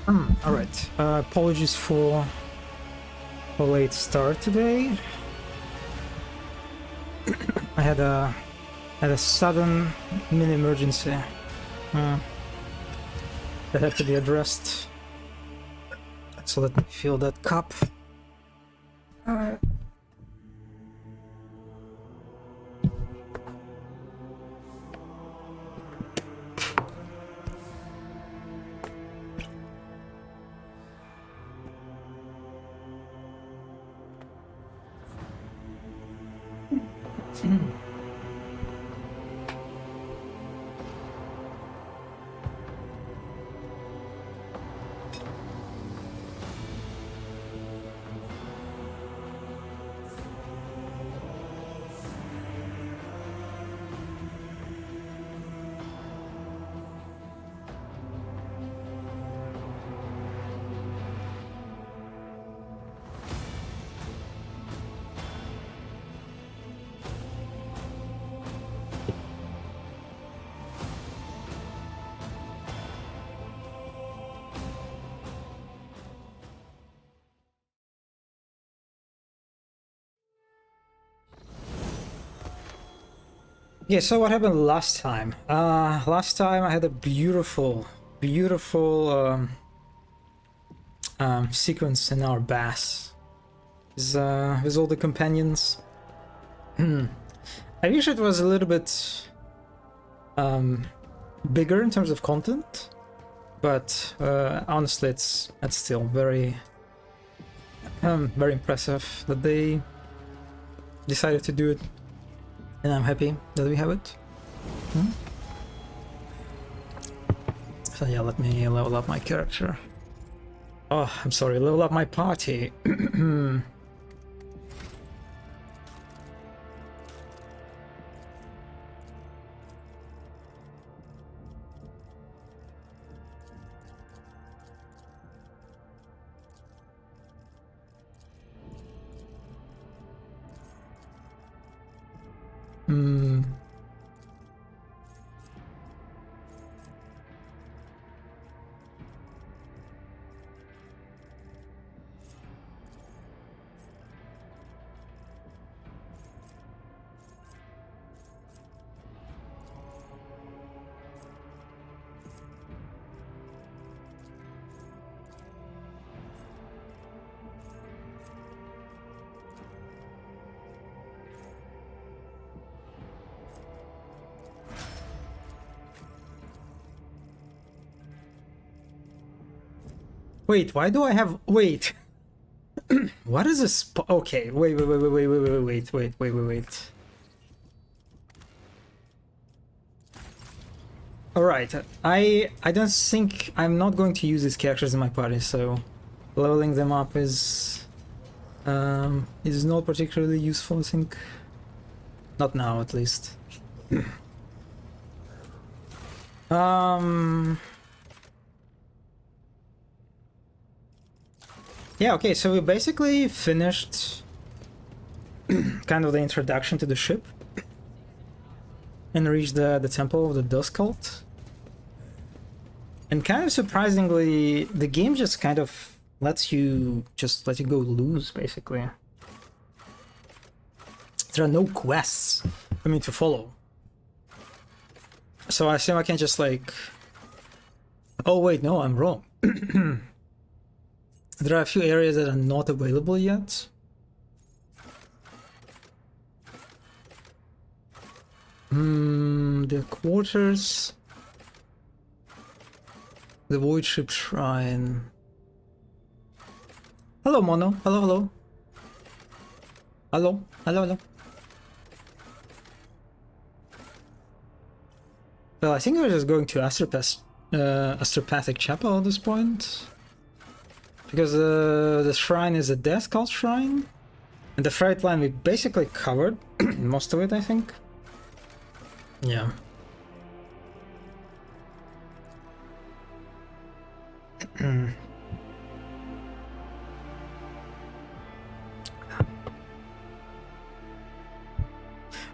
Alright. Apologies for a late start today. I had a sudden mini emergency that had to be addressed. So let me fill that cup. Yeah, so what happened last time? Last time I had a beautiful sequence in our bass with all the companions. I wish it was a little bit bigger in terms of content, but honestly, it's still very impressive that they decided to do it. And I'm happy that we have it. So yeah, let me level up my character. Oh, I'm sorry, level up my party. Wait, why do I have... Wait. What is this? Okay, wait. Alright, I don't think... I'm not going to use these characters in my party, so leveling them up is not particularly useful, I think. Not now, at least. Yeah, okay, so we basically finished kind of the introduction to the ship and reached the Temple of the Dust Cult. And kind of surprisingly, the game just kind of lets you go loose, basically. There are no quests for me to follow. So I assume I can just like... Oh wait, no, I'm wrong. There are a few areas that are not available yet. The quarters. The Void Ship Shrine. Hello, Mono. Hello. Hello. Well, I think we're just going to Astropathic Chapel at this point. Because the shrine is a Death Cult shrine. And the Freight Line we basically covered most of it, I think. Yeah.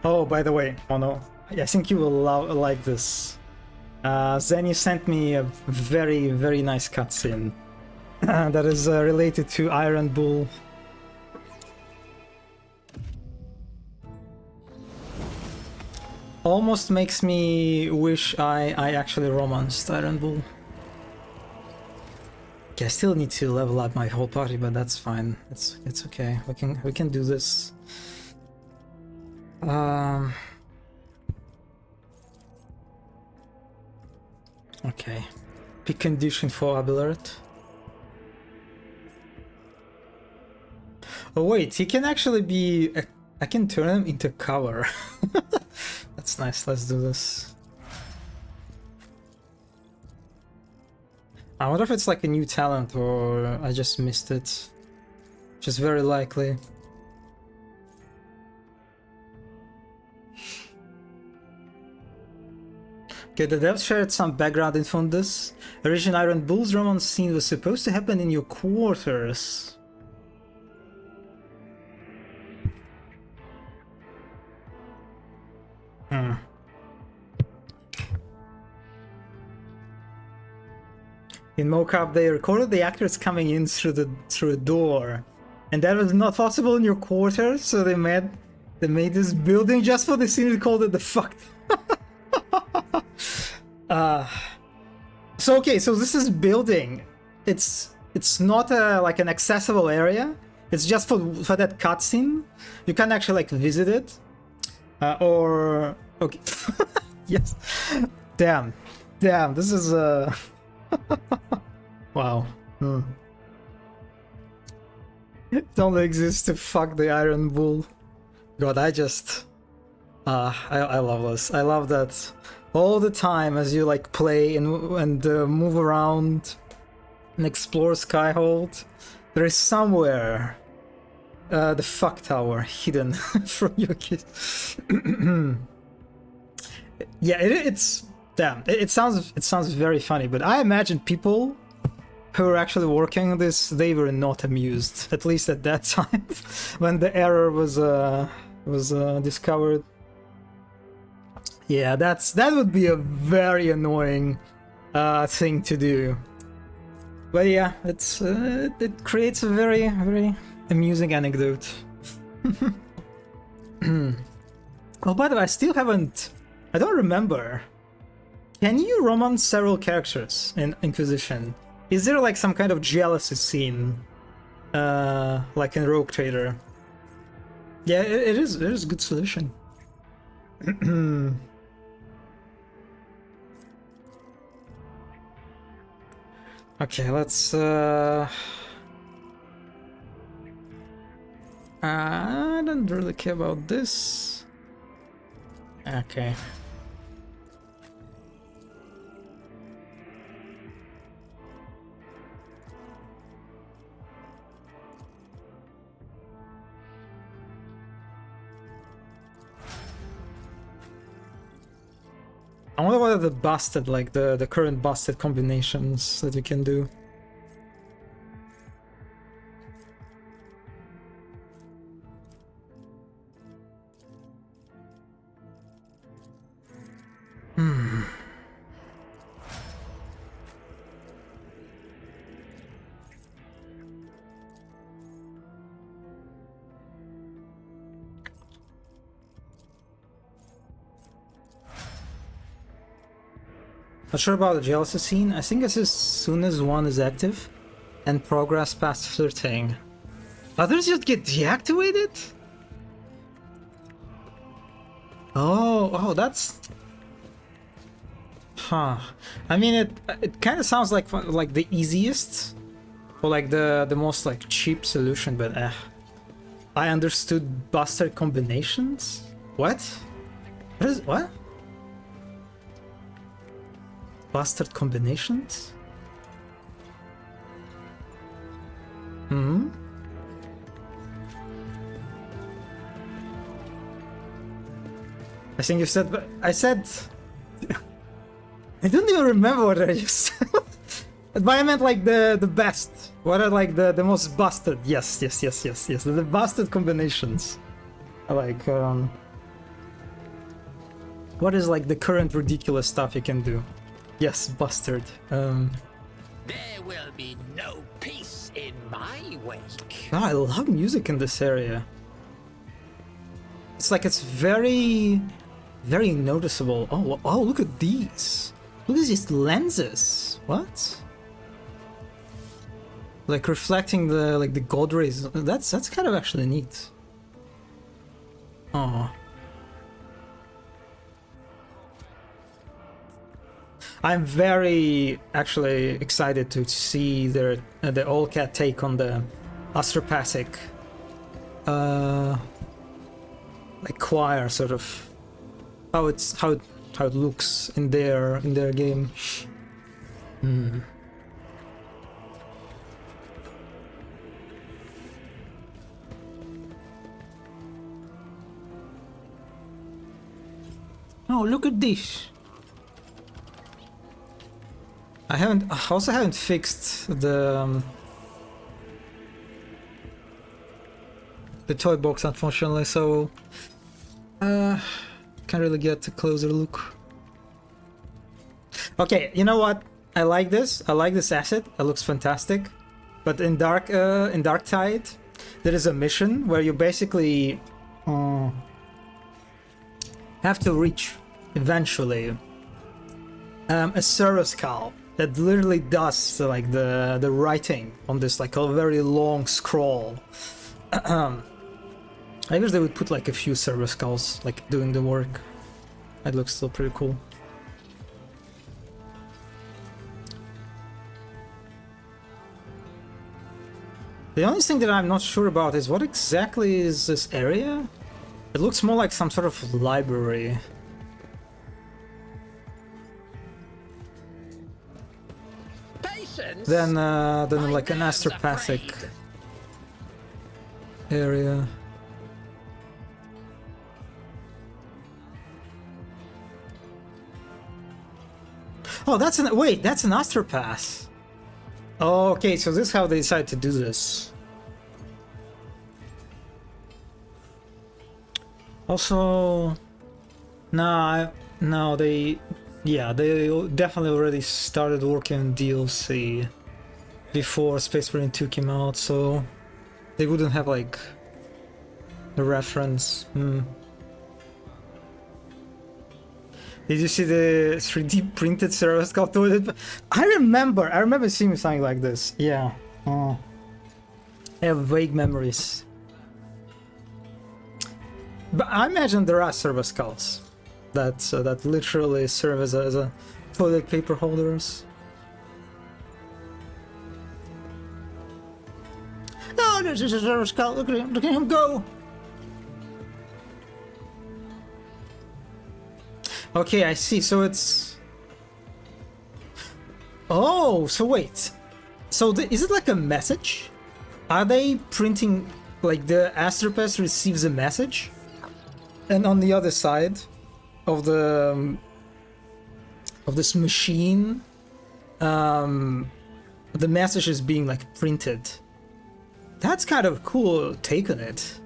Oh, by the way, Mono, I think you will like this. Zenny sent me a very, very nice cutscene that is related to Iron Bull. Almost makes me wish I actually romanced Iron Bull. Okay, I still need to level up my whole party, but that's fine. It's okay. We can do this. Okay. Pick condition for Abelard. Oh wait, he can actually be... I can turn him into cover. That's nice, let's do this. I wonder if it's like a new talent or I just missed it. Which is very likely. Okay, the devs shared some background info on this. Origin Iron Bull's romance scene was supposed to happen in your quarters. In mocap, they recorded the actors coming in through a door, and that was not possible in your quarters. So they made this building just for the scene. They called it the fucked. So okay, so this is building. It's not like an accessible area. It's just for that cutscene. You can actually like visit it, or okay. Yes. Damn. This is wow. It only exists to fuck the Iron Bull. God, I just I love this. I love that all the time as you like play and move around and explore Skyhold, there is somewhere the fuck tower hidden from your kids. Yeah, it's damn. It sounds very funny, but I imagine people who were actually working on this, they were not amused, at least at that time when the error was discovered. Yeah, that would be a very annoying thing to do. But yeah, it creates a very, very amusing anecdote. Oh, by the way, I still haven't... I don't remember. Can you romance several characters in Inquisition? Is there like some kind of jealousy scene? Like in Rogue Trader? Yeah, it is a good solution. Okay, let's I don't really care about this. Okay. I wonder what are the busted, like the current busted combinations that you can do. Not sure about the jealousy scene. I think it's as soon as one is active and progress past flirting. Others just get deactivated? Oh, that's... Huh. I mean, it kind of sounds like the easiest or like the most like cheap solution, but I understood buster combinations? What? What? Bastard combinations? Hmm? I think you said... I said... I don't even remember what I just said. But I meant like the best. What are like the most busted? Yes. The busted combinations. Like, what is like the current ridiculous stuff you can do? Yes, bastard. There will be no peace in my wake. Oh, I love music in this area. It's like it's very, very noticeable. Oh, look at these. Look at these lenses. What? Like reflecting the god rays. That's kind of actually neat. Oh. I'm very actually excited to see the Allcat take on the Astropathic like choir, sort of how it looks in their game. Oh, look at this. I also haven't fixed the toy box, unfortunately, so can't really get a closer look. Okay, you know what? I like this. I like this asset. It looks fantastic. But in Darktide, there is a mission where you basically have to reach eventually a server skull that literally does like the writing on this, like a very long scroll. I wish they would put like a few server skulls like doing the work. That looks still pretty cool. The only thing that I'm not sure about is what exactly is this area? It looks more like some sort of library. Than like an Astropathic area. Oh, that's an Astropath. Oh, okay, so this is how they decided to do this. Also, no, they definitely already started working on DLC before Space Marine 2 came out, so they wouldn't have like a reference. Did you see the 3D printed server skull toilet? I remember seeing something like this. Yeah. Oh. I have vague memories. But I imagine there are server skulls that literally serve as a toilet paper holders. No, this is a server skull. Look at him go. Okay, I see. So it's... Oh, so wait. So is it like a message? Are they printing... Like the Astropath receives a message? And on the other side of the... of this machine... the message is being like printed. That's kind of cool take on it.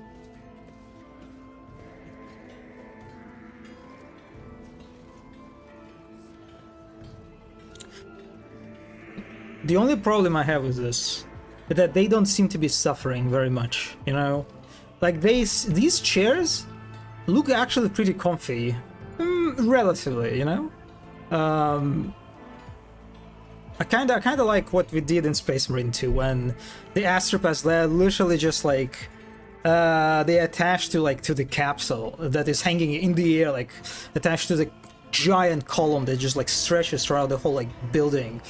The only problem I have with this is that they don't seem to be suffering very much, you know? Like these chairs look actually pretty comfy, relatively, you know? I kinda like what we did in Space Marine 2 when the Astropaths, they're literally just like they attach to the capsule that is hanging in the air, like attached to the giant column that just like stretches throughout the whole like building.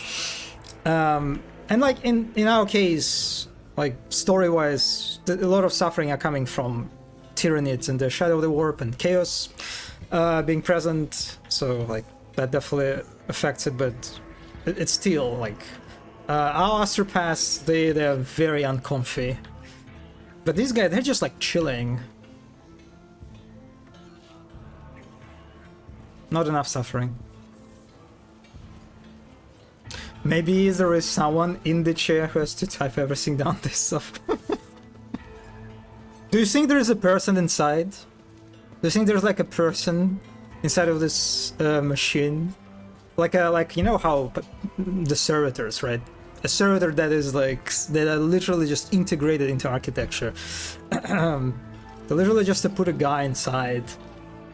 And like in our case, like story-wise, a lot of suffering are coming from Tyranids and the Shadow of the Warp and Chaos being present, so like that definitely affects it, but it's still like our Astropaths, they're very uncomfy. But these guys, they're just like chilling. Not enough suffering. Maybe there is someone in the chair who has to type everything down this stuff. Do you think there is a person inside? Do you think there's like a person inside of this machine like you know how the servitors, right? A servitor that is like that are literally just integrated into architecture. They literally just to put a guy inside,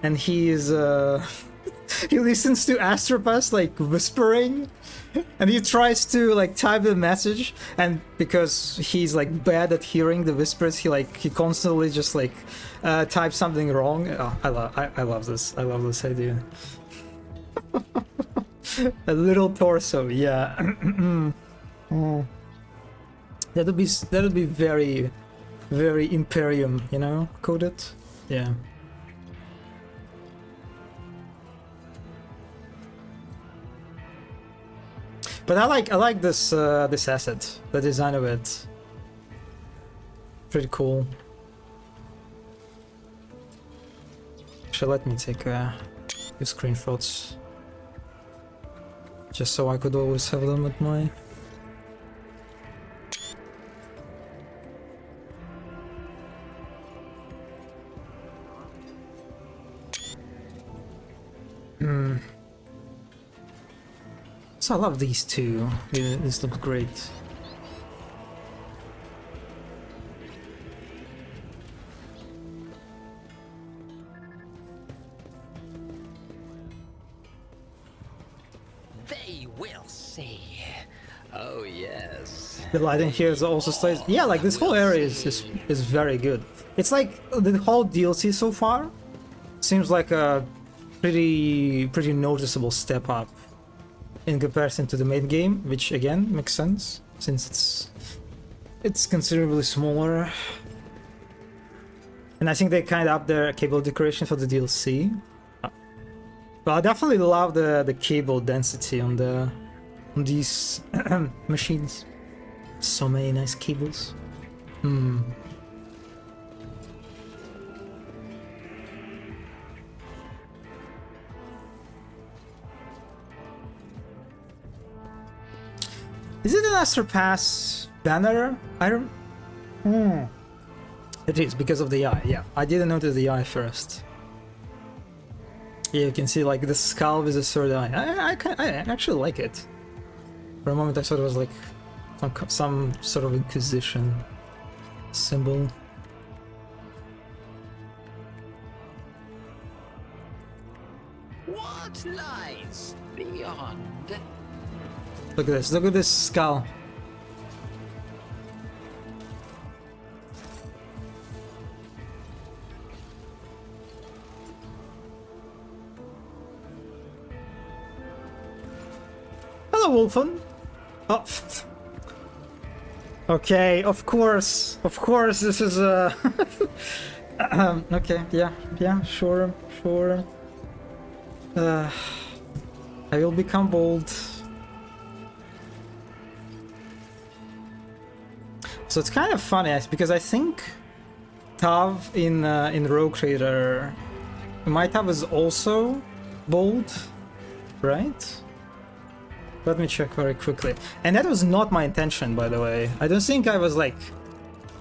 and he is he listens to Astropath like whispering, and he tries to like type the message, and because he's like bad at hearing the whispers, he constantly just like types something wrong. Oh, I love this. I love this idea. A little torso, yeah. That'll be very, very Imperium, you know, coded. Yeah. But I like this this asset, the design of it. Pretty cool. Actually, let me take a few screenshots, just so I could always have them at my. So I love these two. This looks great. They will see. Oh yes. The lighting here is also stays. Yeah, like this whole area is very good. It's like the whole DLC so far seems like a pretty noticeable step up in comparison to the main game, which again makes sense since it's considerably smaller. And I think they kind of up their cable decoration for the DLC. But I definitely love the cable density on these machines. So many nice cables. Is it an Astropath banner? I don't. It is because of the eye. Yeah, I didn't notice the eye first. Yeah, you can see like the skull with the third eye. I actually like it. For a moment, I thought it was like some sort of Inquisition symbol. What lies beyond? Look at this. Look at this skull. Hello, Wolfen. Oh. Okay, of course, this is okay, yeah, sure. I will become bold. So it's kind of funny because I think Tav in Rogue Trader, my Tav is also bold, right? Let me check very quickly. And that was not my intention, by the way. I don't think I was like...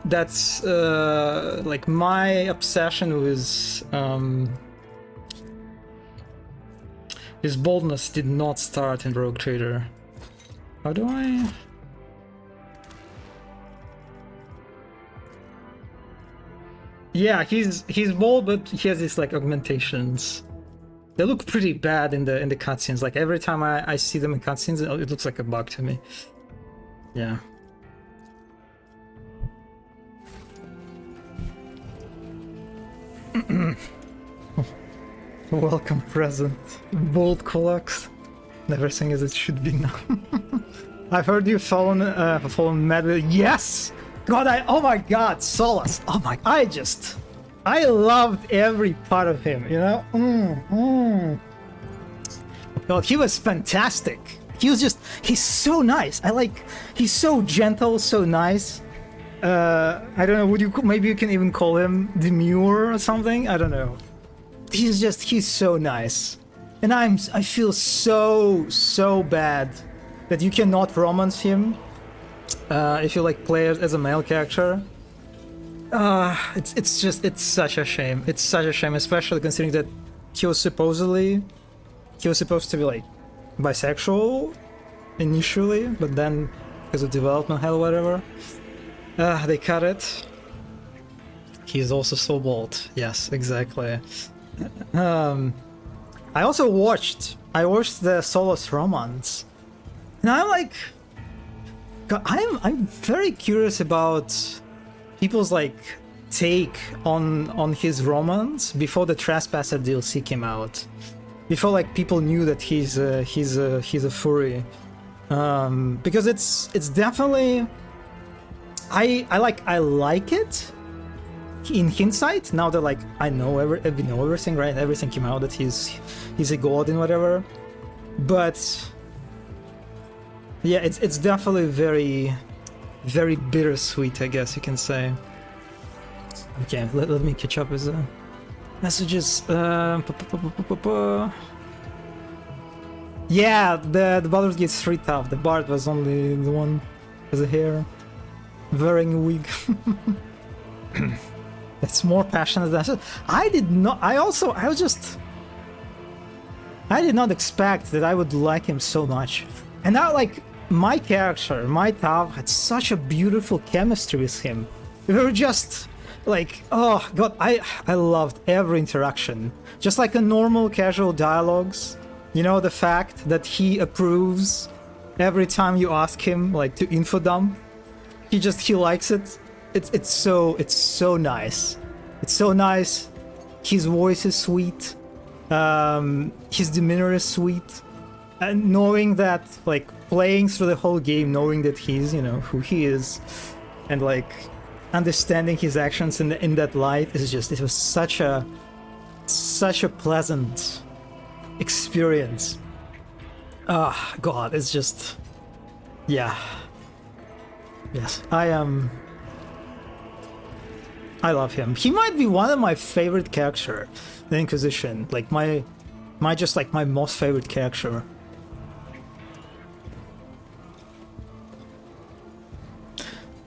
That's like my obsession with his boldness did not start in Rogue Trader. How do I... Yeah, he's bold, but he has these like augmentations. They look pretty bad in the cutscenes. Like every time I see them in cutscenes, it looks like a bug to me. Yeah. Welcome present, bold Colax. Everything as it should be now. I've heard you fallen madly. Yes. God, oh my God, Solus. Oh my, I loved every part of him, you know? God, he was fantastic. He's so nice. He's so gentle, so nice. I don't know, maybe you can even call him demure or something? I don't know. He's so nice. And I feel so bad that you cannot romance him. If you like play as a male character, it's such a shame. It's such a shame, especially considering that he was supposed to be like bisexual initially, but then because of development hell, whatever, they cut it. He's also so bold. Yes, exactly. I also watched the Solas romance, and I'm like, God, I'm very curious about people's like take on his romance before the Trespasser DLC came out, before like people knew that he's a furry, because it's definitely I like it. In hindsight, now that like we know everything, right? Everything came out that he's a god and whatever. But yeah, it's definitely very, very bittersweet, I guess you can say. Okay, let me catch up with the messages. Yeah, the Baldur's Gate 3 tough. The Bard was only the one with the hair, wearing a wig. It's more passionate than I did not. I did not expect that I would like him so much. And now, like, my character, my Tav, had such a beautiful chemistry with him. We were just like, oh god, I loved every interaction. Just like a normal casual dialogues. You know, the fact that he approves every time you ask him like to info dump. He likes it. It's so nice. It's so nice. His voice is sweet. His demeanor is sweet. And knowing that, like, playing through the whole game, knowing that he's, you know, who he is, and like understanding his actions in that light is just, it was such a pleasant experience. Ah, God, it's just, yeah. Yes, I love him. He might be one of my favorite character, the Inquisition. Like my most favorite character.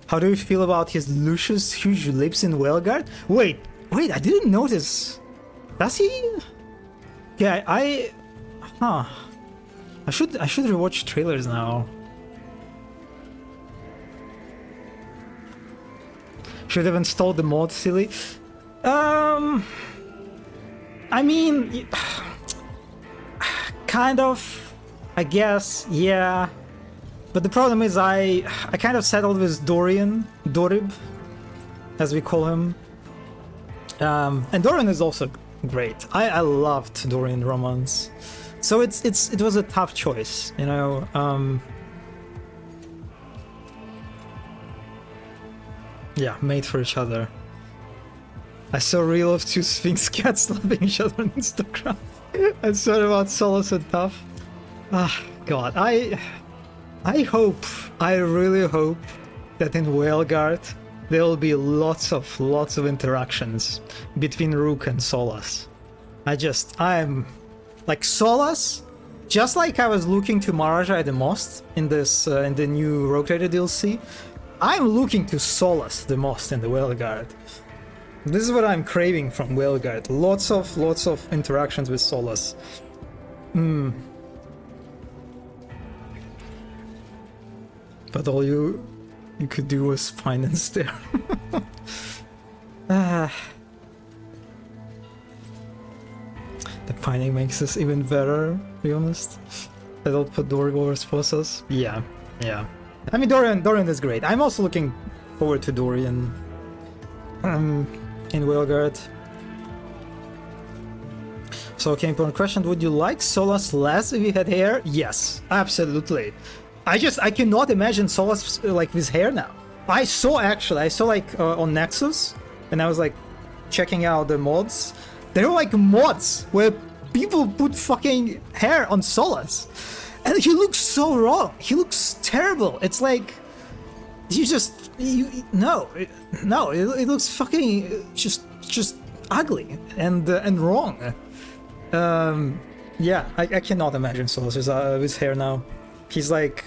How do you feel about his Lucius huge lips in Welgard? Wait, I didn't notice. Does he? Yeah, I should rewatch trailers now. Should have installed the mod, silly. I mean, kind of, I guess, yeah. But the problem is I kind of settled with Dorib, as we call him. And Dorian is also great. I loved Dorian romance. So it was a tough choice, you know. Yeah, made for each other. I saw a reel of two Sphinx cats slapping each other on Instagram. I thought about Solas and Tough. Ah, God, I really hope that in Welgard there will be lots of interactions between Rook and Solas. I'm like Solas, just like I was looking to Maraja the most in this in the new Rogue Trader DLC. I'm looking to Solas the most in the Welgard. This is what I'm craving from Welgard. Lots of interactions with Solas. But all you could do was finance there. The pining makes this even better, to be honest. I don't put Dorian over Sposas. Yeah. I mean, Dorian is great. I'm also looking forward to Dorian in Welgard. So, okay, important question. Would you like Solas less if he had hair? Yes, absolutely. I cannot imagine Solas like with hair now. I saw like on Nexus, and I was like checking out the mods. There were like mods where people put fucking hair on Solas. And he looks so wrong. He looks terrible. It's like it looks fucking just ugly and wrong. Yeah, I cannot imagine Solas with hair now. He's like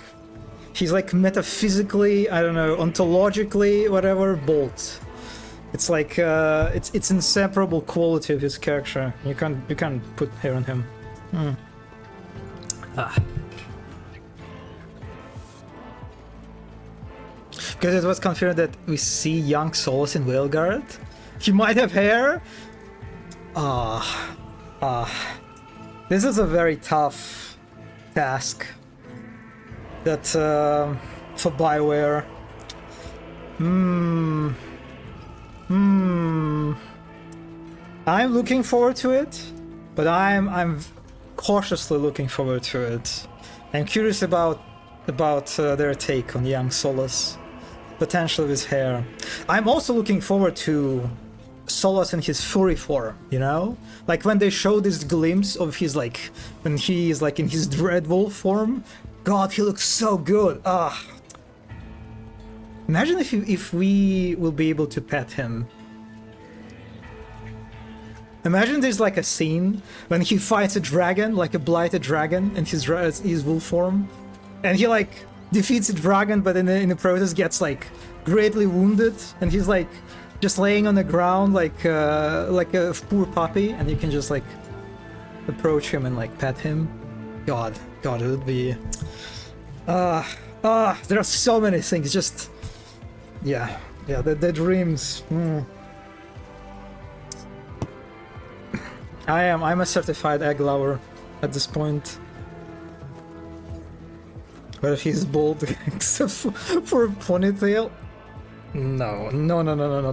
metaphysically, I don't know, ontologically, whatever, bold. It's like it's inseparable quality of his character. You can't put hair on him. because it was confirmed that we see young Solas in Veilguard. He might have hair. This is a very tough task. That for Bioware. I'm looking forward to it, but I'm cautiously looking forward to it. I'm curious about their take on young Solas, potentially with hair. I'm also looking forward to Solas in his furry form, you know? Like when they show this glimpse of his like when he is like in his Dreadwolf form. God, he looks so good. Imagine if we will be able to pet him. Imagine there's like a scene when he fights a dragon, like a blighted dragon in his wolf form, and he like defeats the dragon, but in the process gets like greatly wounded, and he's like just laying on the ground like a poor puppy, and you can just like approach him and like pet him. God, it would be. There are so many things. Just yeah, the dreams. I'm a certified egg lover at this point. But if he's bald, except for a ponytail, no.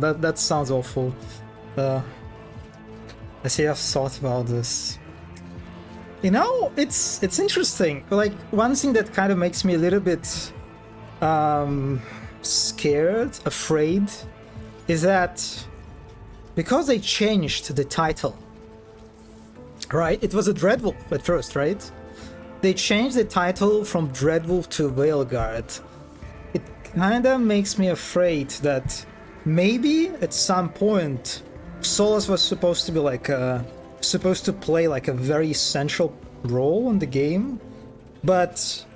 That sounds awful. I see I've thought about this. You know, it's interesting. Like one thing that kind of makes me a little bit scared, afraid, is that because they changed the title. Right, it was a Dreadwolf at first, right? They changed the title from Dreadwolf to Veilguard. It kinda makes me afraid that maybe at some point Solas was supposed to be like supposed to play like a very central role in the game, but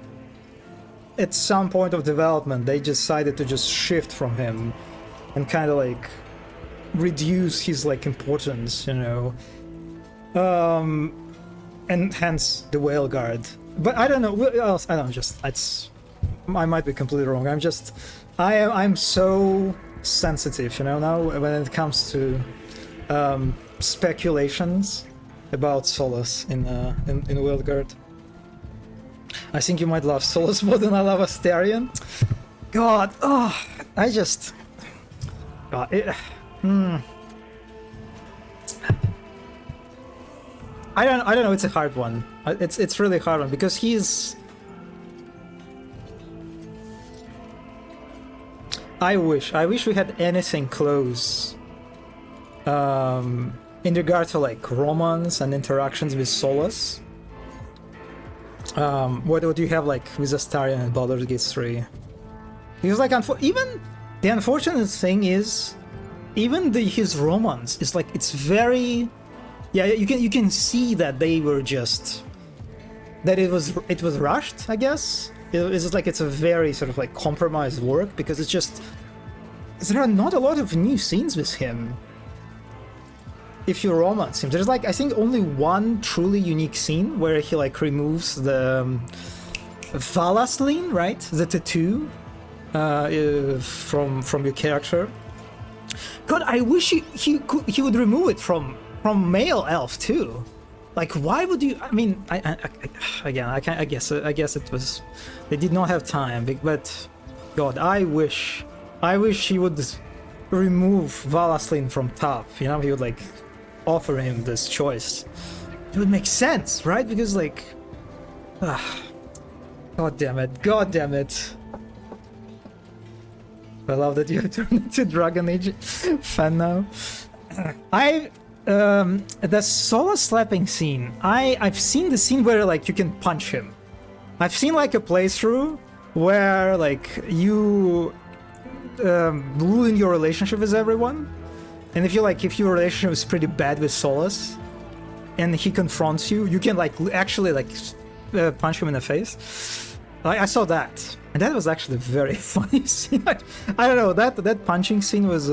at some point of development they decided to just shift from him and kind of like reduce his like importance, you know. And hence the Veilguard. But I don't know what else. I don't just. I might be completely wrong. I'm so sensitive, you know. Now when it comes to speculations about Solas in Veilguard. I think you might love Solas more than I love Astarion. God, I just. God, I don't know. It's a hard one. It's really hard one because he's. I wish we had anything close. In regard to like romance and interactions with Solas. What do you have like with Astarion and Baldur's Gate 3? Because like even the unfortunate thing is, even his romance is like it's very. Yeah, you can see that they were just that it was rushed, I guess. It's a very sort of like compromised work because it's just there are not a lot of new scenes with him. If you romance him, there's like I think only one truly unique scene where he like removes the Valasline, right? The tattoo from your character. God, I wish he would remove it from male elf too. Like, why would you? I mean, I guess it was they did not have time. But God, I wish he would remove Valasline from top. You know, he would like offer him this choice. It would make sense, right? Because like, God damn it. I love that you have turned into Dragon Age fan now. The Solas slapping scene. I've seen the scene where like you can punch him. I've seen like a playthrough where like you ruin your relationship with everyone, and if your relationship is pretty bad with Solas, and he confronts you, you can like actually like punch him in the face. I saw that, and that was actually a very funny scene. I don't know, that punching scene was.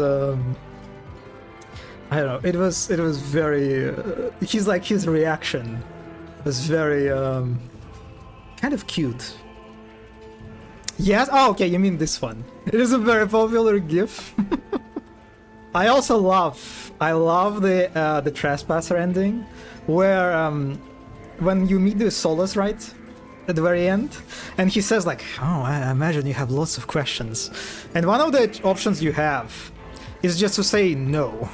I don't know. It was very. His reaction was very kind of cute. Yes. Oh, okay. You mean this one? It is a very popular GIF. I also I love the Trespasser ending, where when you meet the Solus, right, at the very end, and he says like, "Oh, I imagine you have lots of questions," and one of the options you have is just to say no.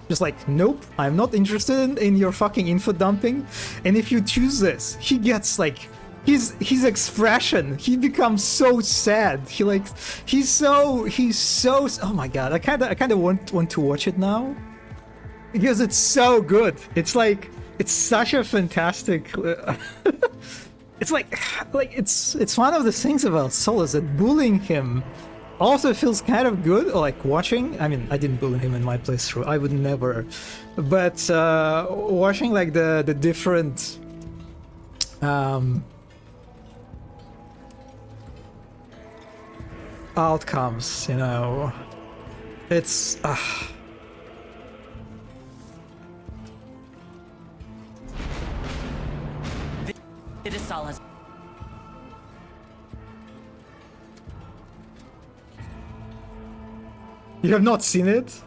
Just like, nope, I'm not interested in your fucking info dumping. And if you choose this, he gets like his expression. He becomes so sad. He's so oh my god. I kinda want to watch it now because it's so good. It's like it's such a fantastic. It's like it's one of the things about Solus that bullying him also feels kind of good, or like watching. I mean, I didn't bully him in my playthrough. I would never. But watching like the different outcomes, you know, it's It is Solus. You have not seen it?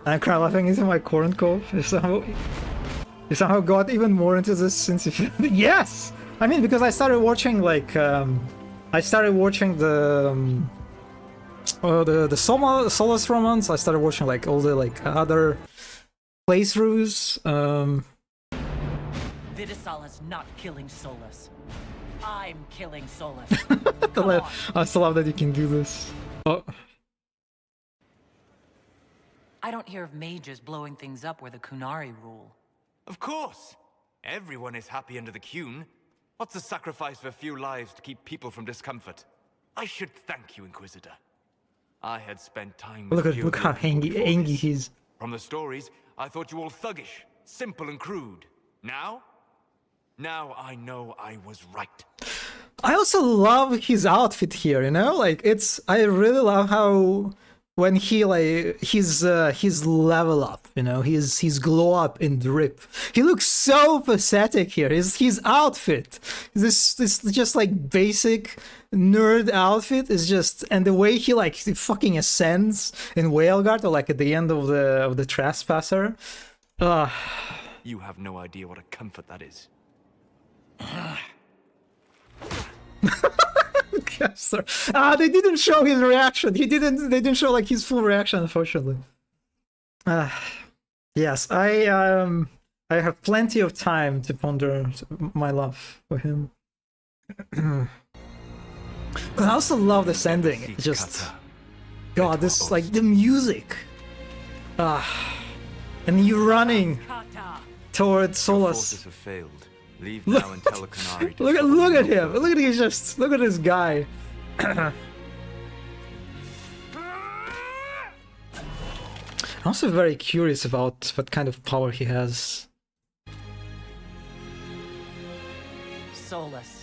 I'm cry laughing into my corn cove. You somehow got even more into this since you. Yes! I mean, because I started watching like I started watching the Solus romance. I started watching like all the like other playthroughs. Vidisalis not killing Solus. I'm killing Solus. I still love that you can do this. Oh. I don't hear of mages blowing things up where the Kunari rule. Of course! Everyone is happy under the Qun. What's the sacrifice of a few lives to keep people from discomfort? I should thank you, Inquisitor. I had spent time with Look how angry he is. From the stories, I thought you all thuggish, simple and crude. Now I know I was right. I also love his outfit here, you know? Like I really love how when he like his level up, you know, his glow up and drip. He looks so pathetic here. His outfit, this just like basic nerd outfit is just, and the way he like fucking ascends in Whaleguard, or like at the end of the Trespasser. You have no idea what a comfort that is. Yes, sir. They didn't show his reaction. They didn't show like his full reaction, unfortunately. Yes, I have plenty of time to ponder my love for him. But I also love this ending. It's just, God, this like the music. And you running towards Solus. Your forces have failed. Leave now and tell the Kunari to look at him. Look at this guy. I'm also very curious about what kind of power he has. Solus.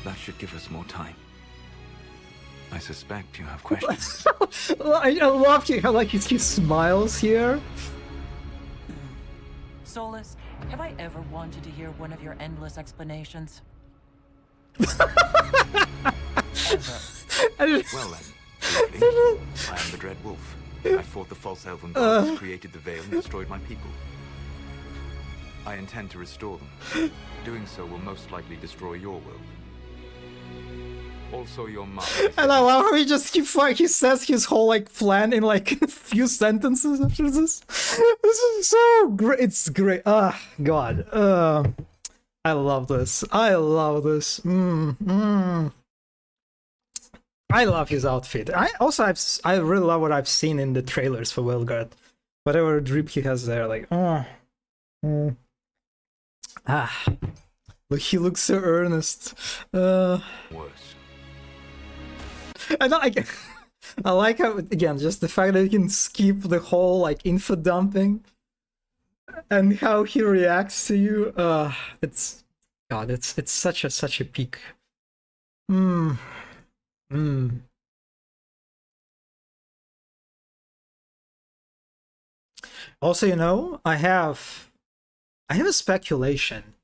That should give us more time. I suspect you have questions. I love how like he smiles here. Solus, have I ever wanted to hear one of your endless explanations? Well then, briefly, I am the Dread Wolf. I fought the false elven gods, created the Veil, and destroyed my people. I intend to restore them. Doing so will most likely destroy your world. Also your mind. And I love how he says his whole like plan in like a few sentences after this. This is so great. It's great. God. I love this. I love this. I love his outfit. I really love what I've seen in the trailers for Whaleguard. Whatever drip he has there, like look, he looks so earnest. Worse. And I like how, again, just the fact that you can skip the whole like info dumping and how he reacts to you. It's God, it's such a peak. Also, you know, I have a speculation.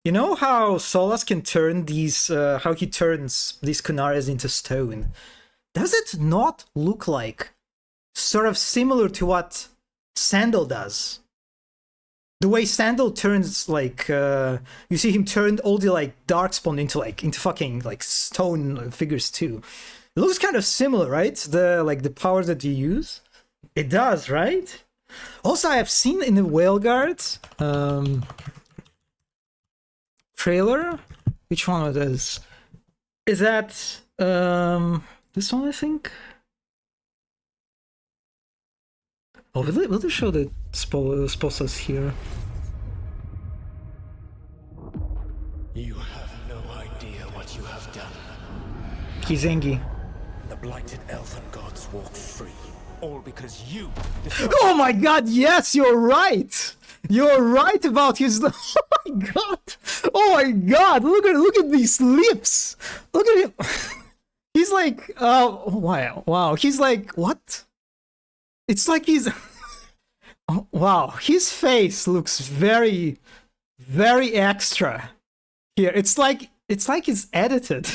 You know how Solas can turn these, how he turns these Kunaris into stone? Does it not look like sort of similar to what Sandal does? The way Sandal turns, like, you see him turn all the, like, Darkspawn into fucking, like, stone figures too. It looks kind of similar, right? The power that you use. It does, right? Also, I have seen in the Whaleguard trailer. Which one it is? Is that this one? I think. Oh, will they show the Sposas here? You have no idea what you have done. Kizengi. The blighted elven gods walk free. All because you. Oh my god, yes, you're right! You're right about his. Oh my god! Oh my god! Look at these lips! Look at him! He's like, wow. He's like, what? It's like he's. Oh, wow, his face looks very, very extra here. It's like it's edited.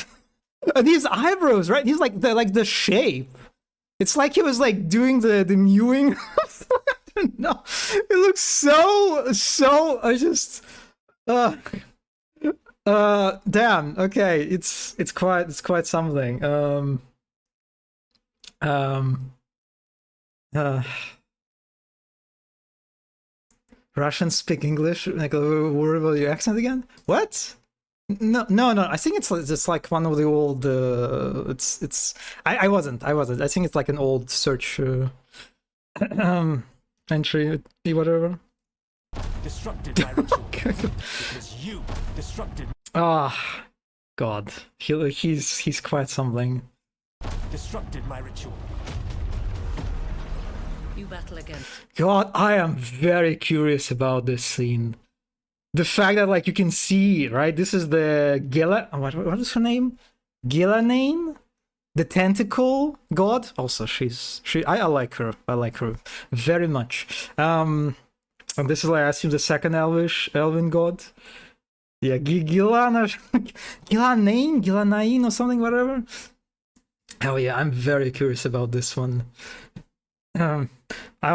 And his eyebrows, right? He's like the shape. It's like he was like doing the mewing. I don't know. It looks so. I just. Damn. Okay. It's quite something. Russians speak English. Like, worry about your accent again? What? No. I think it's like one of the old. I wasn't. I think it's like an old search entry, whatever. Disrupted my ritual because you disrupted. Ah, God, he's quite something. Disrupted my ritual. You battle again. God, I am very curious about this scene. The fact that like you can see, right? This is the what is her name? Gillanane? The tentacle god. Also, I like her. I like her very much. And this is like I assume the second elven god. Yeah, Gillanane or something, whatever. Oh yeah, I'm very curious about this one. I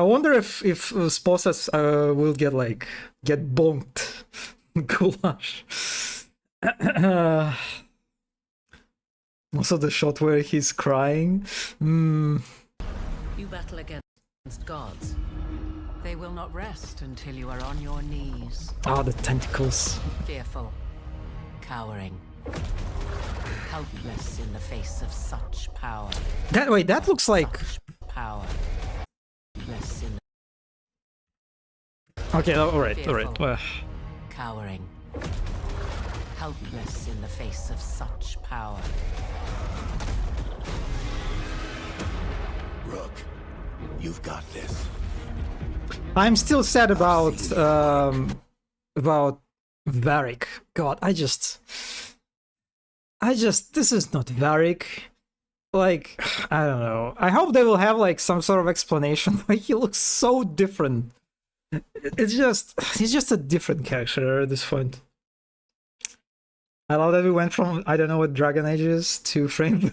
wonder if Sposas will get bonked. Goulash. Also the shot where he's crying. You battle against gods. They will not rest until you are on your knees. Ah, the tentacles. Fearful, cowering, helpless in the face of such power. That looks like. Power. Helpless in Okay, all right. cowering, helpless in the face of such power. Rook, you've got this. I'm still sad about Varric. God, I just this is not Varric. Like, I don't know. I hope they will have like some sort of explanation why he looks so different. He's just a different character at this point. I love that we went from I don't know what Dragon Age is to Frame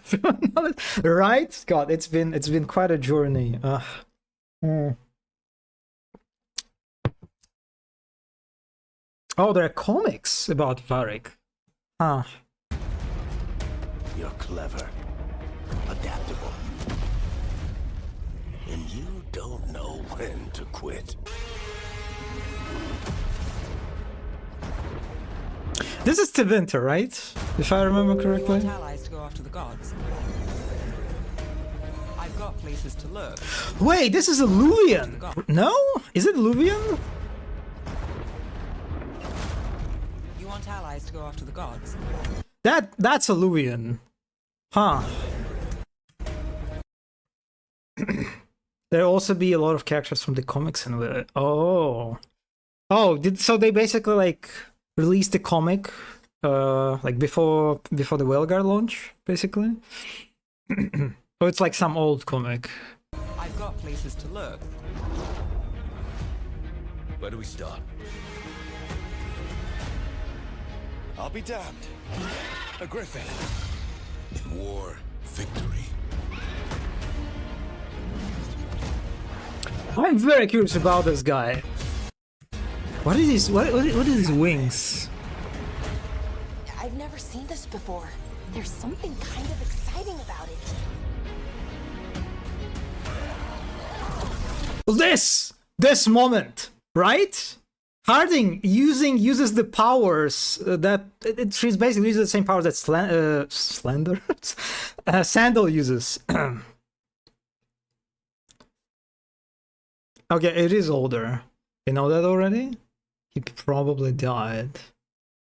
right? God, it's been quite a journey. Oh, there are comics about Varric. Ah. You're clever, adaptable, and you don't know when to quit. This is Tevinter, right? If I remember correctly. You want allies to go after the gods. I've got places to look. Wait, this is Illuvian. No? Is it Illuvian? You want allies to go after the gods. That's Illuvian. Huh. There'll also be a lot of characters from the comics and so they basically like released the comic like before the Welguard launch, basically. Or it's like some old comic. I've got places to look. Where do we start? I'll be damned. A griffin. In war, victory. I'm very curious about this guy. What is his what is his wings? I've never seen this before. There's something kind of exciting about it. This moment, right? Harding uses the powers that she's basically uses the same powers that Slender Sandal uses. Okay, it is older. You know that already? He probably died.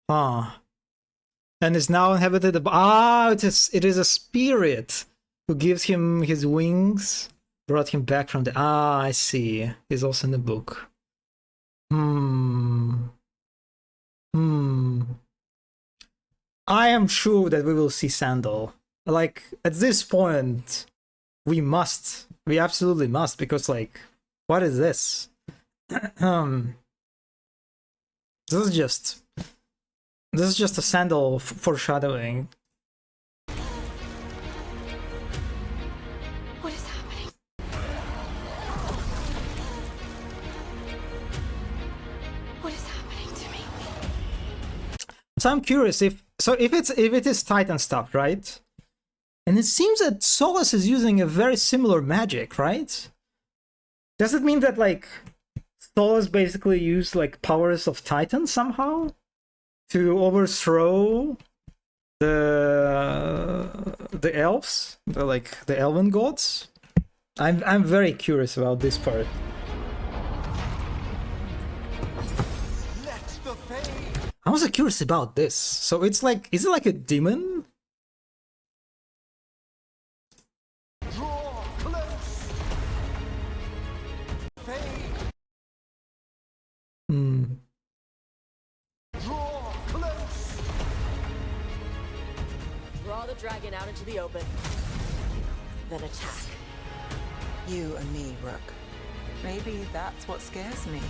Huh. And is now inhabited. It is a spirit who gives him his wings. Brought him back from the. I see. He's also in the book. I am sure that we will see Sandal. Like, at this point, we absolutely must, because, like, what is this? This is just a Sandal foreshadowing. What is happening? What is happening to me? So I'm curious if it is Titan stuff, right? And it seems that Solas is using a very similar magic, right? Does it mean that like Solas basically used like powers of Titan somehow to overthrow the elves, the elven gods? I'm very curious about this part. I'm also curious about this. So it's like, is it like a demon? Draw close. Draw close. Draw the dragon out into the open. Then attack. You and me, Rook. Maybe that's what scares me.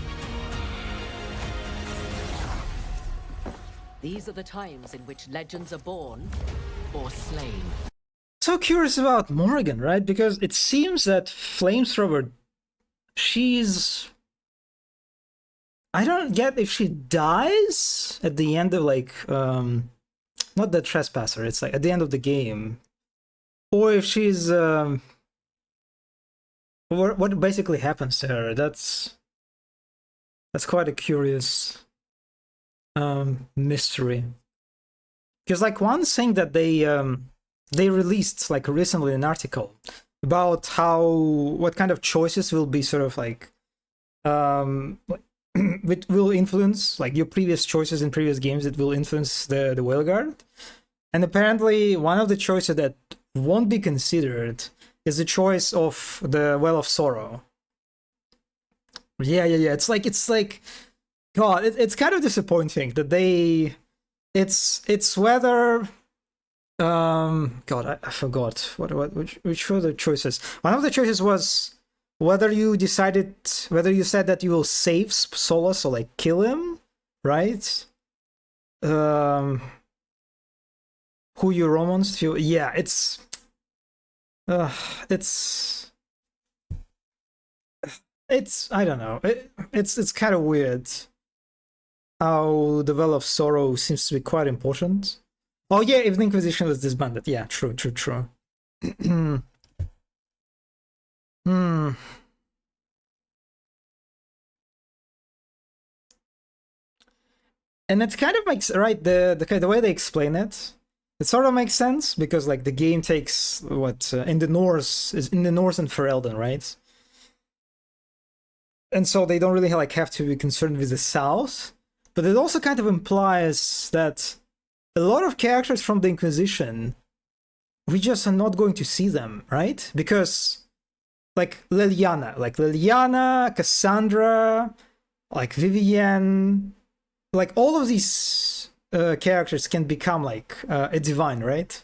These are the times in which legends are born or slain. So curious about Morrigan, right? Because it seems that Flamethrower, I don't get if she dies at the end of like not the Trespasser, it's like at the end of the game, or if she's what basically happens to her. That's quite a curious mystery. Because like one thing that they released like recently an article about what kind of choices will be sort of like it will influence like your previous choices in previous games. It will influence the Welguard, and apparently one of the choices that won't be considered is the choice of the Well of Sorrow. Yeah. It's like God, it's kind of disappointing that it's whether God, I forgot which were the choices. One of the choices was whether you said that you will save Solas or like kill him, right? Who you romanced? Yeah, it's I don't know. It's kind of weird how the Well of Sorrow seems to be quite important. Oh yeah, if the Inquisition was disbanded. Yeah, true. And it kind of makes, right, the way they explain it, it sort of makes sense, because like the game takes in the Norse and Ferelden, right? And so they don't really like have to be concerned with the South, but it also kind of implies that a lot of characters from the Inquisition, we just are not going to see them, right? Because like Liliana, Cassandra, like Vivienne, like all of these characters can become like a divine, right?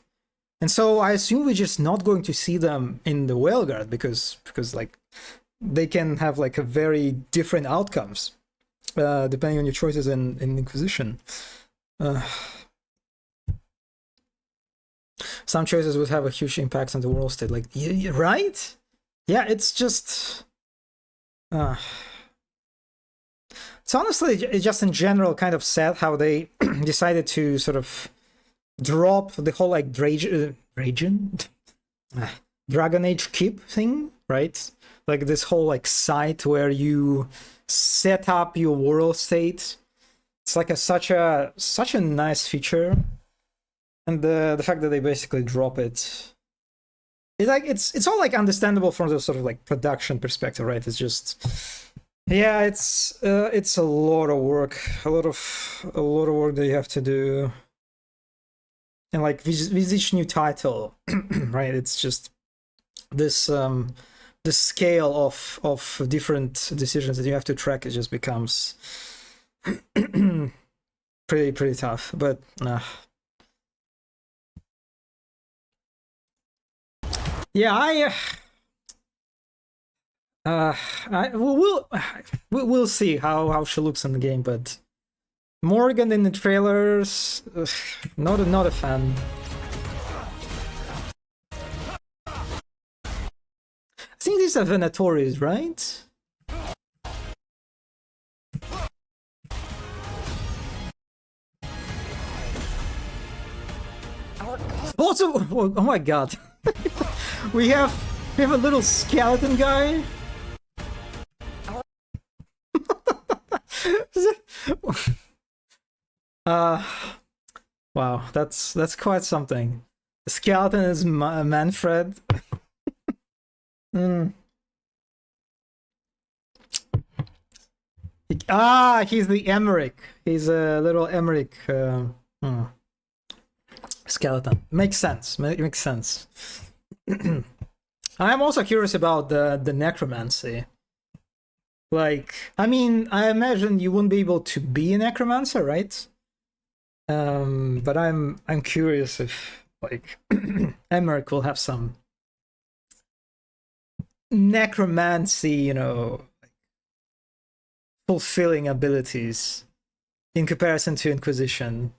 And so I assume we're just not going to see them in the Whaleguard because like they can have like a very different outcomes depending on your choices in Inquisition. Some choices would have a huge impact on the world state, like right? Yeah, it's just it's honestly just in general kind of sad how they decided to sort of drop the whole like Dragon Age Keep thing, right? Like this whole like site where you set up your world state. It's like such a nice feature, and the fact that they basically drop it, it's like it's all like understandable from the sort of like production perspective, right? It's just, yeah, it's a lot of work, a lot of work that you have to do, and like with each new title, right? It's just this the scale of different decisions that you have to track. It just becomes pretty tough, but yeah, we'll see how she looks in the game, but Morgan in the trailers, not a fan. I think these are Venatoris, right? Also, oh my god. we have a little skeleton guy. Wow, that's quite something. The skeleton is Manfred. He's the Emmerich. He's a little Emmerich skeleton. Makes sense. Makes sense. I'm also curious about the necromancy. Like, I mean, I imagine you wouldn't be able to be a necromancer, right? But I'm curious if like Emmerich will have some necromancy, you know, fulfilling abilities in comparison to Inquisition.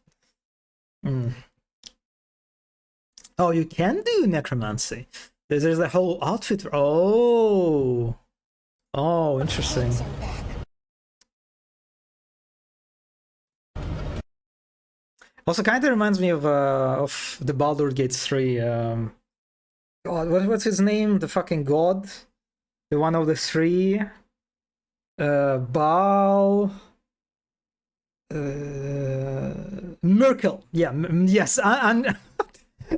Oh, you can do necromancy. There's a whole outfit. Oh, interesting. Also, kind of reminds me of the Baldur's Gate 3. God, what's his name? The fucking god, the one of the three. Baal. Merkel. Yeah. Yes. And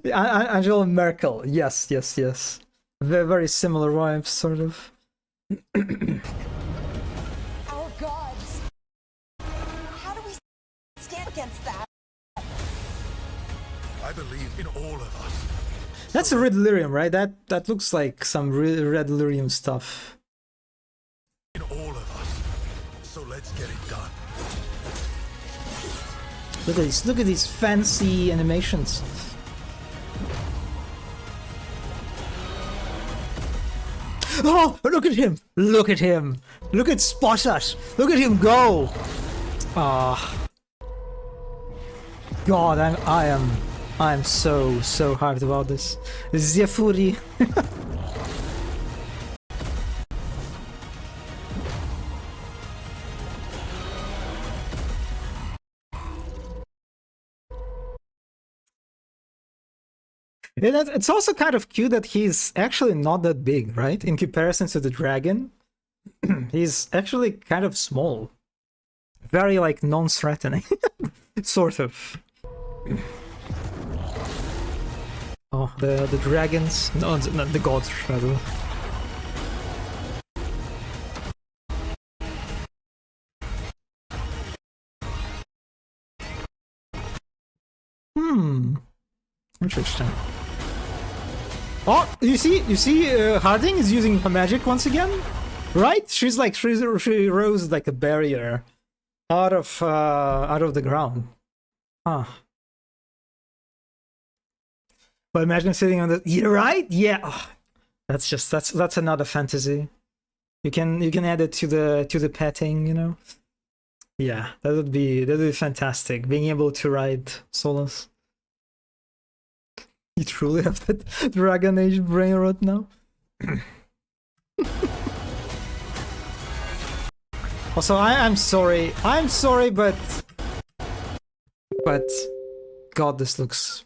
Angela Merkel. Yes. Very similar vibes, sort of. Our gods. How do we stand against that? I believe in all of us. That's a Red Lyrium, right? That looks like some Red Lyrium stuff. In all of us. So let's get it done. Look at these fancy animations. Oh, look at him! Look at him! Look at Spotted! Look at him go! God, I am so hyped about this. Zefuri. It's also kind of cute that he's actually not that big, right? In comparison to the dragon, he's actually kind of small. Very, like, non-threatening. Sort of. Oh, the dragons... No, the gods, rather. Interesting. Oh, you see, Harding is using her magic once again, right? She rose like a barrier out of the ground. Huh. But imagine sitting on the. You're right. Yeah. Oh, that's another fantasy. You can add it to the petting, you know. Yeah, that would be fantastic. Being able to ride Solus. You truly have that Dragon Age brain rot now. Also, I'm sorry, but God, this looks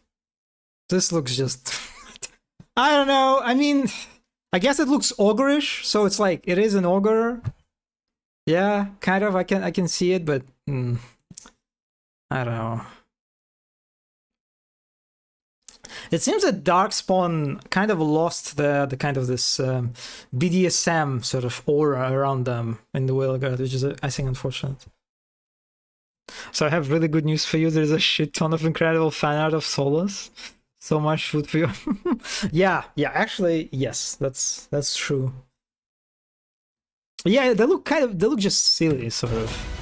just. I don't know. I mean, I guess it looks ogreish, so it's like it is an ogre. Yeah, kind of. I can see it, but I don't know. It seems that Darkspawn kind of lost the kind of this BDSM sort of aura around them in the Whaleguard, which is, I think, unfortunate. So I have really good news for you. There's a shit ton of incredible fan art of Solus. So much food for you. yeah, actually, yes, that's true. Yeah, they look just silly, sort of.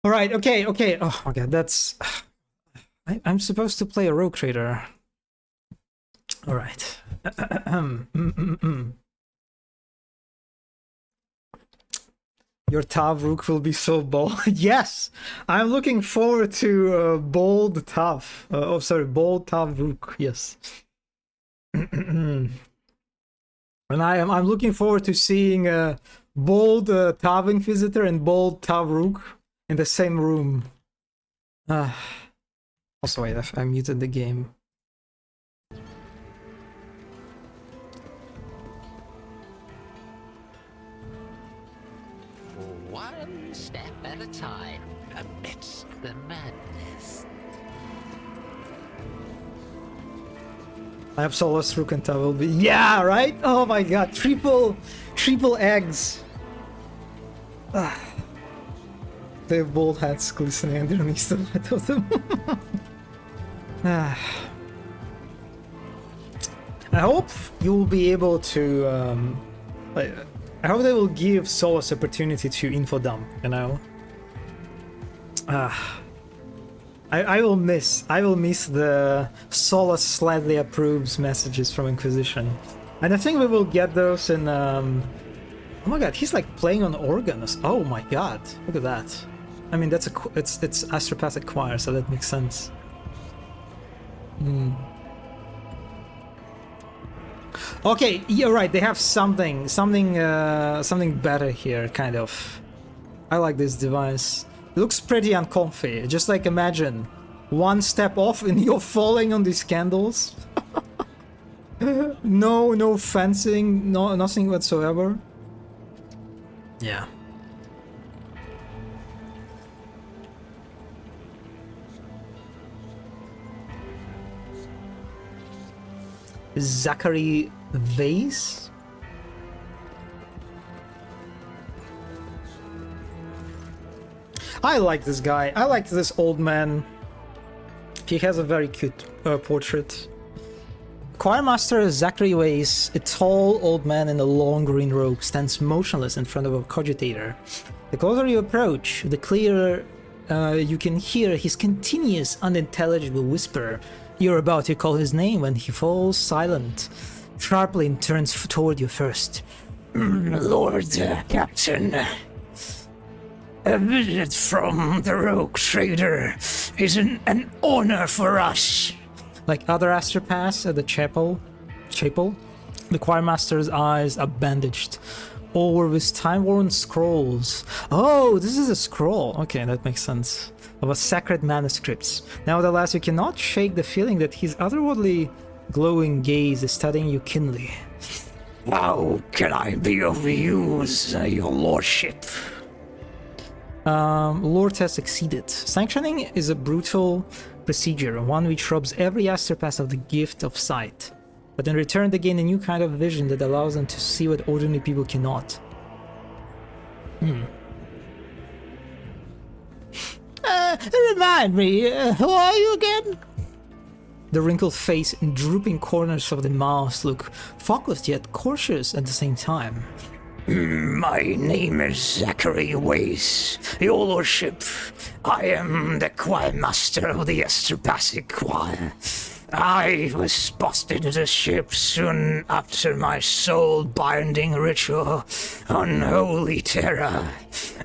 All right, okay. Oh my god, that's. I'm supposed to play a rogue trader. All right. Your Tav Rook will be so bold. Yes, I'm looking forward to bold Tav. Bold Tav Rook. Yes. And I'm looking forward to seeing bold Tav Inquisitor and bold Tav Rook in the same room. Also, wait, I muted the game. One step at a time amidst the madness. I have Solus, Rook, and Tav will be. Yeah, right? Oh my god, triple eggs. They have bold hats glistening underneath the light of them. I hope you will be able to. I hope they will give Solus opportunity to info dump. You know. I will miss the Solus slightly approves messages from Inquisition, and I think we will get those in. Oh my god, he's like playing on organs. Oh my god, look at that. I mean, it's Astropathic Choir, so that makes sense. Okay, you're right. They have something better here, kind of. I like this device. It looks pretty uncomfy. Just like imagine one step off and you're falling on these candles. No fencing, nothing whatsoever. Yeah. Zachary Vase? I like this guy. I like this old man. He has a very cute portrait. Choirmaster Zachary Vase, a tall old man in a long green robe, stands motionless in front of a cogitator. The closer you approach, the clearer you can hear his continuous, unintelligible whisper. You're about to call his name when he falls silent, sharply, and turns toward you first. Lord Captain, a visit from the Rogue Trader is an honor for us. Like other Astropaths at the chapel, the choirmaster's eyes are bandaged over with time-worn scrolls. Oh, this is a scroll. Okay, that makes sense. Of a sacred manuscripts. Nevertheless, you cannot shake the feeling that his otherworldly glowing gaze is studying you keenly. How can I be of use, your lordship? Lord has succeeded. Sanctioning is a brutal procedure, one which robs every Astropath of the gift of sight. But in return they gain a new kind of vision that allows them to see what ordinary people cannot. Remind me, who are you again? The wrinkled face and drooping corners of the mouth look focused yet cautious at the same time. My name is Zachary Weiss, your lordship. I am the choir master of the Esterpassic Choir. I was spotted at the ship soon after my soul-binding ritual on Holy Terra.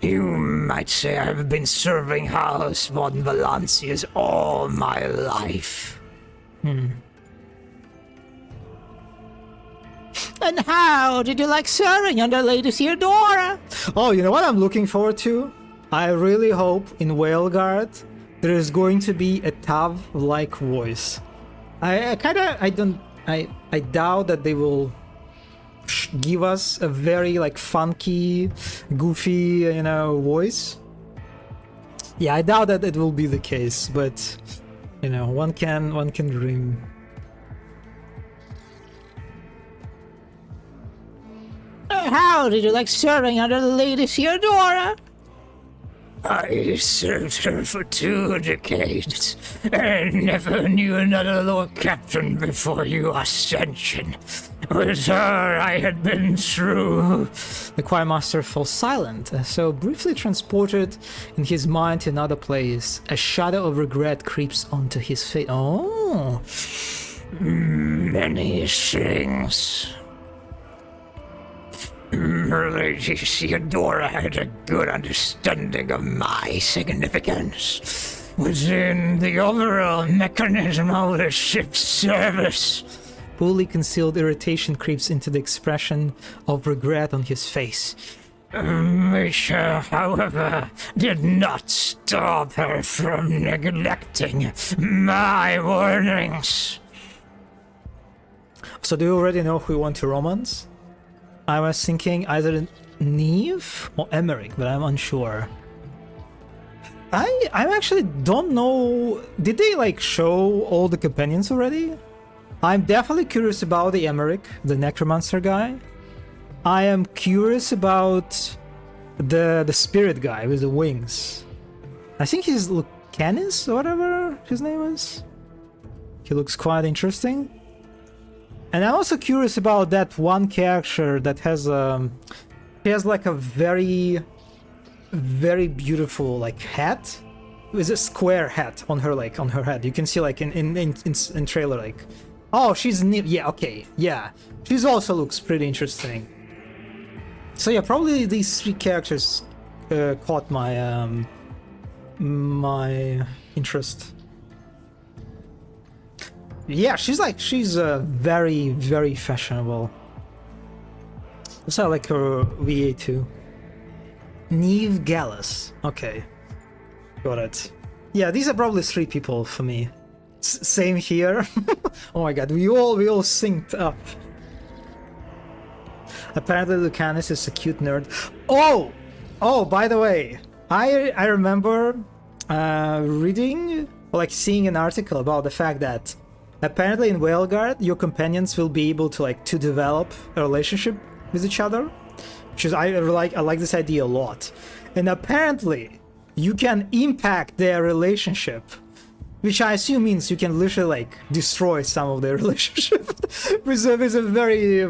You might say I've been serving House von Valancius all my life. And how did you like serving under Lady Theodora? Oh, you know what I'm looking forward to? I really hope in Whaleguard there is going to be a Tav-like voice. I doubt that they will give us a very like funky, goofy, you know, voice. Yeah, I doubt that it will be the case, but you know, one can dream. How did you like serving under the Lady Theodora? I served her for 2 decades, and never knew another Lord Captain before your ascension. With her I had been through... The choir master falls silent, so briefly transported in his mind to another place. A shadow of regret creeps onto his face. Oh! Many things. Lady Theodora had a good understanding of my significance within the overall mechanism of the ship's service. Poorly concealed irritation creeps into the expression of regret on his face. Misha, however, did not stop her from neglecting my warnings. So do you already know who you want to romance? I was thinking either Neve or Emmerich, but I'm unsure. I actually don't know. Did they like show all the companions already? I'm definitely curious about the Emmerich, the necromancer guy. I am curious about the spirit guy with the wings. I think he's Lucanus or whatever his name is. He looks quite interesting. And I'm also curious about that one character that has he has like a very beautiful like hat. With a square hat on her head. You can see like in trailer like, oh, she's yeah, okay, yeah. She's also looks pretty interesting. So yeah, probably these 3 characters caught my my interest. Yeah, she's very fashionable. Also, I like her VA too. Neve Gallus. Okay, got it. Yeah, these are probably 3 people for me. Same here. Oh my god, we all synced up. Apparently, Lucanus is a cute nerd. Oh, by the way, I remember reading, or like seeing an article about the fact that apparently in Whaleguard, your companions will be able to develop a relationship with each other, which is I like this idea a lot. And apparently, you can impact their relationship, which I assume means you can literally like destroy some of their relationship with a very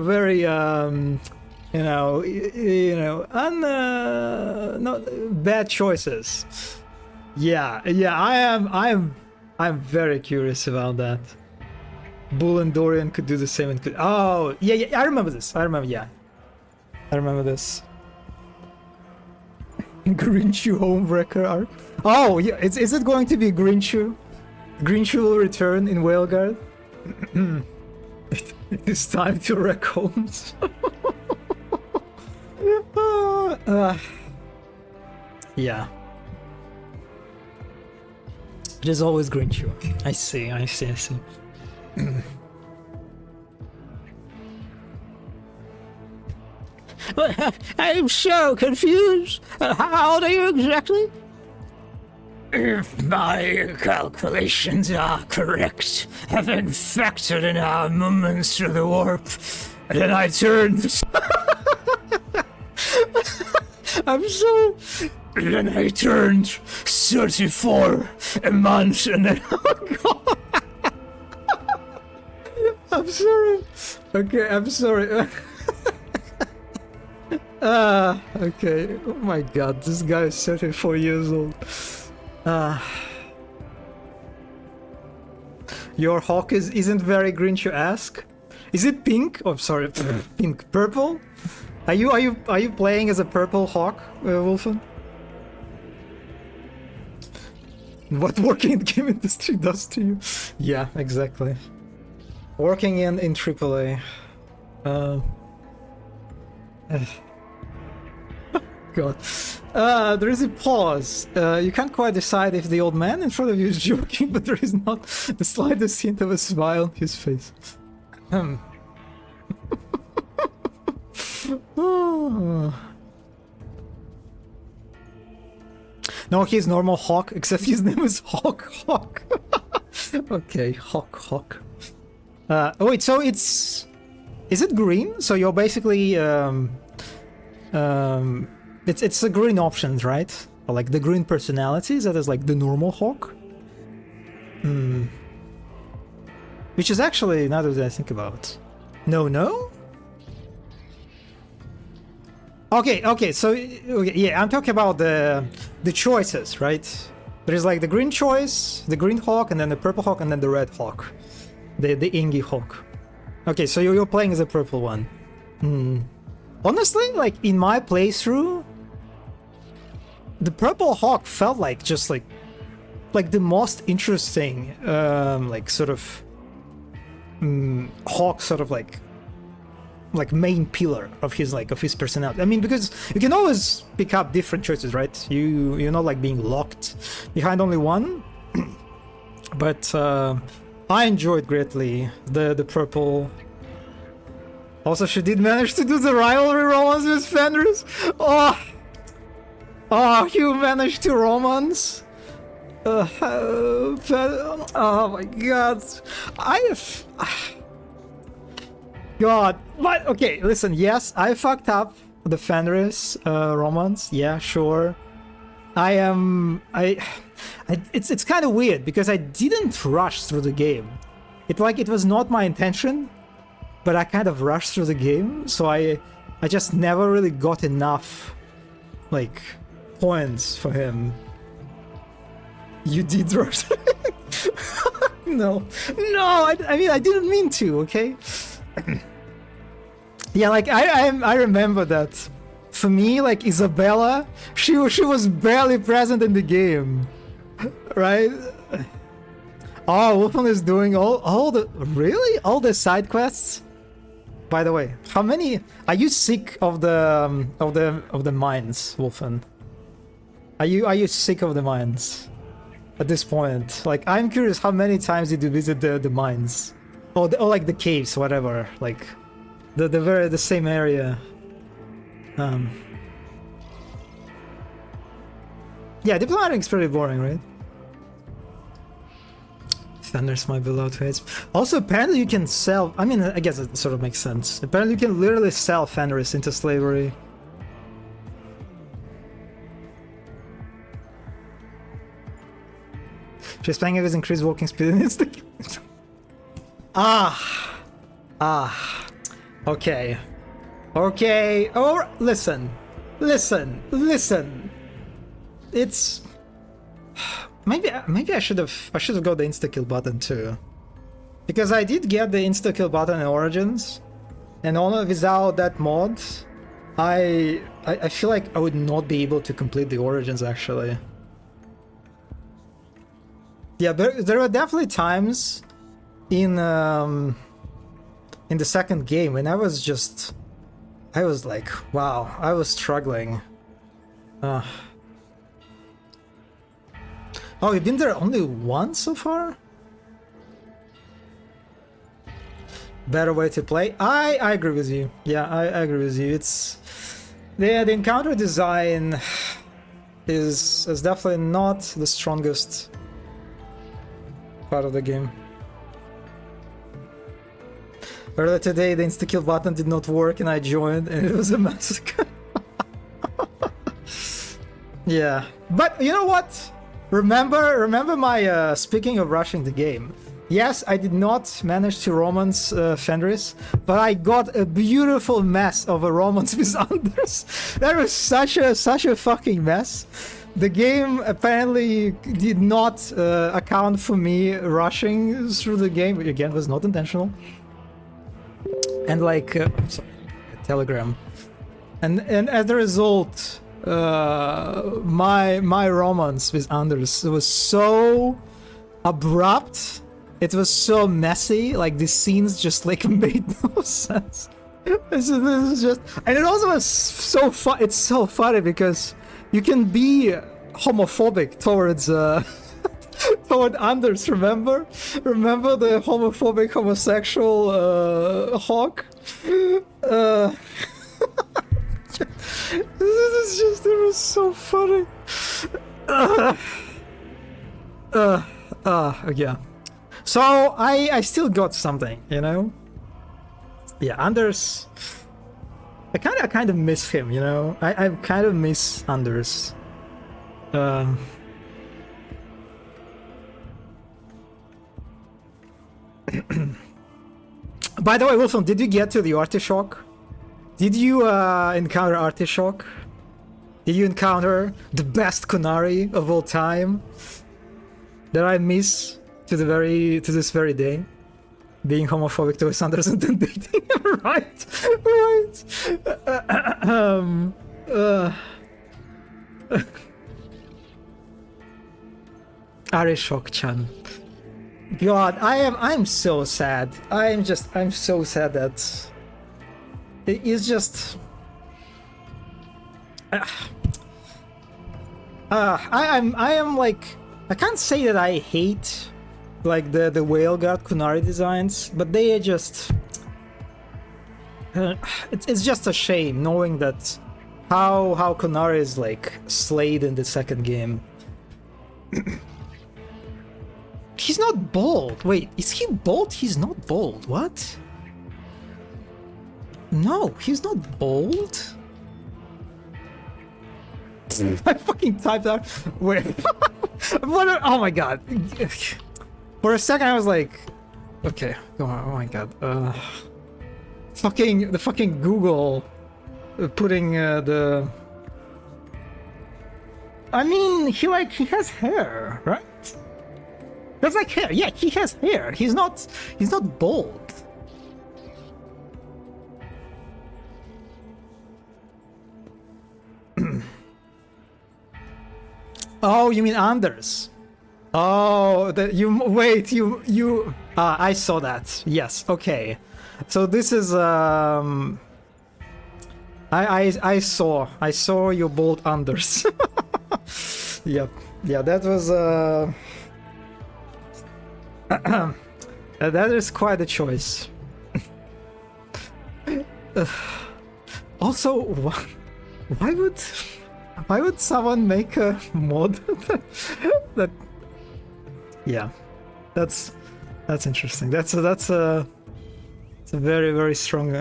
bad choices. Yeah, I'm very curious about that. Bull and Dorian could do the same. And could, oh, yeah, I remember this. I remember this. Grinchu Homewrecker arc. Oh, yeah, is it going to be Grinchu? Grinchu will return in Whaleguard. It is time to wreck homes. Yeah. It is always Grinchu. I see. I'm so confused. How old are you exactly? If my calculations are correct, having factored in our movements through the warp, then I turned. Then I turned 34 a month and then... Oh god! I'm sorry. Okay, I'm sorry. Okay. Oh my god, this guy is 34 years old. Your hawk isn't very Grinch, you ask? Is it pink? Oh, sorry, pink. Purple? Are you playing as a purple hawk, Wolfen? What working in the game industry does to you? Yeah, exactly. Working in AAA. God. There is a pause. You can't quite decide if the old man in front of you is joking, but there is not the slightest hint of a smile on his face. No, he's normal Hawk, except his name is Hawk. Okay, Hawk. Wait, so it's... Is it green? So you're basically... It's the green options, right? Or like the green personalities, that is like the normal Hawk? Which is actually, now that I think about it... No? Okay, so yeah, I'm talking about the choices, right? There's like the green choice, the green hawk, and then the purple hawk, and then the red hawk, the Ingi hawk. Okay, so you're playing as a purple one. Honestly, like in my playthrough, the purple hawk felt like just like the most interesting, like sort of hawk, sort of like main pillar of his personality. I mean, because you can always pick up different choices, right? You're not like being locked behind only one. But I enjoyed greatly the purple. Also, she did manage to do the rivalry romance with Fenris. Oh, you managed to romance. Oh my god, God, but okay, listen, yes, I fucked up the Fenris romance, yeah, sure. It's kind of weird because I didn't rush through the game. It was not my intention, but I kind of rushed through the game, so I just never really got enough, like, points for him. You did rush. No, I mean, I didn't mean to, okay? Yeah, like I remember that for me, like Isabella, she was barely present in the game, right? Oh, Wolfen is doing all the side quests. By the way, how many are you sick of the mines, Wolfen? Are you sick of the mines at this point? Like, I'm curious, how many times did you visit the mines, or like the caves, whatever, like. The same area. Yeah, diplomatic is pretty boring, right? Thunder's my beloved face. Also, apparently you can sell... I mean, I guess it sort of makes sense. Apparently you can literally sell Fenris into slavery. She's playing it with increased walking speed and instant... Okay. Oh, listen. It's maybe I should have got the insta kill button too, because I did get the insta kill button in Origins, and only without that mod, I feel like I would not be able to complete the Origins actually. Yeah, but there were definitely times in the second game when I was like, wow, I was struggling. Oh, you've been there only once so far? Better way to play? I agree with you. Yeah, I agree with you. It's the encounter design is definitely not the strongest part of the game. Earlier today, the insta-kill button did not work and I joined and it was a massacre. Yeah, but you know what? Remember my speaking of rushing the game. Yes, I did not manage to romance Fenris, but I got a beautiful mess of a romance with Anders. That was such a fucking mess. The game apparently did not account for me rushing through the game, which again was not intentional. And like, sorry, a telegram. And as a result, my romance with Anders was so abrupt. It was so messy. Like the scenes just like made no sense. This is just, and it also was so fun. It's so funny because you can be homophobic towards toward Anders. Remember the homophobic homosexual Hawk. This is just, it was so funny. Yeah. So I still got something, you know. Yeah, Anders. I kind of miss him, you know. I kind of miss Anders. By the way, Wolfram, did you get to the Artishock? Did you encounter Artishock? Did you encounter the best Kunari of all time that I miss to this very day? Being homophobic to Anders and then dating him, right? Arishok-chan. God, I'm so sad. I'm so sad that it's just I am like, I can't say that I hate like the Whale Guard Kunari designs, but they are just it's just a shame knowing that how Kunari is like slayed in the second game. He's not bald. Wait, is he bald? He's not bald. What? No, he's not bald. I fucking typed out. Wait. What? Oh my god. For a second, I was like, okay. Oh my god. The fucking Google putting the. I mean, he has hair, right? That's like hair. Yeah, he has hair. He's not bald. Oh, you mean Anders? Oh, you. I saw that. Yes. Okay. So this is I saw your bald Anders. Yep. Yeah, that was that is quite a choice. Also, why would someone make a mod that? Yeah, that's interesting. That's a very, very strong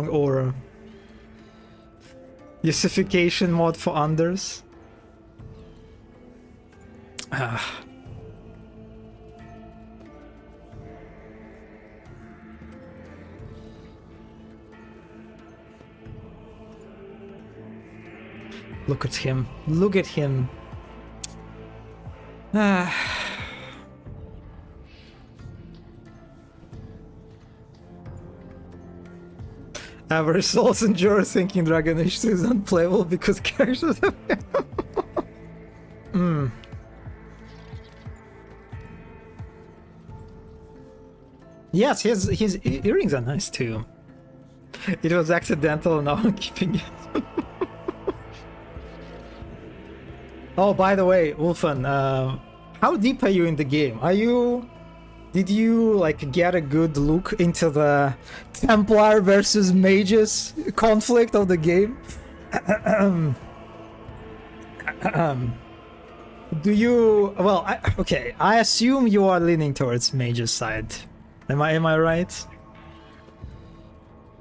aura. Usification mod for Anders. Look at him. Look at him. Our souls endure thinking Dragon Age 2 is unplayable because characters have... Yes, his earrings are nice too. It was accidental, now I'm keeping it. Oh, by the way, Wolfen, how deep are you in the game? Did you like get a good look into the Templar versus Mages conflict of the game? Do you? Well, okay. I assume you are leaning towards Mage's side. Am I right?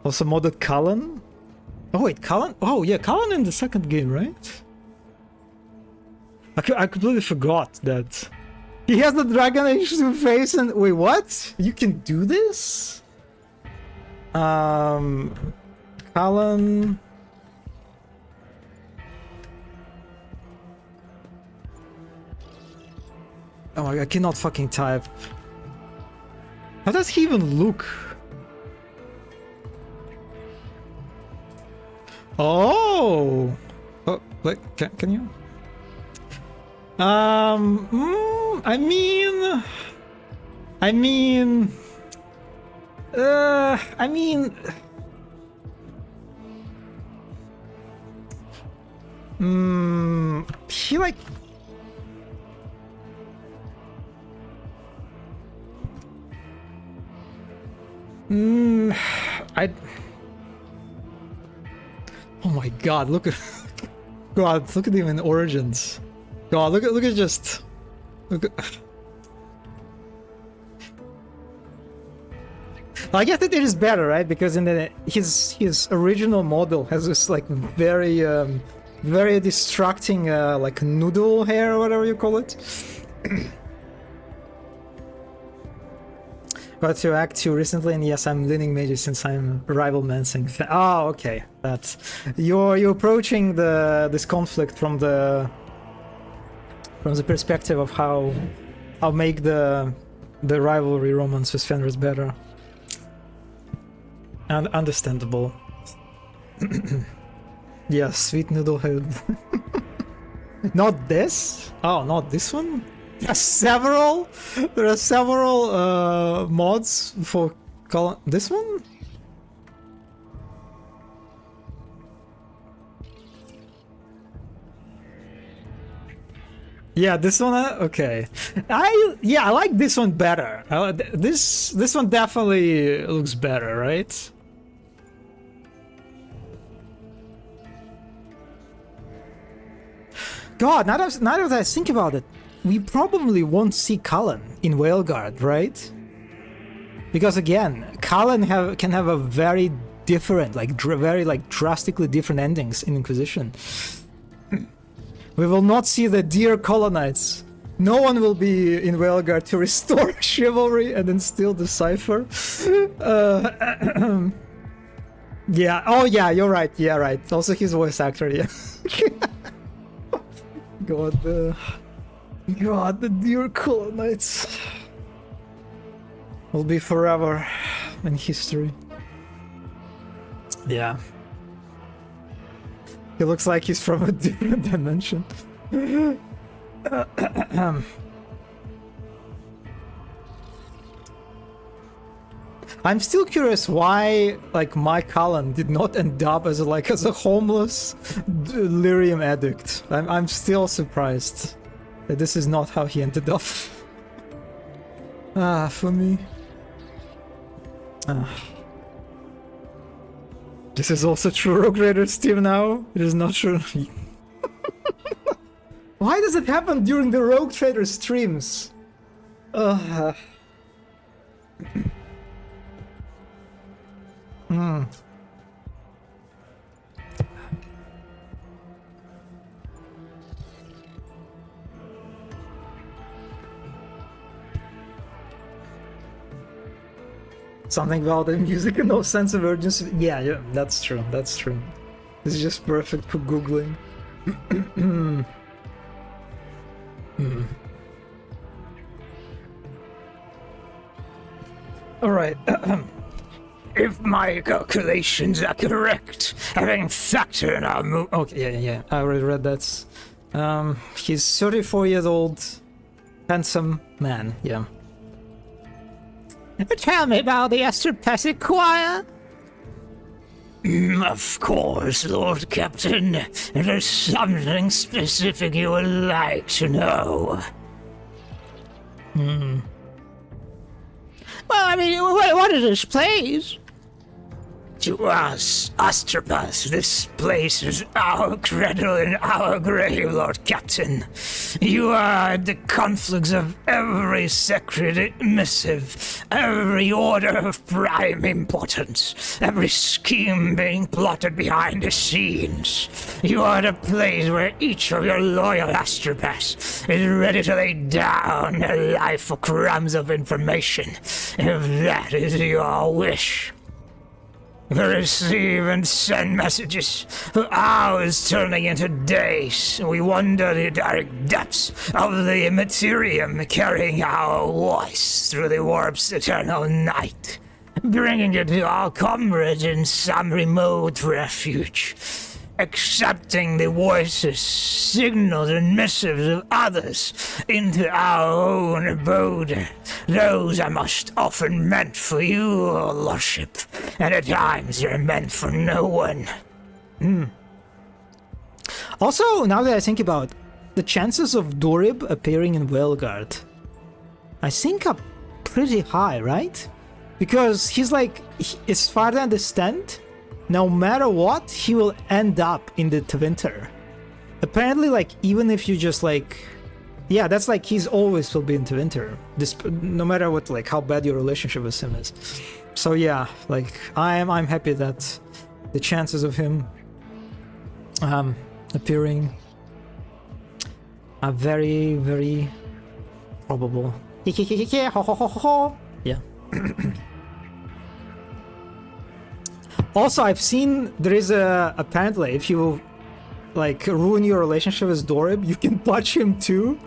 Also modded Cullen. Oh wait, Cullen. Oh yeah, Cullen in the second game, right? I completely forgot that he has the Dragon Age 2 face and wait, what? You can do this? Callan. Oh my god, I cannot fucking type. How does he even look? Oh! Oh, wait, can you? I mean... he like... Oh my god, look at... God, look at him in Origins. God, look at just... Look at... I guess it is better, right? Because in the his original model has this like very very distracting like noodle hair or whatever you call it. Got to Act 2 recently, and yes, I'm leaning major since I'm a rival Mensing fan. Oh, okay. That's you're approaching this conflict from the perspective of how I'll make the rivalry romance with Fenris better. And understandable. Yeah, sweet noodle head. Not this? Oh, not this one? There are several mods for this one? Yeah, this one. Okay, I like this one better. This one definitely looks better, right? God, now that I think about it, we probably won't see Callan in Whaleguard, right? Because again, Callan can have a very different, very drastically different endings in Inquisition. We will not see the dear colonites. No one will be in Whaleguard to restore chivalry and instill the cipher. Yeah. Oh yeah, you're right. Yeah, right. Also, his voice actor. Yeah. God, the dear colonites will be forever in history. Yeah. He looks like he's from a different dimension. I'm still curious why, Mike Callan did not end up as a homeless lyrium addict. I'm still surprised that this is not how he ended up. For me. This is also true, Rogue Raider Steve now. It is not true. Why does it happen during the Rogue Trader streams? Something about the music and no sense of urgency. Yeah, that's true. That's true. This is just perfect for Googling. Alright. If my calculations are correct, having factor in our move. Okay, yeah. I already read that. He's 34 years old, handsome man. Yeah. Tell me about the Astropacic Choir. Of course, Lord Captain. There's something specific you would like to know. Well, I mean, what are these plays? To us, Astropath, this place is our cradle and our grave, Lord Captain. You are at the confluence of every sacred missive, every order of prime importance, every scheme being plotted behind the scenes. You are the place where each of your loyal Astropaths is ready to lay down their life for crumbs of information, if that is your wish. We receive and send messages for hours turning into days. We wander the dark depths of the Immaterium, carrying our voice through the warp's eternal night, bringing it to our comrades in some remote refuge, accepting the voices, signals, and missives of others into our own abode. Those are most often meant for you, Lordship, and at times they're meant for no one. Also, now that I think about the chances of Dorib appearing in Whaleguard, I think are pretty high, right? Because he's like, as far as I understand, no matter what, he will end up in the Twinter. Apparently, like, even if you just like... Yeah, that's like he's always will be in Twinter. No matter what, like, how bad your relationship with him is. So yeah, like, I'm happy that the chances of him appearing are very, very probable. Yeah. Also, I've seen there is apparently if you like ruin your relationship with Dorib, you can punch him too,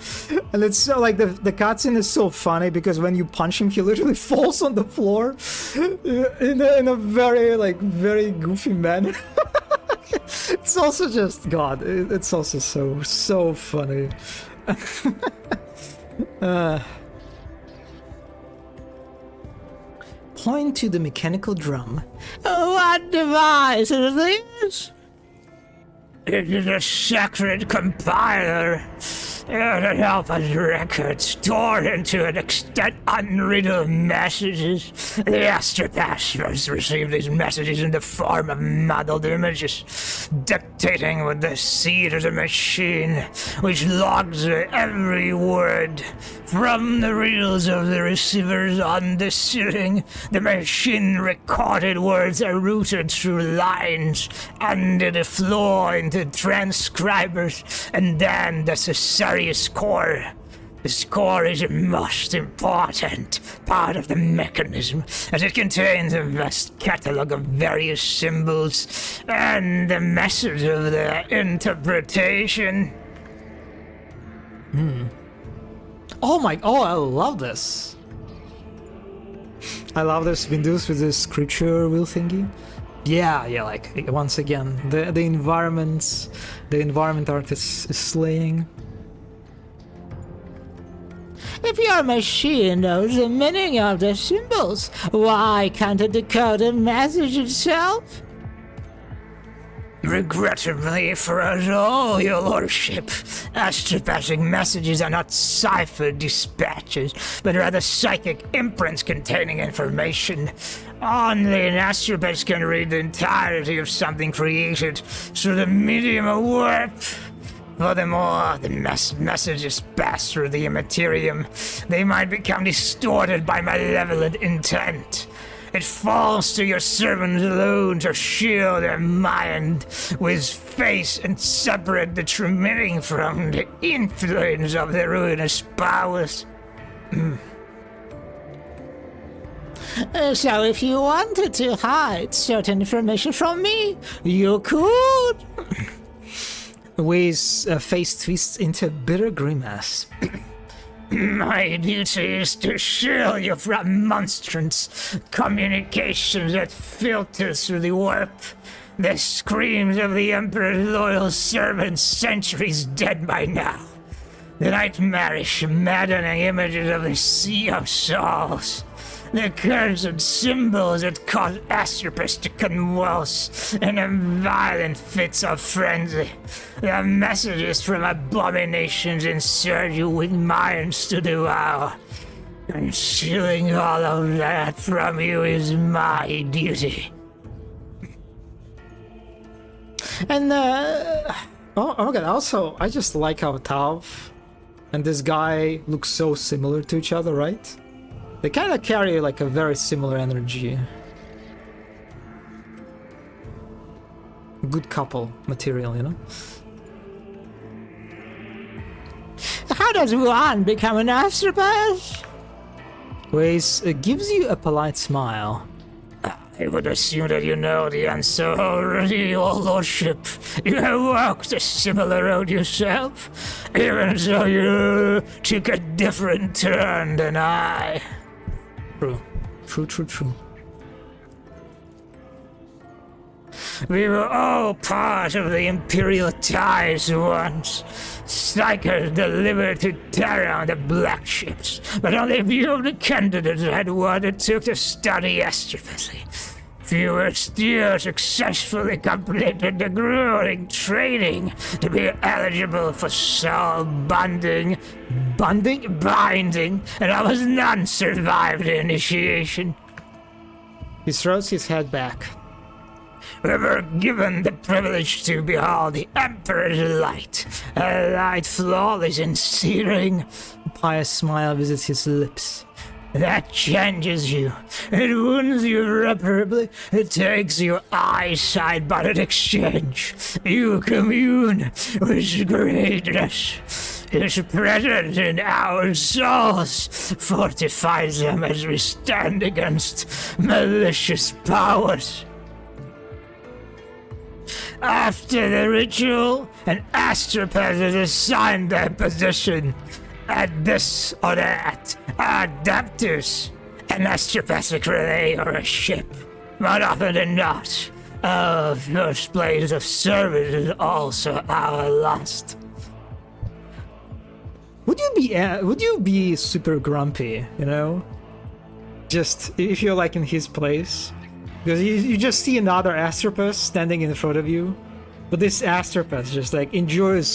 and it's so like the cutscene is so funny because when you punch him, he literally falls on the floor in a very like very goofy manner. It's also just God. It's also so funny. Point to the mechanical drum. What device is this? It is a sacred compiler. It helps us records stored into an extent unreadable messages. The Astropaths receive these messages in the form of muddled images, dictating with the seed of the machine, which logs every word. From the reels of the receivers on the ceiling, the machine-recorded words are routed through lines under the floor into transcribers, and then the Caesarius score. The score is a most important part of the mechanism, as it contains a vast catalog of various symbols and the message of their interpretation. Oh, I love this. I love this Windows with this creature wheel thingy. Yeah, like once again, the environment art is slaying. If your machine knows the meaning of the symbols, why can't it decode the message itself? Regrettably for us all, your lordship, Astropathing messages are not ciphered dispatches, but rather psychic imprints containing information. Only an Astropath can read the entirety of something created through the medium of warp. Furthermore, the messages pass through the Immaterium. They might become distorted by malevolent intent. It falls to your servants alone to shield their mind with face and separate the true meaning from the influence of their ruinous powers. So if you wanted to hide certain information from me, you could. Wei's face twists into a bitter grimace. My duty is to shield you from monstrous communications that filter through the warp. The screams of the Emperor's loyal servants, centuries dead by now. The nightmarish, maddening images of the Sea of Souls. The cursed symbols that cause Astropaths to convulse in a violent fits of frenzy. The messages from abominations insert you with minds to devour. Concealing all of that from you is my duty. And oh my god, also I just like how Tav and this guy look so similar to each other, right? They kind of carry like a very similar energy. Good couple material, you know? How does one become an astropath? Waze gives you a polite smile. I would assume that you know the answer already, your lordship. You have walked a similar road yourself. Even so, you took a different turn than I. True. We were all part of the Imperial ties once. Stryker delivered to Terra on the Black Ships, but only few of the candidates had what it took to study astropathy. Fewer still successfully completed the grueling training to be eligible for soul binding, and almost none survived the initiation. He throws his head back. We were given the privilege to behold the Emperor's light, a light flawless and searing. A pious smile visits his lips. That changes you. It wounds you irreparably. It takes your eyesight but in exchange. You commune with greatness. His presence in our souls fortifies them as we stand against malicious powers. After the ritual, an astropath is assigned their position. At this or that, adapters, an astropathic relay or a ship. More often than not, our first place of service is also our last. Would you be super grumpy, you know? Just if you're like in his place? Because you just see another astropath standing in front of you, but this astropath just like enjoys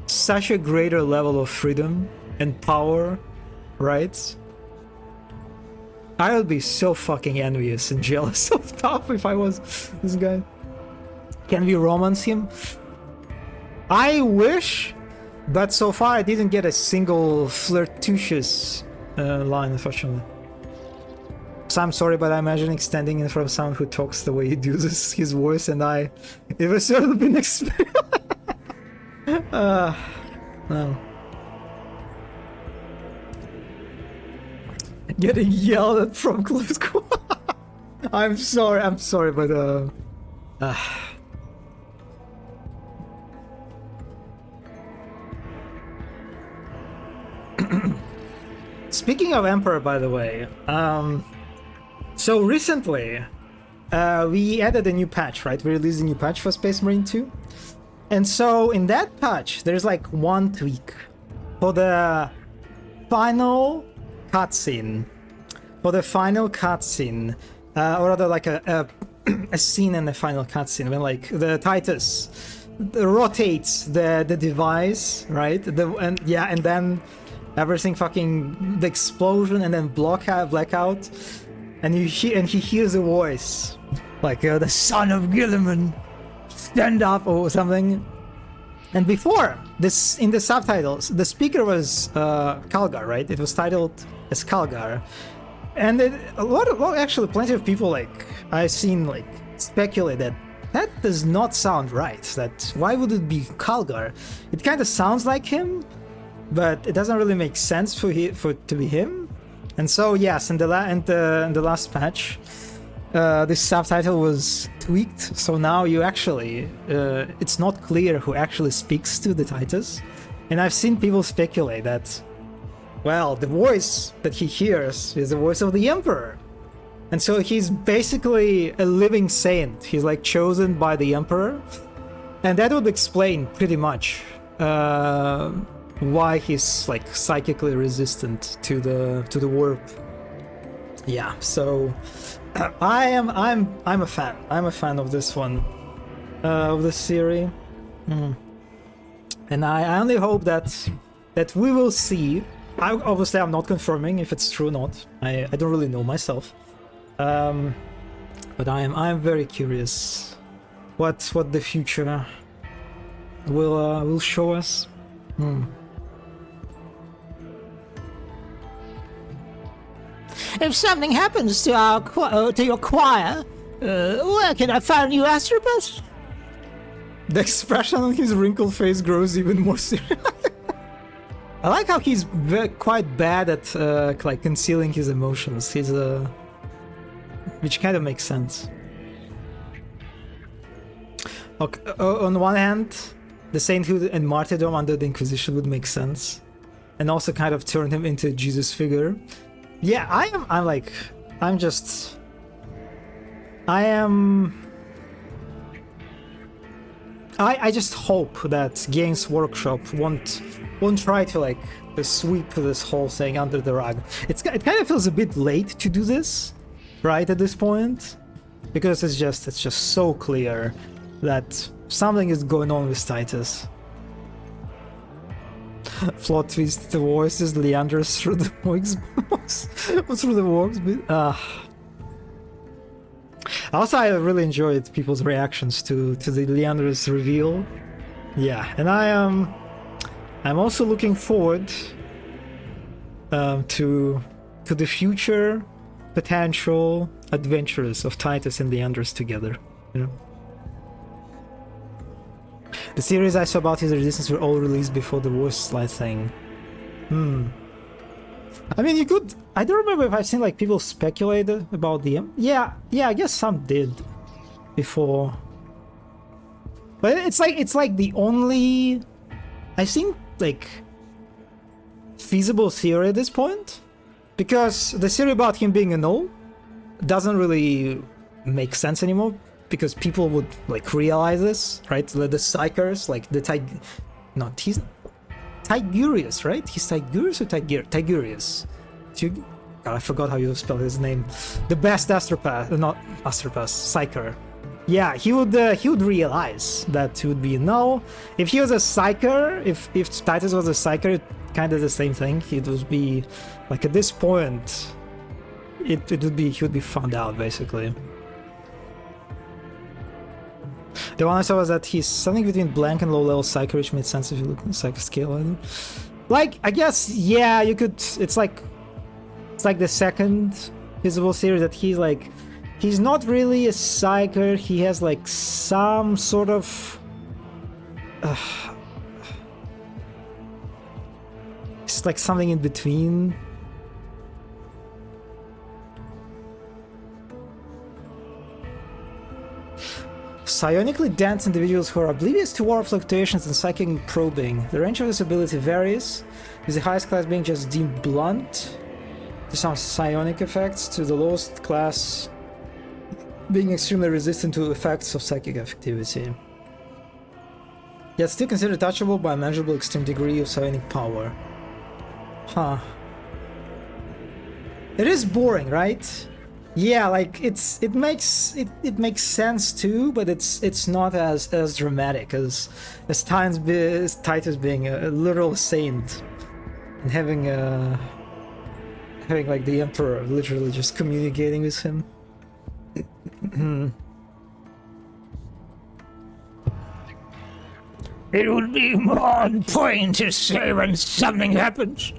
such a greater level of freedom and power, right? I would be so fucking envious and jealous of Tav if I was this guy. Can we romance him? I wish, but so far I didn't get a single flirtatious line, unfortunately. So I'm sorry, but I imagine extending in front of someone who talks the way he does his voice, and it was sort of been expected. No. Getting yelled at from close quarters. I'm sorry, but Speaking of Emperor, by the way, so recently we added a new patch, right? We released a new patch for Space Marine 2. And so in that patch, there's like one tweak for the final cutscene. Or rather like a scene in the final cutscene when like the Titus rotates the device, right? And then everything fucking the explosion and then blackout, and he hears a voice like the son of Gilliman. Stand up or something. And before this, in the subtitles, the speaker was Kalgar, right? It was titled as Kalgar, and actually plenty of people like I've seen like speculate that does not sound right. That why would it be Kalgar? It kind of sounds like him, but it doesn't really make sense for it to be him. And so yes, in the last patch. This subtitle was tweaked, so now you actually, it's not clear who actually speaks to the Titus. And I've seen people speculate that, well, the voice that he hears is the voice of the Emperor. And so he's basically a living saint. He's like chosen by the Emperor. And that would explain pretty much why he's like psychically resistant to the warp. Yeah, so I'm a fan. I'm a fan of this one, of this series, and I only hope that we will see. Obviously, I'm not confirming if it's true or not. I don't really know myself, but I'm very curious what the future will show us. If something happens to our to your choir, where can I find you, Astropath? The expression on his wrinkled face grows even more serious. I like how he's quite bad at like concealing his emotions. He's which kind of makes sense. Okay, on one hand, the sainthood and martyrdom under the Inquisition would make sense, and also kind of turn him into a Jesus figure. Yeah, I just hope that Games Workshop won't try to like sweep this whole thing under the rug. It kind of feels a bit late to do this, right, at this point, because it's just so clear that something is going on with Titus. Plot twist: the voices Leandros through the works box. Through the works bit. Also, I really enjoyed people's reactions to the Leandros reveal. Yeah, and I'm also looking forward to the future potential adventures of Titus and Leandros together. You know. The series I saw about his resistance were all released before the voice slide thing. I mean, you could... I don't remember if I've seen like people speculate about them. Yeah, I guess some did before. But it's like the only... I think like feasible theory at this point, because the theory about him being a null doesn't really make sense anymore, because people would like realize this, right? The Psychers, like the he's Tigurius, right? He's Tigurius or Tigurius? God, I forgot how you spell his name. The best Astropath, not Astropath, Psyker. Yeah, he would realize that he would be a null. If he was a Psyker, if Titus was a Psyker, kind of the same thing. It would be like at this point, he would be found out basically. The one I saw was that he's something between blank and low-level Psyker, which made sense if you look at the Psyker scale. Like, I guess, yeah, you could... It's like the second visible theory that he's not really a Psyker. He has like some sort of... it's like something in between. Psionically dense individuals who are oblivious to war fluctuations and psychic probing. The range of this ability varies, with the highest class being just deemed blunt to some psionic effects, to the lowest class being extremely resistant to effects of psychic activity. Yet still considered touchable by a measurable extreme degree of psionic power. Huh. It is boring, right? Yeah, like it makes sense too, but it's not as dramatic as Titus being a literal saint and having like the Emperor literally just communicating with him. It would be more on point to say when something happens.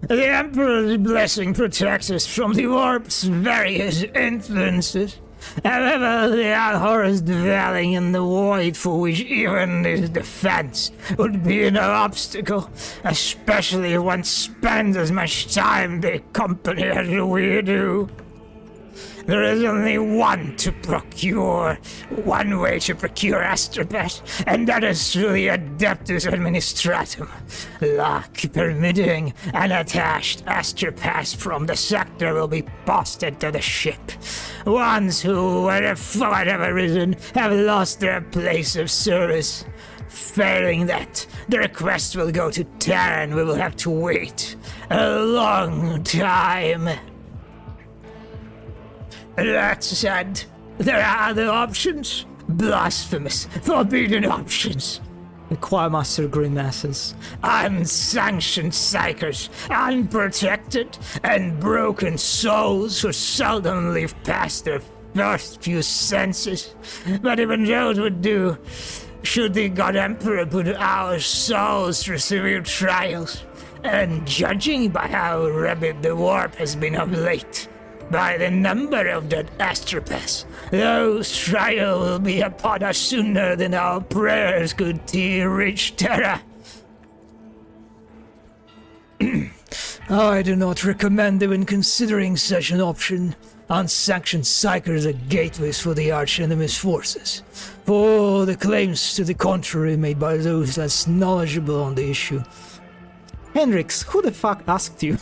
The Emperor's blessing protects us from the warp's various influences. However, there are horrors dwelling in the void for which even this defense would be no obstacle, especially if one spends as much time in the company as we do. There is only one way to procure Astropath, and that is through the Adeptus Administratum. Luck permitting, unattached Astropaths from the sector will be posted to the ship. Ones who, for whatever reason, have lost their place of service. Failing that, the request will go to Terran. We will have to wait a long time. That said, there are other options. Blasphemous, forbidden options. The Choirmaster grimaces. Unsanctioned psychers, unprotected, and broken souls who seldom live past their first few senses, but even those would do. Should the God Emperor put our souls through severe trials, and judging by how rapid the warp has been of late, by the number of that astropaths, those trials will be upon us sooner than our prayers could reach Terra. I do not recommend even considering such an option. Unsanctioned psychers are gateways for the arch-enemy's forces, for the claims to the contrary made by those less knowledgeable on the issue. Hendrix, who the fuck asked you?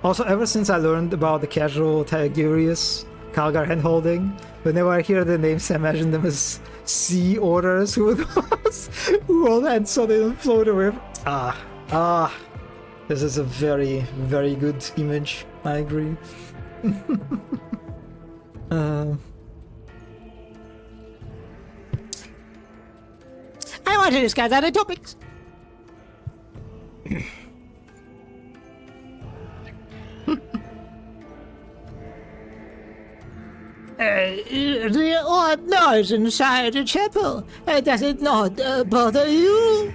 Also, ever since I learned about the casual Tigurius Calgar handholding, whenever I hear the names, I imagine them as sea otters who hold hands so they don't float away. This is a very, very good image. I agree. I want to discuss other topics. The odd noise inside the chapel, does it not bother you?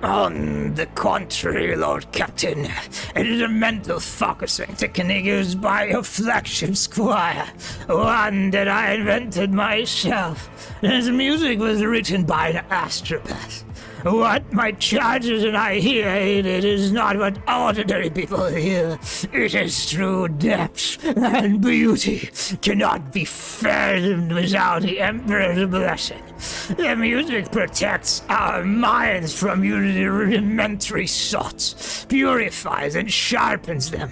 On the contrary, Lord Captain, it is a mental focusing technique used by your flagship squire, one that I invented myself. His music was written by an astropath. What my charges and I hear, it is not what ordinary people hear. It is true depth and beauty cannot be fathomed without the Emperor's blessing. The music protects our minds from using rudimentary thoughts, purifies and sharpens them.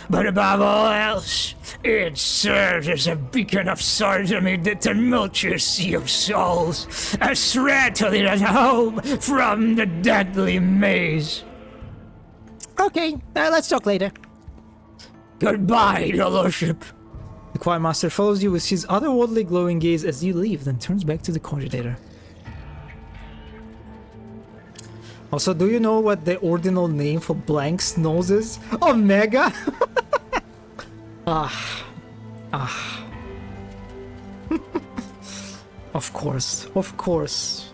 But above all else, it serves as a beacon of sorts amid the tumultuous sea of souls, a thread to lead us home from the deadly maze. Okay, let's talk later. Goodbye, your lordship. The Choir Master follows you with his otherworldly glowing gaze as you leave, then turns back to the cogitator. Also, do you know what the ordinal name for Blank's nose is? Omega? Of course, of course.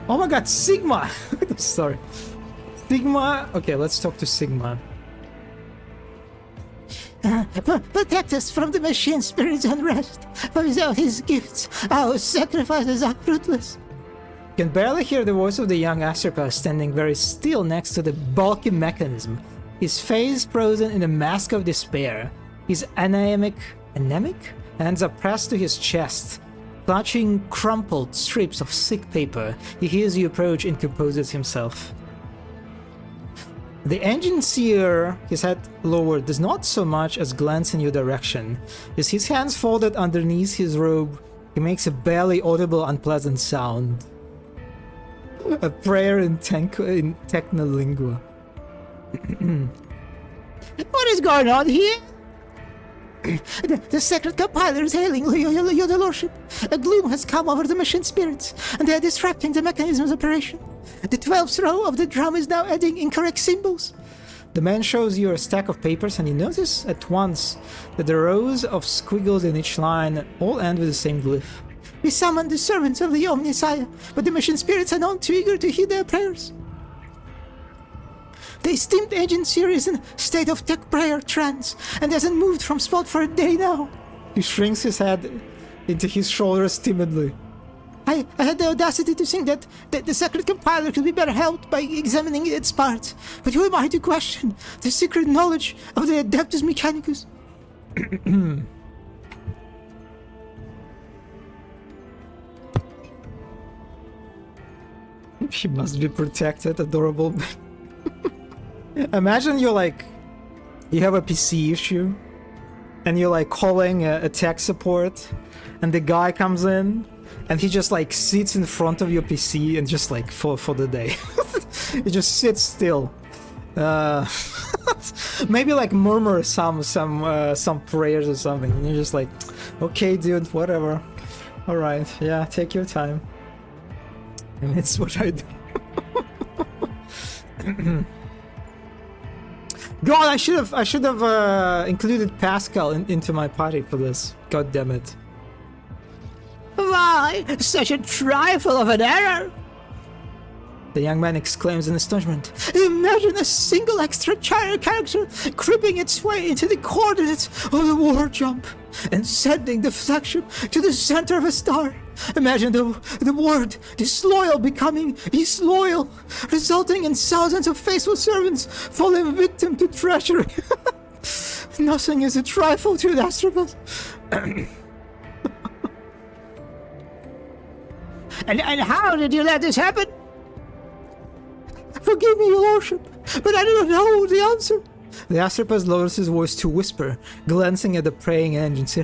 Oh my god, Sigma! Sorry. Sigma? Okay, let's talk to Sigma. Protect us from the machine spirit's unrest. For without his gifts, our sacrifices are fruitless. You can barely hear the voice of the young astropath standing very still next to the bulky mechanism, his face frozen in a mask of despair. His anemic hands are pressed to his chest. Clutching crumpled strips of sick paper, he hears you approach and composes himself. The engine seer, his head lowered, does not so much as glance in your direction. With his hands folded underneath his robe, he makes a barely audible unpleasant sound. A prayer in Technolingua. What is going on here? The sacred compiler is hailing your lordship. A gloom has come over the machine spirits, and they are disrupting the mechanism's operation. The 12th row of the drum is now adding incorrect symbols. The man shows you a stack of papers, and you notice at once that the rows of squiggles in each line all end with the same glyph. We summoned the servants of the Omnissiah, but the machine spirits are not too eager to heed their prayers. The esteemed agent here is in a state of tech prayer trance, and hasn't moved from spot for a day now. He shrinks his head into his shoulders timidly. I had the audacity to think that the sacred compiler could be better helped by examining its parts, but who am I to question the secret knowledge of the Adeptus Mechanicus? She must be protected, adorable. Imagine you have a PC issue, and you're calling a tech support, and the guy comes in, and he just sits in front of your PC and just for the day. He just sits still. Maybe murmur some prayers or something, and you're just okay, dude, whatever. Alright, yeah, take your time. And it's what I do. God, I should have included Pascal into my party for this. God damn it. Why, such a trifle of an error! The young man exclaims in astonishment. Imagine a single extra character creeping its way into the coordinates of the war jump and sending the flagship to the center of a star. Imagine the word disloyal becoming disloyal, resulting in thousands of faithful servants falling victim to treachery. Nothing is a trifle to the Astropath. And how did you let this happen? Forgive me, your lordship, but I do not know the answer. The Astropath lowers his voice to whisper, glancing at the praying engines.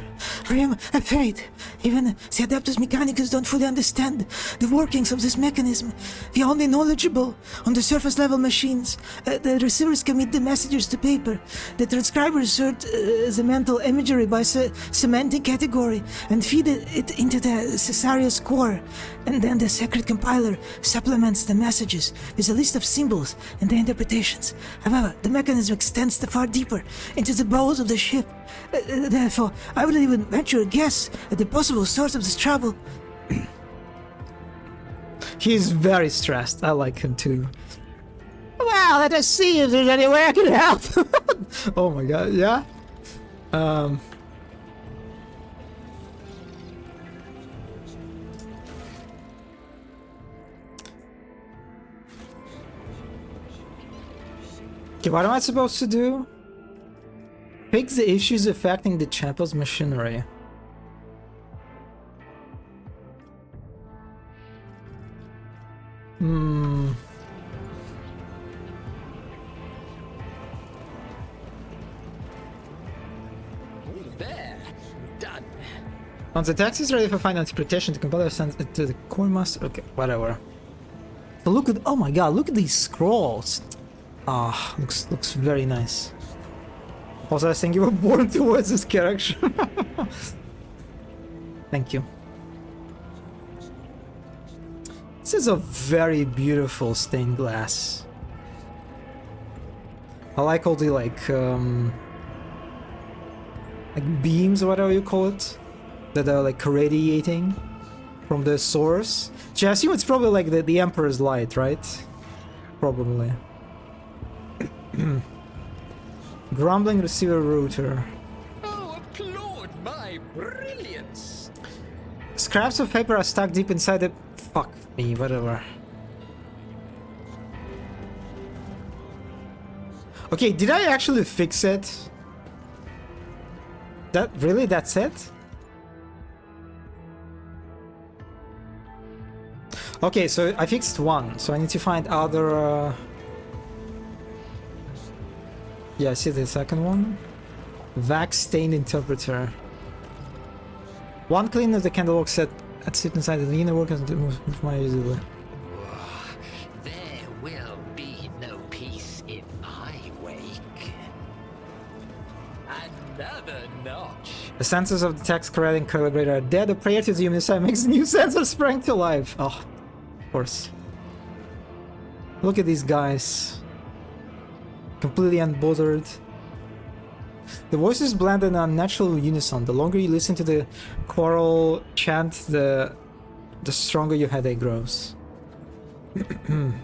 I am afraid even the Adeptus Mechanicus don't fully understand the workings of this mechanism. We are only knowledgeable on the surface level machines. The receivers commit the messages to paper. The transcribers sort the mental imagery by semantic category and feed it into the Caesarius core. And then the sacred compiler supplements the messages with a list of symbols and their interpretations. However, the mechanism extends far deeper into the bowels of the ship. Therefore, I wouldn't even venture a guess at the possible source of this trouble. He's very stressed. I like him too. Well, let us see if there's any way I can help. Oh my god, yeah? Okay, what am I supposed to do? Fix the issues affecting the chapel's machinery. There. Done. Once the text is ready for final interpretation, the compiler sends it to the core master. Okay, whatever. But look at, oh my god, look at these scrolls. Ah, looks very nice. Also, I think you were born towards this character. Thank you. This is a very beautiful stained glass. I like all the like beams or whatever you call it that are like radiating from the source. Which I assume it's probably like the Emperor's light, right? Probably. Grumbling receiver router. Oh, applaud my brilliance! Scraps of paper are stuck deep inside the... Fuck me, whatever. Okay, did I actually fix it? Really? That's it? Okay, so I fixed one, so I need to find other... Yeah, I see the second one. Vac stained interpreter. One clean of the candle work set at sit inside the inner work and move more easily. There will be no peace in my wake. Another notch. The sensors of the text correcting calibrator are dead. A prayer to the human side makes new sensors spring to life. Oh, of course. Look at these guys. Completely unbothered. The voices blend in unnatural unison. The longer you listen to the choral chant, the stronger your headache grows. In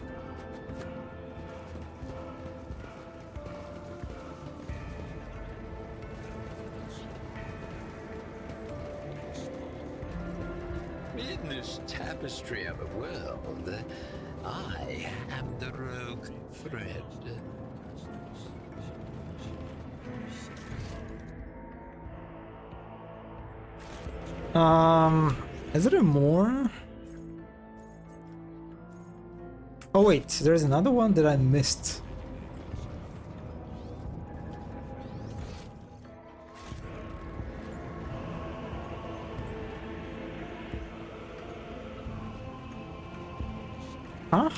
this tapestry of a world, I am the rogue thread. Is there more? Oh wait, there's another one that I missed. Huh?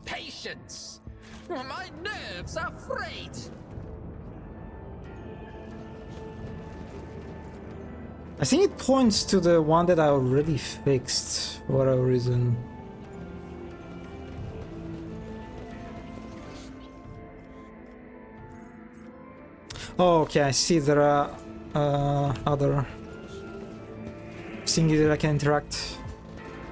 Patience! My nerves are frayed! think it points to the one that I already fixed for whatever reason. Oh, okay, I see there are other thingies that I can interact.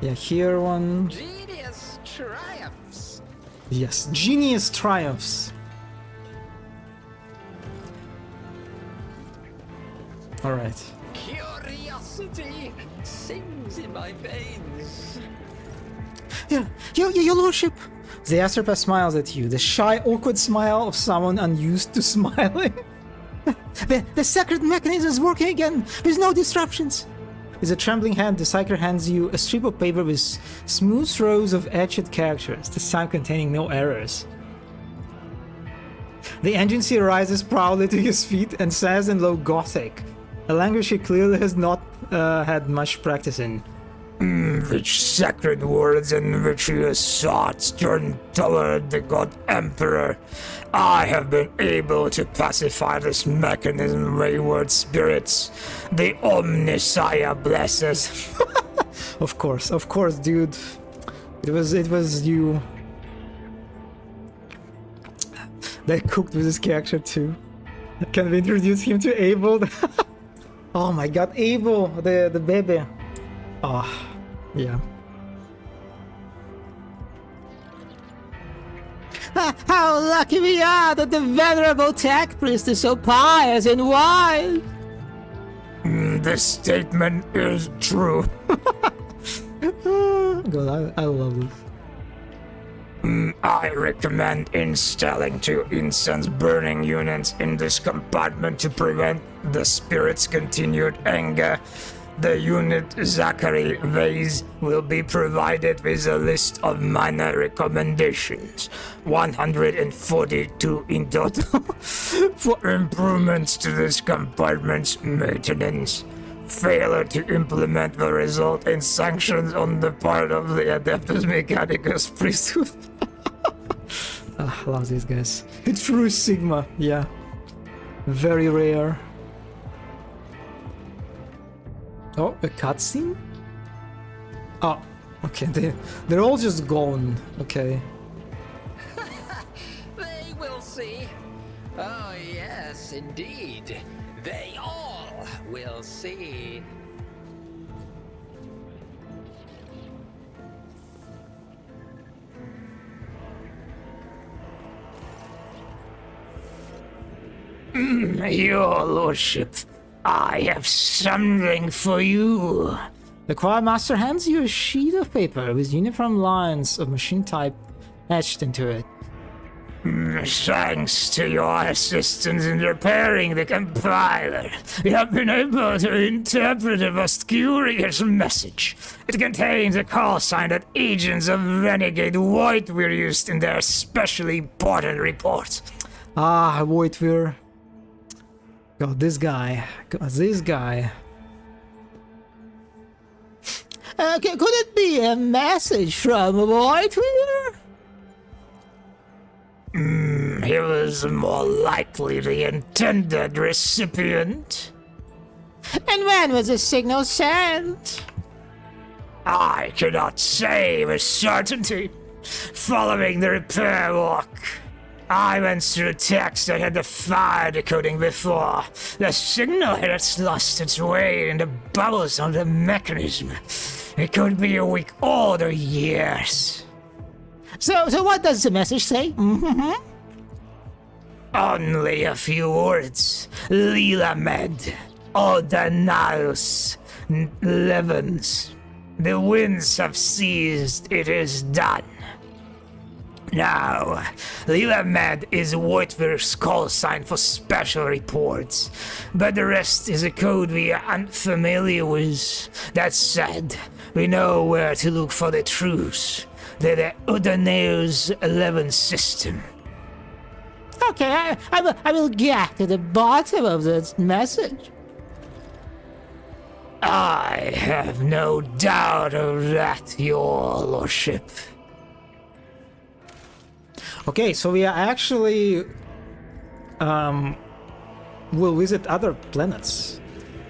Yeah, here one. Genius triumphs. Yes, genius triumphs. Alright. Curiosity sings in my veins. Yeah, your lordship. The Astrapa smiles at you, the shy, awkward smile of someone unused to smiling. The sacred mechanism is working again, with no disruptions. With a trembling hand, the Psyker hands you a strip of paper with smooth rows of etched characters, this time containing no errors. The agency rises proudly to his feet and says in low Gothic, a language he clearly has not had much practice in. Which sacred words and virtuous thoughts turn toward the God Emperor. I have been able to pacify this mechanism, wayward spirits. The Omnissiah blesses. Of course, dude. It was you that cooked with this character too. Can we introduce him to Abel? Oh my god, Abel, the baby. Oh, yeah. How lucky we are that the venerable tech priest is so pious and wise. This statement is true. God, I love this. I recommend installing 2 incense burning units in this compartment to prevent the spirit's continued anger. The unit Zachary Weiss will be provided with a list of minor recommendations, 142 in total, for improvements to this compartment's maintenance. Failure to implement will result in sanctions on the part of the Adeptus Mechanicus priesthood. I love these guys. It's true Sigma, yeah. Very rare. Oh, a cutscene? Oh, okay, they're all just gone, okay. They will see. Oh, yes, indeed. They all will see. Your lordship, I have something for you. The choir master hands you a sheet of paper with uniform lines of machine type etched into it. Thanks to your assistance in repairing the compiler, we have been able to interpret a most curious message. It contains a call sign that agents of Renegade Whiteweir used in their specially important report. Ah, Whiteweir. God, this guy. God, this guy. Could it be a message from Whiteweir? He was more likely the intended recipient. And when was the signal sent? I cannot say with certainty. Following the repair work, I went through text that had the fire decoding before. The signal had lost its way in the bubbles of the mechanism. It could be a week old or years. So what does the message say? Only a few words. Lilamed, Odanarus, Levens. The winds have ceased, it is done. Now, Lilamed is Whiteweir's call sign for special reports, but the rest is a code we are unfamiliar with. That said, we know where to look for the truth. The Odaneus 11 system. Okay, I will get to the bottom of this message. I have no doubt of that, your lordship. Okay, so we are actually will visit other planets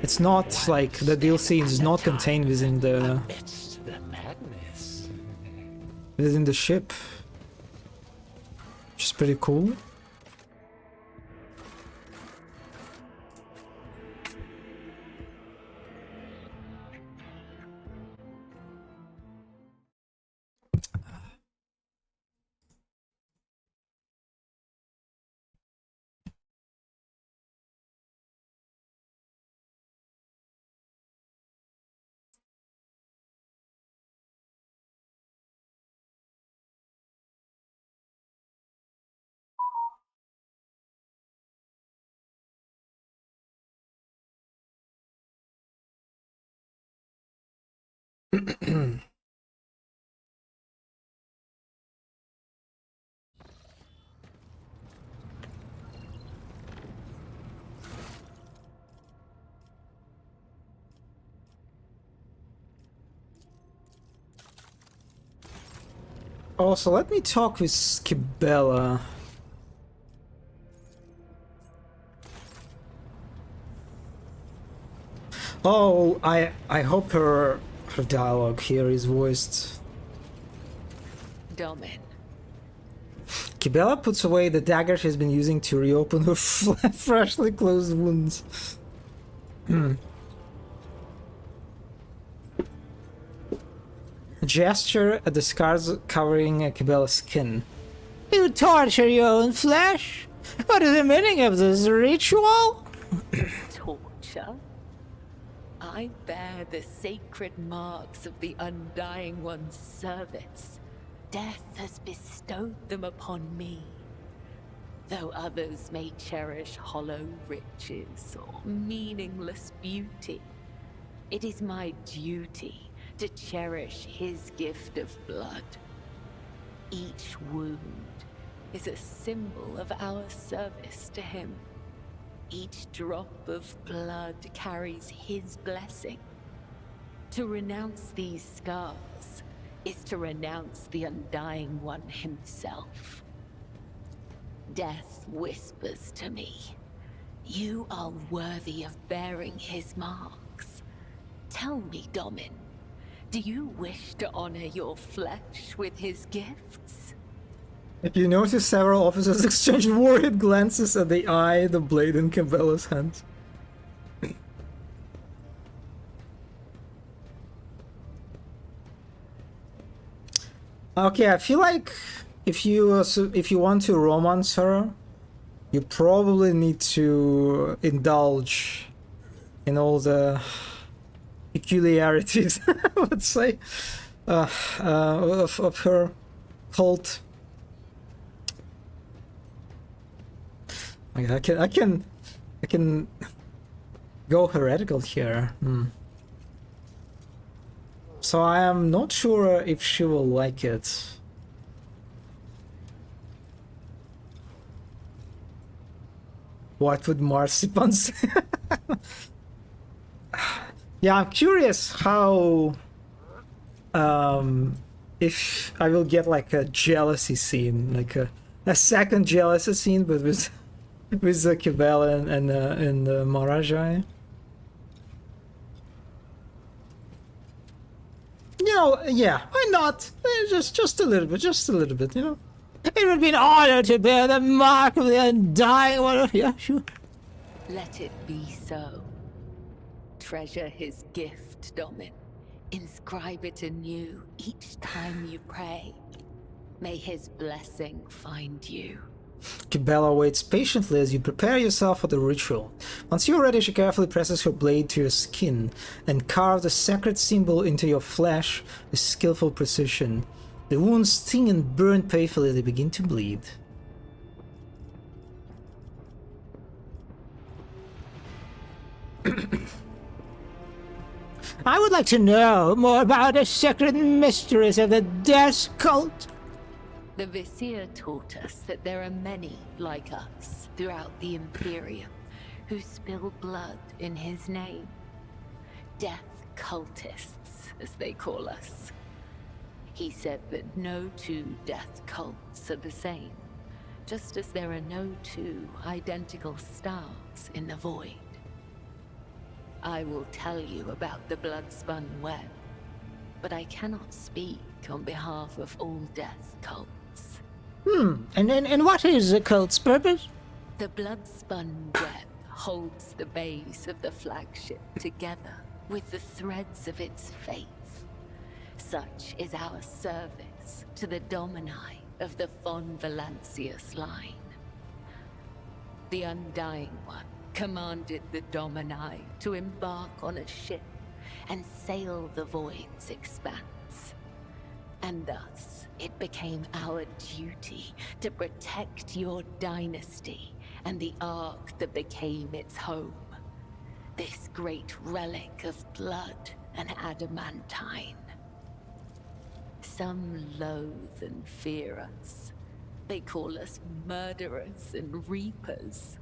It's not like the DLC is not contained within the Amidst the madness. ship, which is pretty cool. Also, let me talk with Skibella. Oh, I hope her dialogue here is voiced. Domin. Kibella puts away the dagger she's been using to reopen her freshly closed wounds. A gesture at the scars covering Kibella's skin. You torture your own flesh? What is the meaning of this ritual? Torture? I bear the sacred marks of the Undying One's service. Death has bestowed them upon me. Though others may cherish hollow riches or meaningless beauty, it is my duty to cherish his gift of blood. Each wound is a symbol of our service to him. Each drop of blood carries his blessing. To renounce these scars is to renounce the Undying One himself. Death whispers to me, you are worthy of bearing his marks. Tell me, Domin, do you wish to honor your flesh with his gifts? You notice several officers exchange worried glances at the eye, the blade in Kibella's hands. Okay, I feel like if you want to romance her, you probably need to indulge in all the peculiarities, let's say, of her cult. I can go heretical here. So I am not sure if she will like it. What would Marzipan say? Yeah, I'm curious how if I will get like a jealousy scene, like a second jealousy scene, but with Kibella and Marajai. You know, yeah, why not? Just a little bit, you know. It would be an honor to bear the mark of the Undying One of Yeshua. Let it be so. Treasure his gift, Domin. Inscribe it anew each time you pray. May his blessing find you. Kibella waits patiently as you prepare yourself for the ritual. Once you're ready, she carefully presses her blade to your skin and carves a sacred symbol into your flesh with skillful precision. The wounds sting and burn painfully as they begin to bleed. I would like to know more about the sacred mysteries of the Death Cult. The Vizier taught us that there are many like us throughout the Imperium who spill blood in his name. Death cultists, as they call us. He said that no two death cults are the same, just as there are no two identical stars in the void. I will tell you about the blood-spun web, but I cannot speak on behalf of all death cults. And what is the cult's purpose? The blood-spun web holds the base of the flagship together with the threads of its faith. Such is our service to the Domini of the Von Valancius line. The Undying One commanded the Domini to embark on a ship and sail the void's expanse. And thus, it became our duty to protect your dynasty and the Ark that became its home. This great relic of blood and adamantine. Some loathe and fear us. They call us murderers and reapers.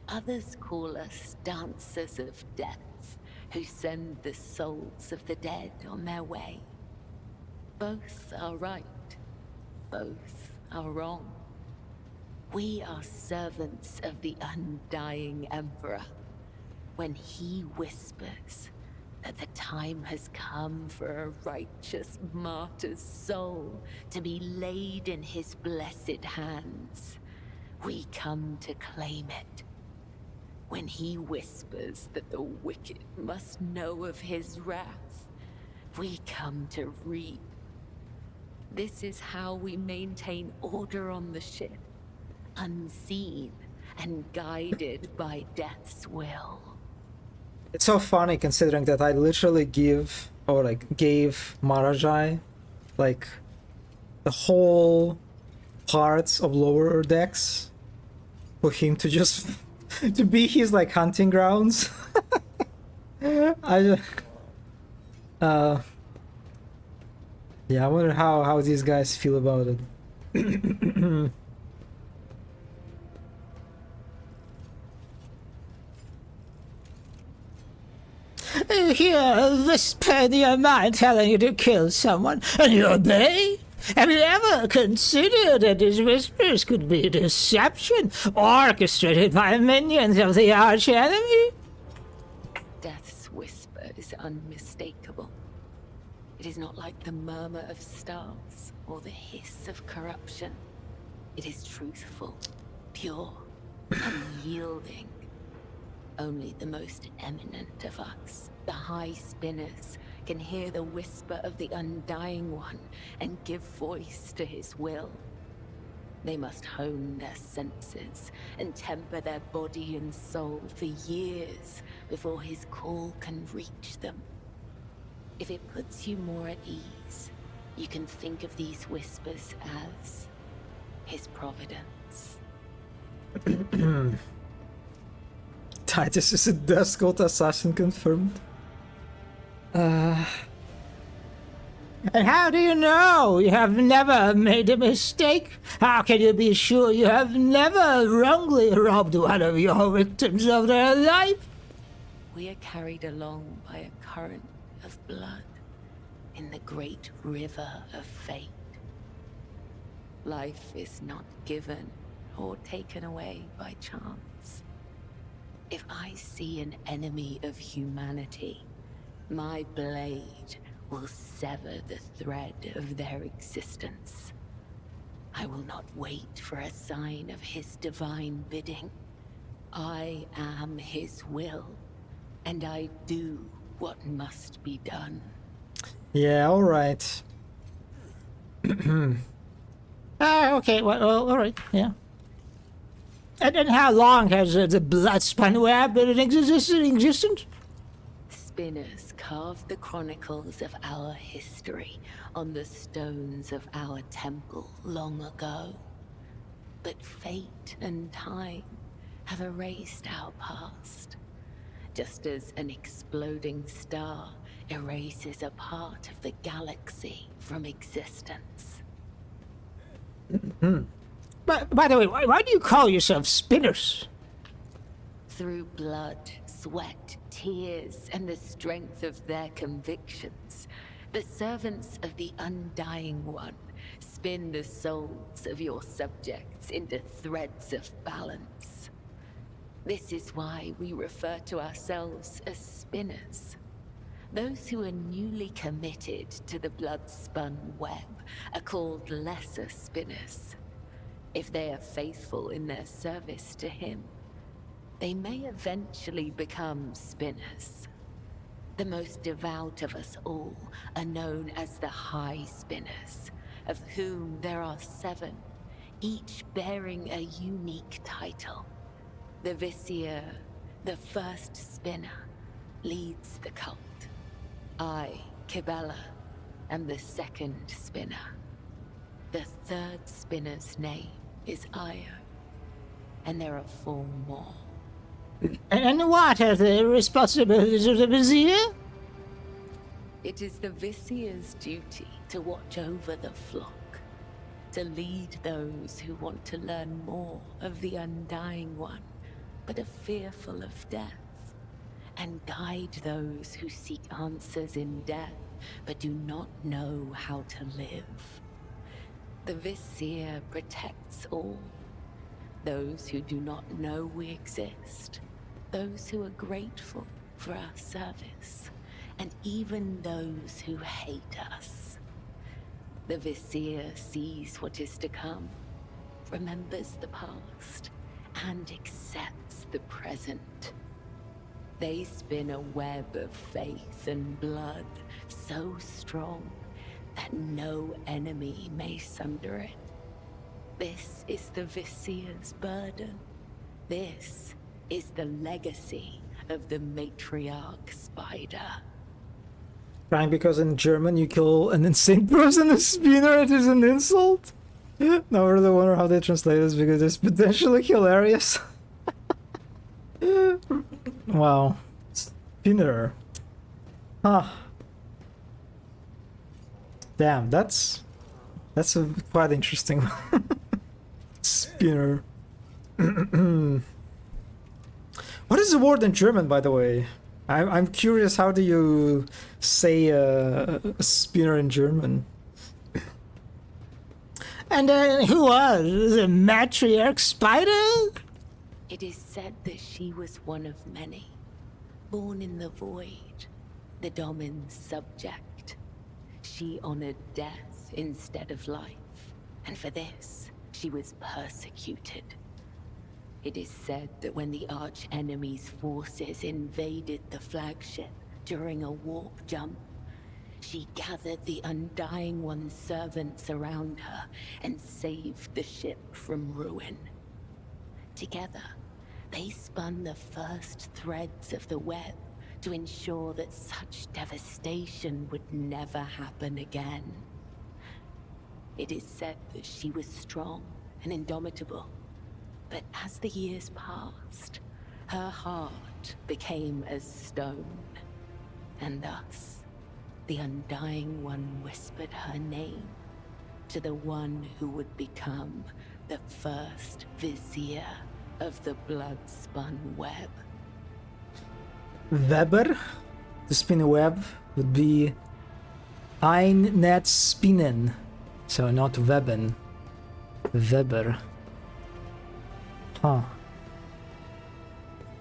Others call us dancers of death, who send the souls of the dead on their way. Both are right. Both are wrong. We are servants of the Undying Emperor. When he whispers that the time has come for a righteous martyr's soul to be laid in his blessed hands, we come to claim it. When he whispers that the wicked must know of his wrath, we come to reap. This is how we maintain order on the ship, unseen and guided by death's will. It's so funny considering that I literally gave Marajai like the whole parts of lower decks for him to just to be his like hunting grounds. Yeah, I wonder how these guys feel about it. Here, whisper in your mind telling you to kill someone, and you obey? Have you ever considered that these whispers could be a deception orchestrated by minions of the archenemy? Death's whisper is unmistakable. It is not like the murmur of stars or the hiss of corruption. It is truthful, pure, unyielding. Only the most eminent of us, the High Spinners, can hear the whisper of the Undying One and give voice to his will. They must hone their senses and temper their body and soul for years before his call can reach them. If it puts you more at ease, you can think of these whispers as his providence. Titus is a Dust Cult assassin confirmed. And how do you know you have never made a mistake? How can you be sure you have never wrongly robbed one of your victims of their life? We are carried along by a current of blood in the great river of fate. Life is not given or taken away by chance. If I see an enemy of humanity, my blade will sever the thread of their existence. I will not wait for a sign of his divine bidding. I am his will, and I do what must be done. Yeah, alright. Okay, well, alright, yeah. And how long has the blood-spun web been in existence? Spinners carved the chronicles of our history on the stones of our temple long ago. But fate and time have erased our past, just as an exploding star erases a part of the galaxy from existence. But, by the way, why do you call yourselves spinners? Through blood, sweat, tears, and the strength of their convictions, the servants of the Undying One spin the souls of your subjects into threads of balance. This is why we refer to ourselves as spinners. Those who are newly committed to the blood-spun web are called lesser spinners. If they are faithful in their service to him, they may eventually become spinners. The most devout of us all are known as the High Spinners, of whom there are 7, each bearing a unique title. The Vizier, the first spinner, leads the cult. I, Kibella, am the second spinner. The third spinner's name is Io, and there are 4 more. And what are the responsibilities of the Vizier? It is the Vizier's duty to watch over the flock, to lead those who want to learn more of the Undying One, but are fearful of death, and guide those who seek answers in death, but do not know how to live. The Vizier protects all, those who do not know we exist, those who are grateful for our service, and even those who hate us. The Vizier sees what is to come, remembers the past, and accepts the present. They spin a web of faith and blood so strong that no enemy may sunder it. This is the Vizier's burden. This is the legacy of the matriarch Spider. Fine, because in German you call an insane person a spinner, it is an insult? Now I really wonder how they translate this because it's potentially hilarious. Wow. Spinner. Huh. Damn, that's a quite interesting one. Spinner. What is the word in German, by the way? I'm curious, how do you say a spinner in German? And who was the matriarch Spider? It is said that she was one of many, born in the void, the Domin's subject. She honored death instead of life, and for this, she was persecuted. It is said that when the arch-enemy's forces invaded the flagship during a warp jump, she gathered the Undying One's servants around her and saved the ship from ruin. Together, they spun the first threads of the web to ensure that such devastation would never happen again. It is said that she was strong and indomitable, but as the years passed, her heart became as stone, and thus, the Undying One whispered her name to the one who would become the first Vizier of the blood-spun web. Weber, to spin a web, would be ein Netz spinnen, so not weben. Weber. Huh.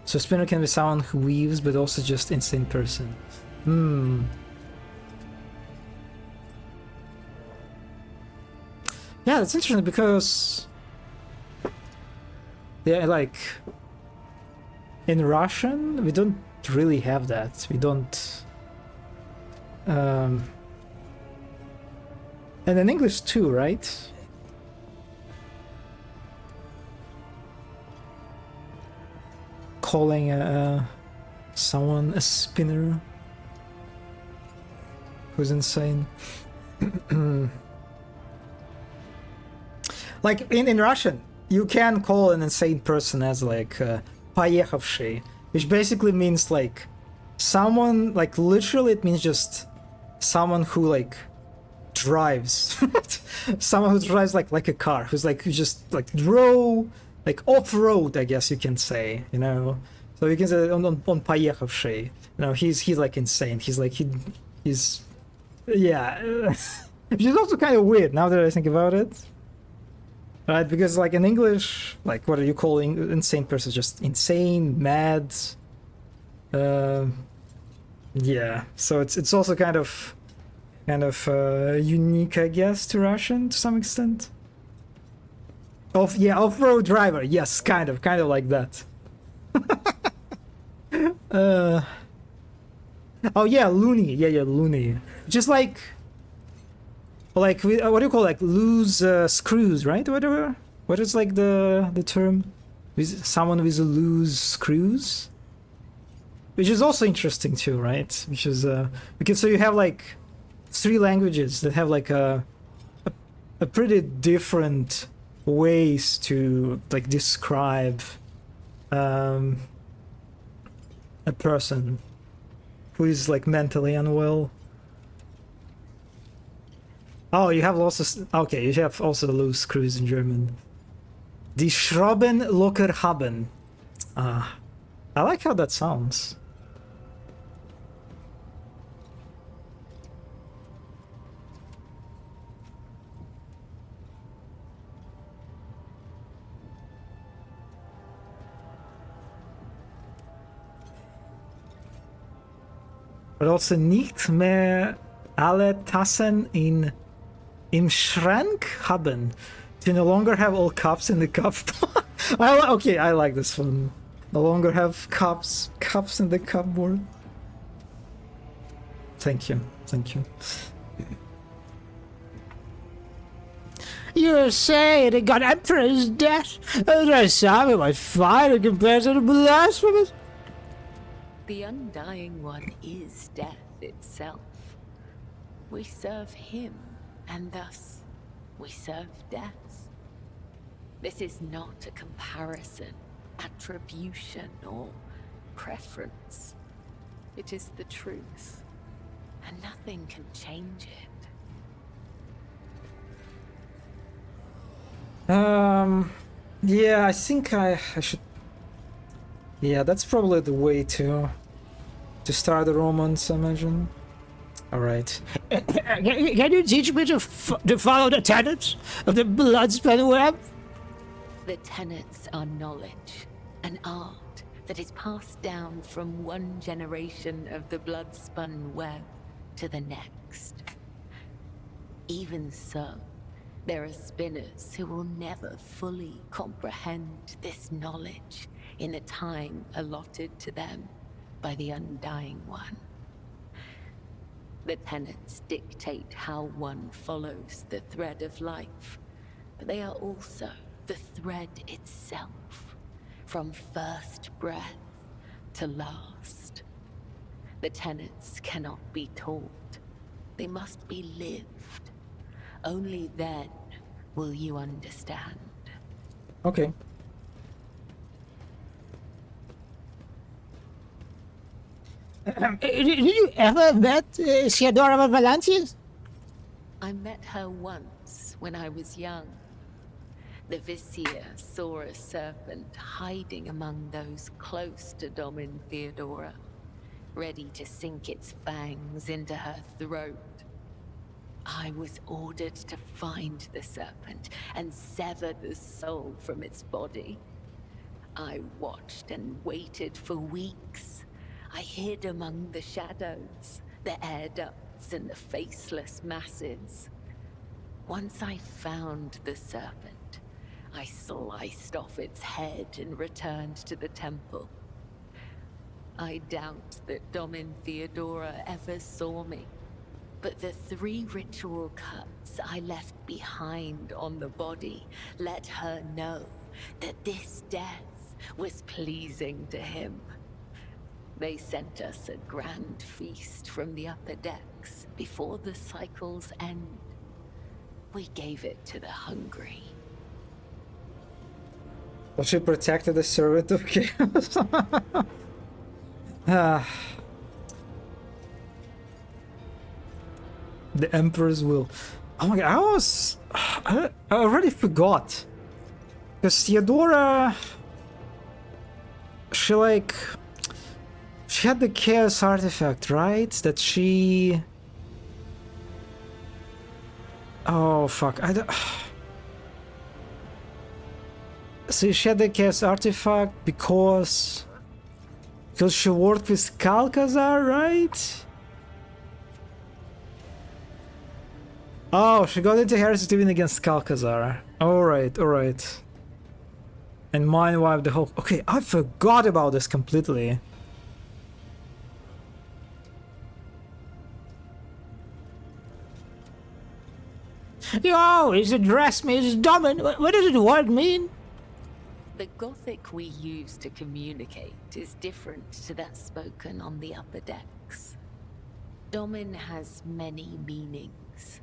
So spinner can be someone who weaves, but also just insane person. Yeah, that's interesting because, yeah, like in Russian we don't really have that. We don't, and in English too, right? Calling someone a spinner who's insane. Like in Russian, you can call an insane person as like поехавший, which basically means like someone, like literally it means just someone who like drives. Someone who drives like a car, who just like drove like off-road, I guess you can say, you know. So you can say on поехавший, you know, he's like insane. He's like he's yeah. Which is also kind of weird now that I think about it. right? Because like in English, like what are you calling insane person? Just insane, mad. Yeah. So it's also kind of unique, I guess, to Russian to some extent. Off-road driver. Yes, kind of like that. Oh yeah, loony. Yeah, loony. Just like what do you call, like loose screws, right? Whatever. What is like the term? With someone with loose screws, which is also interesting too, right? Which is because so you have like 3 languages that have like a pretty different ways to like describe a person who is like mentally unwell. Oh, you have also you have also loose screws in German. Die Schrauben locker haben. I like how that sounds. But also nicht mehr alle Tassen im Schrank haben. To no longer have all cups in the cup. I like this one. No longer have cups in the cupboard. Thank you. You say the God Emperor is dead? I saw him might fire compared to the blasphemous. The Undying One is death itself. We serve him, and thus we serve death. This is not a comparison, attribution, or preference. It is the truth, and nothing can change it. Yeah, I think I should. Yeah, that's probably the way to start the romance, I imagine. All right. Can you teach me to follow the tenets of the Bloodspun Web? The tenets are knowledge, an art that is passed down from one generation of the Bloodspun Web to the next. Even so, there are spinners who will never fully comprehend this knowledge in the time allotted to them by the Undying One. The tenets dictate how one follows the thread of life, but they are also the thread itself, from first breath to last. The tenets cannot be taught, they must be lived. Only then will you understand. Okay. Did you ever met Theodora Valancius? I met her once when I was young. The Vizier saw a serpent hiding among those close to Domin Theodora, ready to sink its fangs into her throat. I was ordered to find the serpent and sever the soul from its body. I watched and waited for weeks. I hid among the shadows, the air ducts and the faceless masses. Once I found the serpent, I sliced off its head and returned to the temple. I doubt that Domin Theodora ever saw me, but the 3 ritual cuts I left behind on the body let her know that this death was pleasing to him. They sent us a grand feast from the upper decks before the cycle's end. We gave it to the hungry. Well, she protected the servant of chaos. The Emperor's will. Oh my god, I already forgot. Because Theodora, she had the chaos artifact, right? That she... Oh fuck, So she had the chaos artifact because she worked with Kalkazar, right? Oh, she got into heresy to win against Kalkazar. Alright, alright. And mind wiped the whole... Okay, I forgot about this completely. You always address me as Domin. What does the word mean? The Gothic we use to communicate is different to that spoken on the upper decks. Domin has many meanings.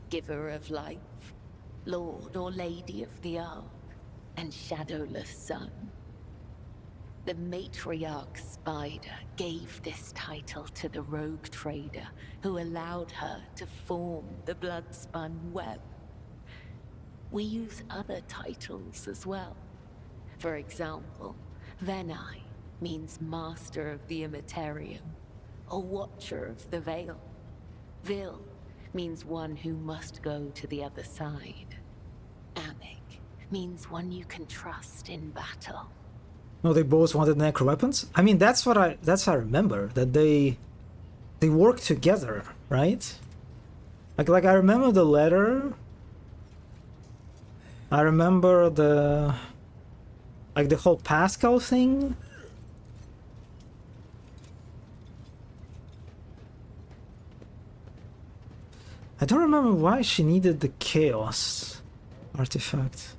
Giver of life, Lord or Lady of the Ark, and Shadowless Sun. The matriarch Spider gave this title to the rogue trader who allowed her to form the Bloodspun web. We use other titles as well. For example, Venai means Master of the Immaterium, or Watcher of the Veil. Vil means one who must go to the other side. Anik means one you can trust in battle. No, they both wanted necro weapons. I mean, that's what I remember, that they work together, right? Like I remember the letter. I remember the whole Pascal thing. I don't remember why she needed the chaos artifact.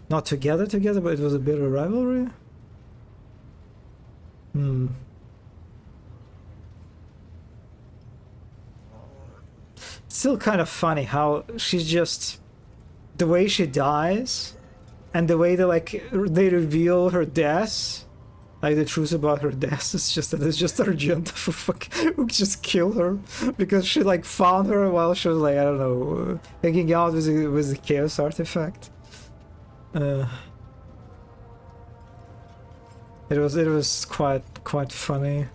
Not together, but it was a bit of rivalry. Still kind of funny how she's just... The way she dies, and the way they reveal her death, like the truth about her death, it's just that it's just Argenta who just killed her because she found her while she was I don't know, hanging out with the chaos artifact. It was quite funny.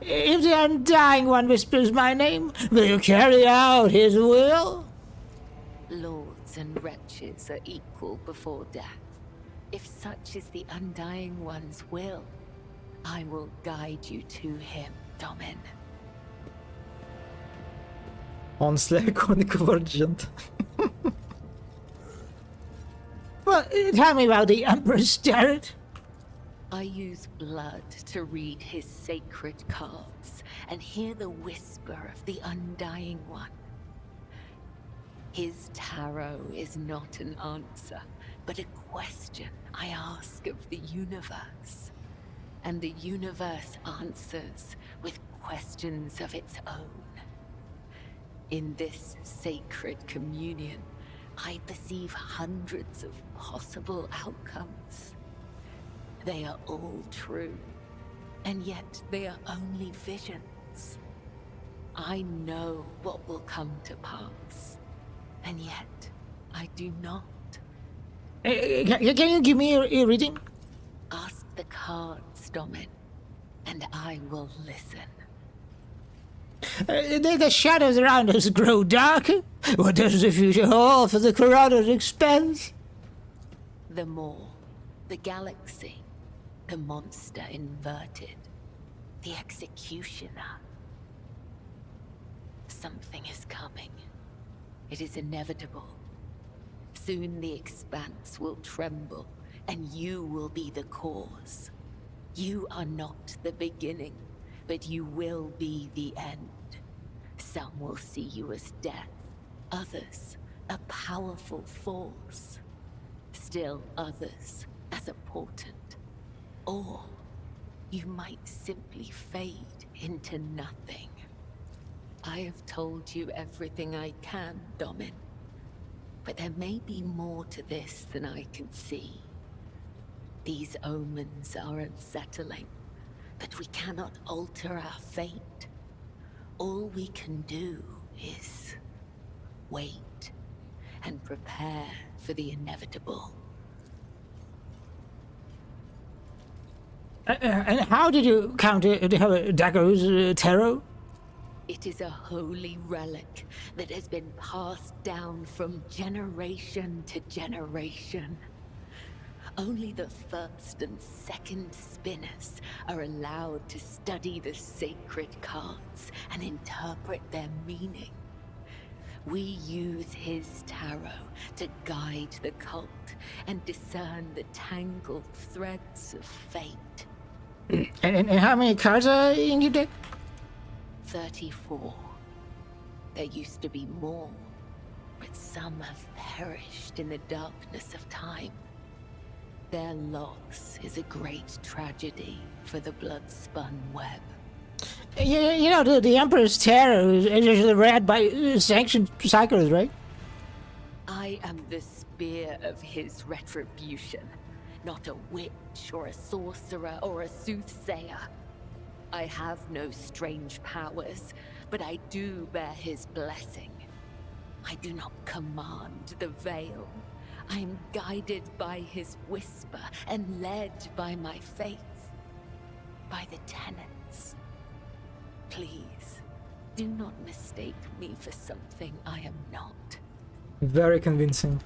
If the Undying One whispers my name, will you carry out his will? Lords and wretches are equal before death. If such is the Undying One's will, I will guide you to him, Domin. Honestly, iconic of Argent. Well, tell me about the Emperor's Turret. I use blood to read his sacred cards and hear the whisper of the Undying One. His tarot is not an answer, but a question I ask of the universe. And the universe answers with questions of its own. In this sacred communion, I perceive hundreds of possible outcomes. They are all true, and yet they are only visions. I know what will come to pass, and yet I do not. Can you give me a reading? Ask the cards, Domin, and I will listen. The shadows around us grow darker. What does the future hold for the Corrada's expense? The Maw, the galaxy, the monster inverted, the executioner. Something is coming. It is inevitable. Soon the expanse will tremble, and you will be the cause. You are not the beginning, but you will be the end. Some will see you as death, others a powerful force. Still others as a portent. Or you might simply fade into nothing. I have told you everything I can, Domin. But there may be more to this than I can see. These omens are unsettling, but we cannot alter our fate. All we can do is wait and prepare for the inevitable. And how did you counter Dago's tarot? It is a holy relic that has been passed down from generation to generation. Only the first and second spinners are allowed to study the sacred cards and interpret their meaning. We use his tarot to guide the cult and discern the tangled threads of fate. And how many cards are in your deck? 34. There used to be more, but some have perished in the darkness of time. Their loss is a great tragedy for the blood-spun web. You know, the Emperor's Tarot is read by sanctioned psychers, right? I am the spear of his retribution, not a witch or a sorcerer or a soothsayer. I have no strange powers, but I do bear his blessing. I do not command the veil. I am guided by his whisper and led by my faith, by the tenets. Please, do not mistake me for something I am not. Very convincing.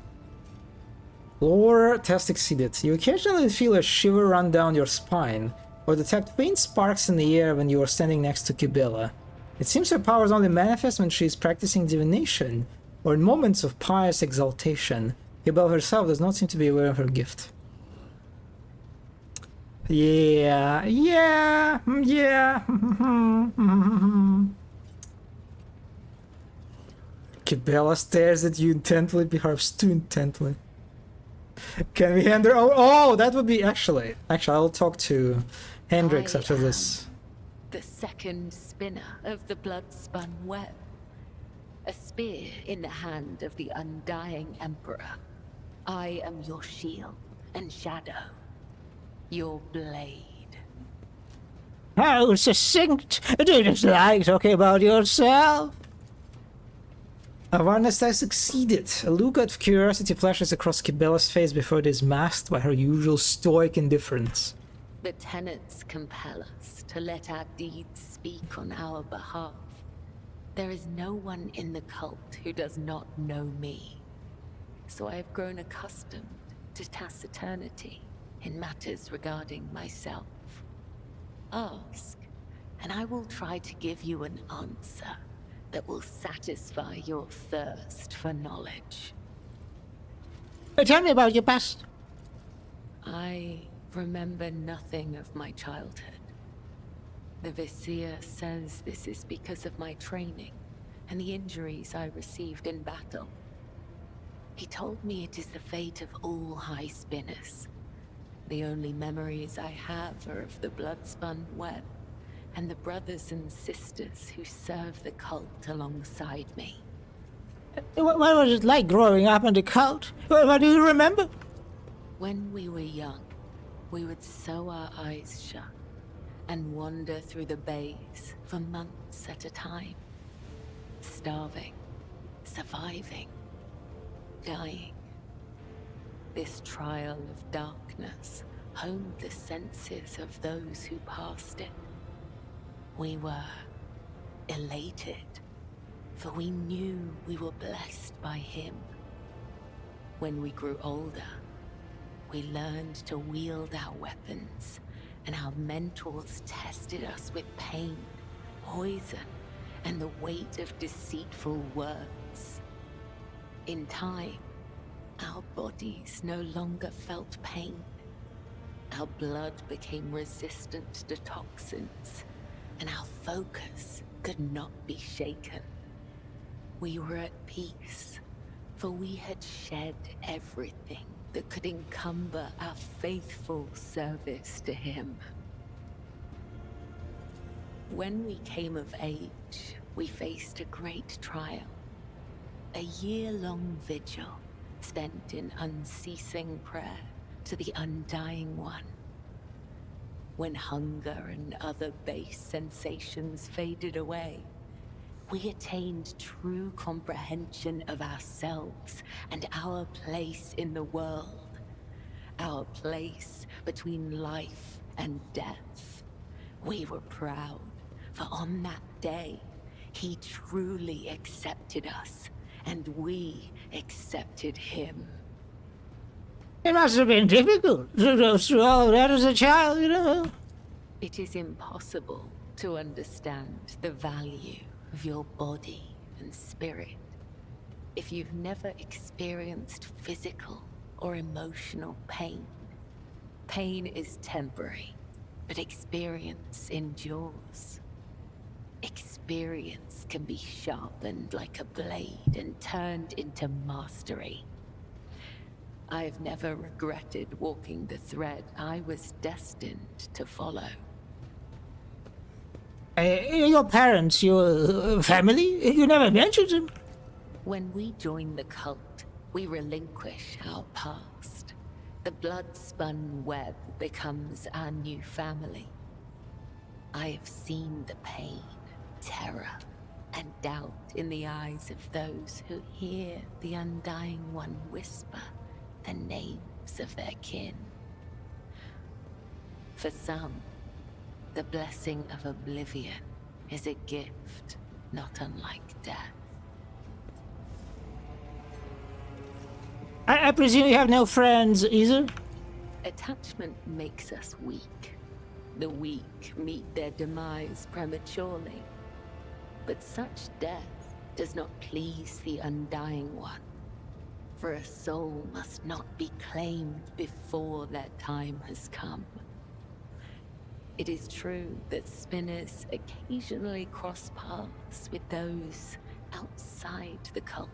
Lore test exceeded. You occasionally feel a shiver run down your spine, or detect faint sparks in the air when you are standing next to Kibela. It seems her powers only manifest when she is practicing divination, or in moments of pious exaltation. Kibela herself does not seem to be aware of her gift. Yeah. Kibela stares at you intently, beharps too intently. Can we hand her? Oh, that would be actually. I'll talk to Hendrix after this. The second spinner of the blood-spun web. A spear in the hand of the undying Emperor. I am your shield and shadow. Your blade. How succinct! Do you just like talking about yourself? Awareness test succeeded. A look of curiosity flashes across Kibela's face before it is masked by her usual stoic indifference. The tenets compel us to let our deeds speak on our behalf. There is no one in the cult who does not know me. So I have grown accustomed to taciturnity in matters regarding myself. Ask, and I will try to give you an answer that will satisfy your thirst for knowledge. Tell me about your past. I remember nothing of my childhood. The Vizier says this is because of my training and the injuries I received in battle. He told me it is the fate of all high spinners. The only memories I have are of the blood-spun web and the brothers and sisters who serve the cult alongside me. What was it like growing up in the cult? What do you remember? When we were young, we would sew our eyes shut and wander through the bays for months at a time. Starving, surviving, dying. This trial of darkness honed the senses of those who passed it. We were elated, for we knew we were blessed by him. When we grew older, we learned to wield our weapons, and our mentors tested us with pain, poison, and the weight of deceitful words. In time, our bodies no longer felt pain. Our blood became resistant to toxins, and our focus could not be shaken. We were at peace, for we had shed everything that could encumber our faithful service to him. When we came of age, we faced a great trial. A year-long vigil spent in unceasing prayer to the Undying One. When hunger and other base sensations faded away, we attained true comprehension of ourselves and our place in the world. Our place between life and death. We were proud, for on that day, He truly accepted us, and we accepted him. It must have been difficult to go through all of that as a child, you know. It is impossible to understand the value of your body and spirit if you've never experienced physical or emotional pain. Pain is temporary, but experience endures. Experience can be sharpened like a blade and turned into mastery. I've never regretted walking the thread I was destined to follow. Your parents, your family, you never mentioned them. When we join the cult, we relinquish our past. The blood-spun web becomes our new family. I have seen the pain, terror, and doubt in the eyes of those who hear the Undying One whisper the names of their kin. For some, the blessing of oblivion is a gift not unlike death. I presume you have no friends either? Attachment makes us weak. The weak meet their demise prematurely. But such death does not please the Undying One. For a soul must not be claimed before their time has come. It is true that spinners occasionally cross paths with those outside the cult.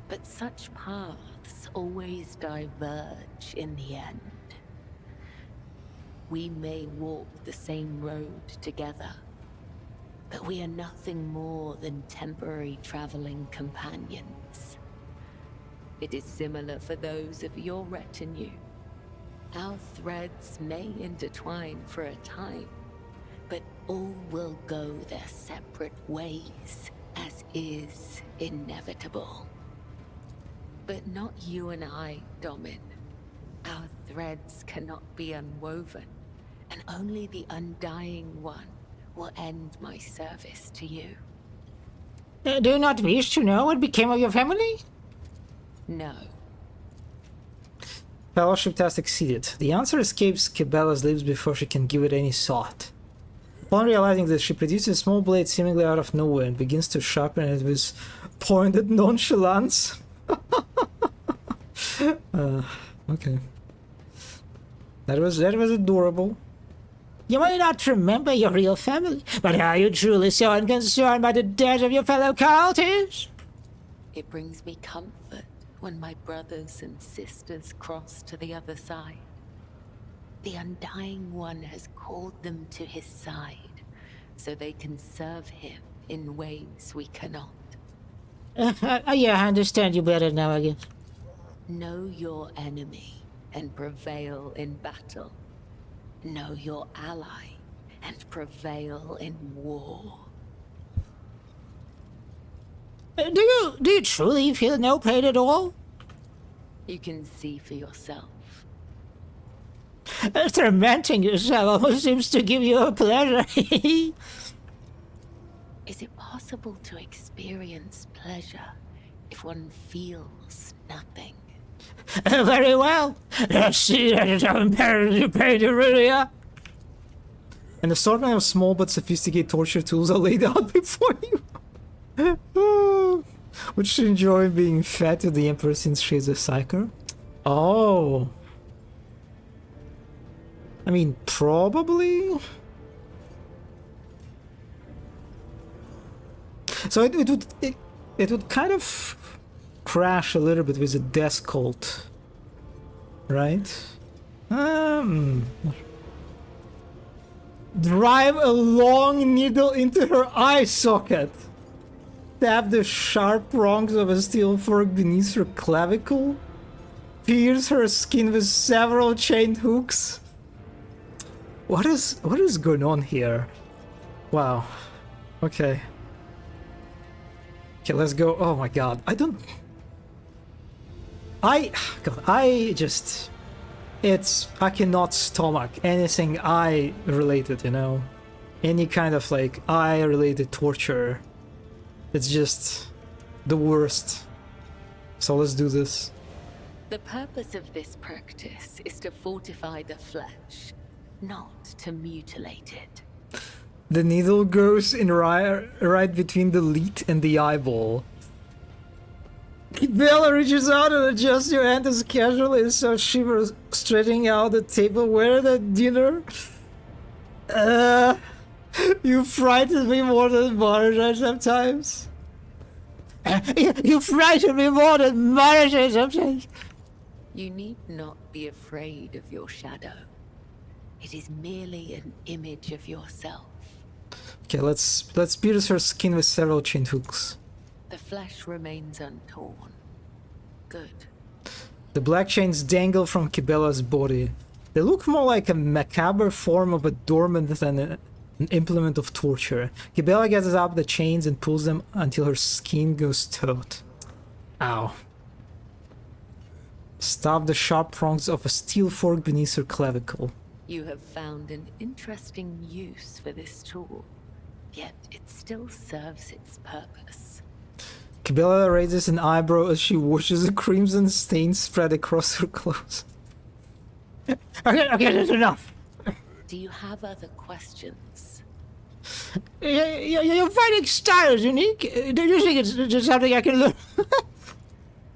But such paths always diverge in the end. We may walk the same road together, but we are nothing more than temporary traveling companions. It is similar for those of your retinue. Our threads may intertwine for a time, but all will go their separate ways, as is inevitable. But not you and I, Domin. Our threads cannot be unwoven, and only the Undying One will end my service to you. Do you not wish to know what became of your family? No. Fellowship test exceeded. The answer escapes Cabela's lips before she can give it any thought. Upon realizing this, she produces a small blade seemingly out of nowhere and begins to sharpen it with pointed nonchalance. Okay. That was adorable. You may not remember your real family, but are you truly so unconcerned by the death of your fellow cultists? It brings me comfort when my brothers and sisters cross to the other side. The Undying One has called them to his side, so they can serve him in ways we cannot. Yeah, I understand you better now, I guess. Know your enemy and prevail in battle. Know your ally and prevail in war. Do you truly feel no pain at all? You can see for yourself. Tormenting yourself almost seems to give you a pleasure. Is it possible to experience pleasure if one feels nothing? Very well. Let's see that how imperative pain you really are. An assortment of small but sophisticated torture tools are laid out before you. Would she enjoy being fed to the Emperor since she's a psyker? Oh. I mean, probably. So it would kind of crash a little bit with the death cult, right? Drive a long needle into her eye socket. Stab the sharp prongs of a steel fork beneath her clavicle. Pierce her skin with several chained hooks. What is going on here? Wow. Okay. Okay, let's go. Oh my god. I cannot stomach anything eye related, you know. any kind of like eye-related torture. It's just the worst. So let's do this. The purpose of this practice is to fortify the flesh, not to mutilate it. The needle goes in right between the lead and the eyeball. Bella reaches out and adjusts your hand as casually as so shivers, stretching out the table. Where the dinner? You frighten me more than Marja sometimes. You frighten me more than Marja sometimes. You need not be afraid of your shadow. It is merely an image of yourself. Okay, let's pierce her skin with several chain hooks. The flesh remains untorn. Good. The black chains dangle from Kibella's body. They look more like a macabre form of adornment than an implement of torture. Kibella gathers up the chains and pulls them until her skin goes taut. Ow. Stab the sharp prongs of a steel fork beneath her clavicle. You have found an interesting use for this tool, yet it still serves its purpose. Kibella raises an eyebrow as she watches a crimson stain spread across her clothes. Okay, that's enough. Do you have other questions? Your fighting style is unique. Do you think it's just something I can learn?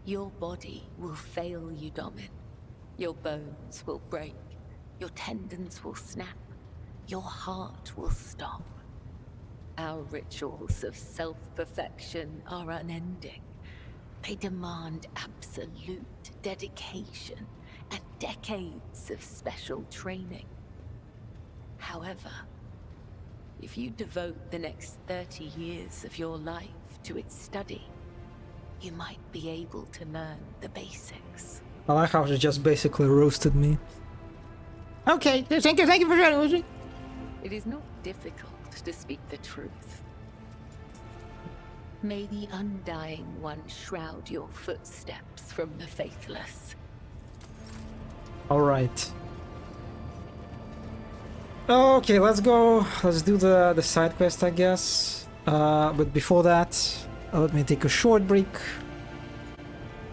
Your body will fail you, Domin. Your bones will break. Your tendons will snap. Your heart will stop. Our rituals of self-perfection are unending. They demand absolute dedication and decades of special training. However, if you devote the next 30 years of your life to its study, you might be able to learn the basics. I like how she just basically roasted me. Okay, thank you for sharing. It is not difficult to speak the truth. May the Undying One shroud your footsteps from the faithless. Alright. Okay, let's go. Let's do the side quest, I guess. But before that, let me take a short break.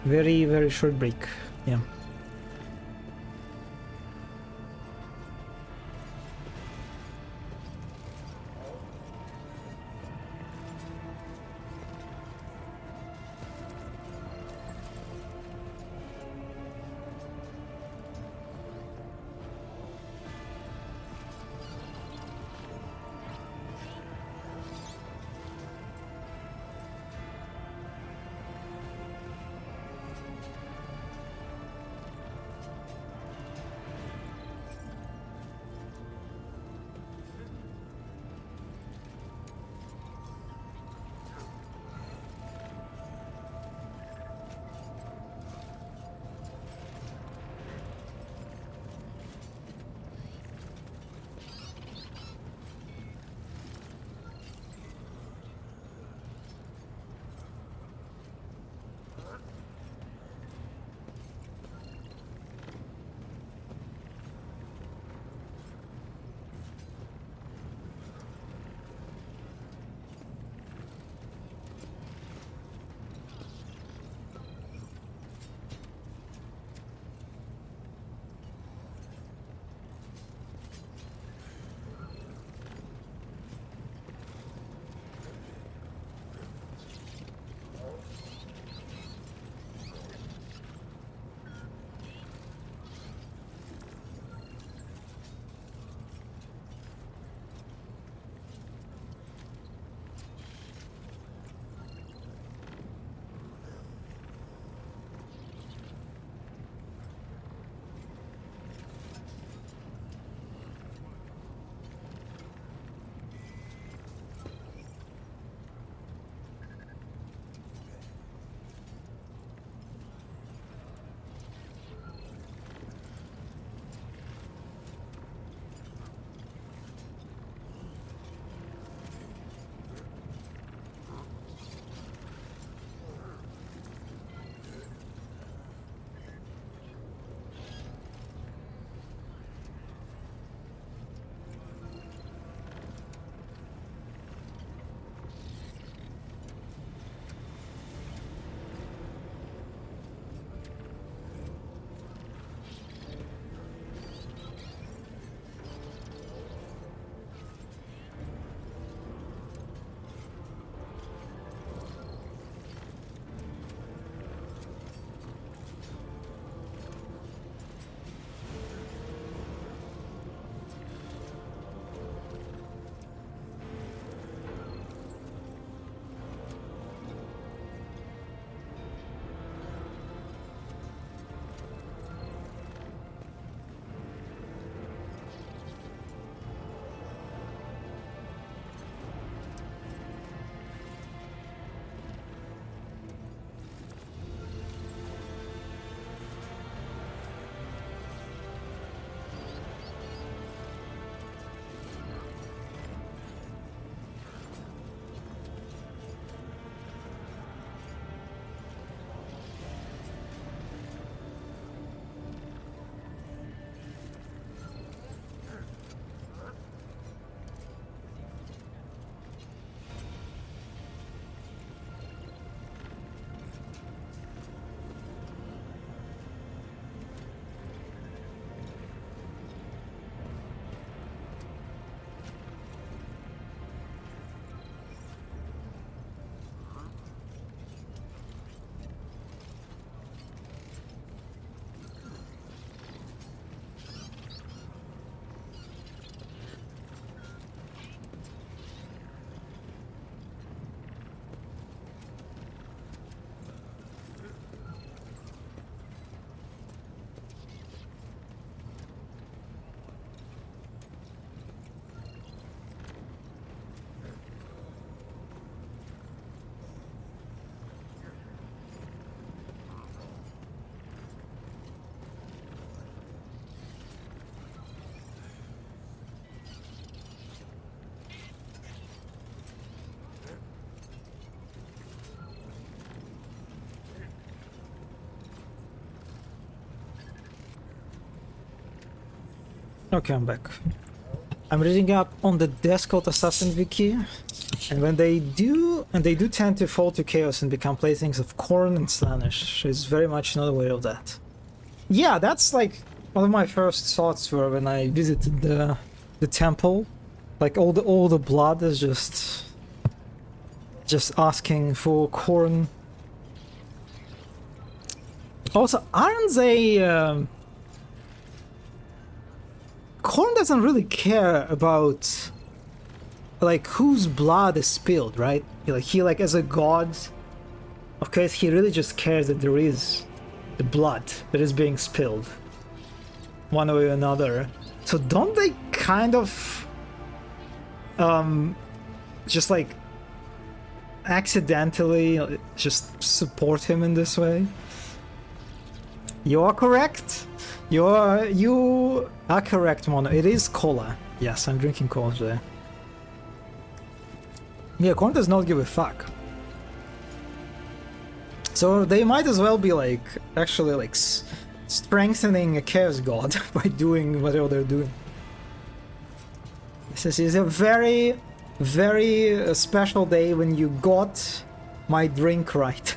Very, very short break. Yeah. Okay, I'm back. I'm reading up on the Descult Assassin Wiki, and when they do tend to fall to chaos and become playthings of Khorne and Slaanesh. She's very much not aware of that. Yeah, that's like one of my first thoughts were when I visited the temple. Like all the blood is just asking for Khorne. Also, aren't they? Khorne doesn't really care about like whose blood is spilled, right? He as a god, of course, he really just cares that there is the blood that is being spilled, one way or another. So don't they kind of just like accidentally just support him in this way? You are correct. You are correct, Mono. It is cola. Yes, I'm drinking cola today. Yeah, Khorne does not give a fuck. So they might as well be like actually like strengthening a chaos god by doing whatever they're doing. This is a very, very special day when you got my drink right.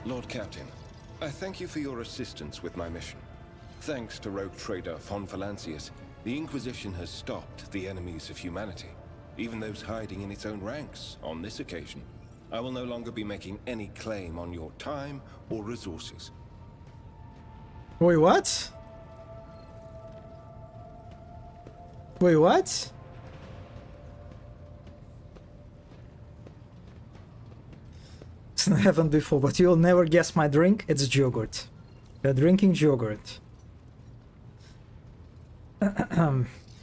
Lord Captain, I thank you for your assistance with my mission. Thanks to rogue trader Von Valancius, the Inquisition has stopped the enemies of humanity, even those hiding in its own ranks on this occasion. I will no longer be making any claim on your time or resources. Wait, what? Wait, what? It's not happened before, but you'll never guess my drink. It's yogurt. You're drinking yogurt.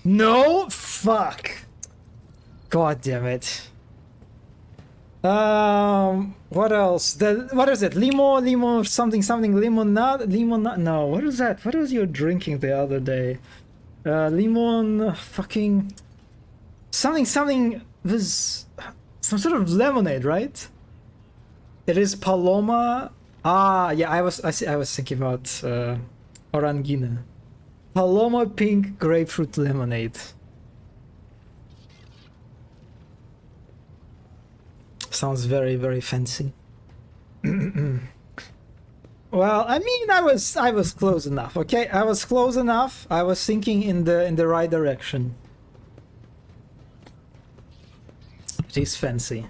No? Fuck. God damn it. What else? What is it? Limo, something, limonade? No, what is that? What was you drinking the other day? Limon, fucking... Something with some sort of lemonade, right? It is Paloma. Ah, yeah, I was thinking about Orangina. Paloma pink grapefruit lemonade. Sounds very, very fancy. Well, I mean, I was close enough. Okay, I was close enough. I was thinking in the right direction. It is fancy.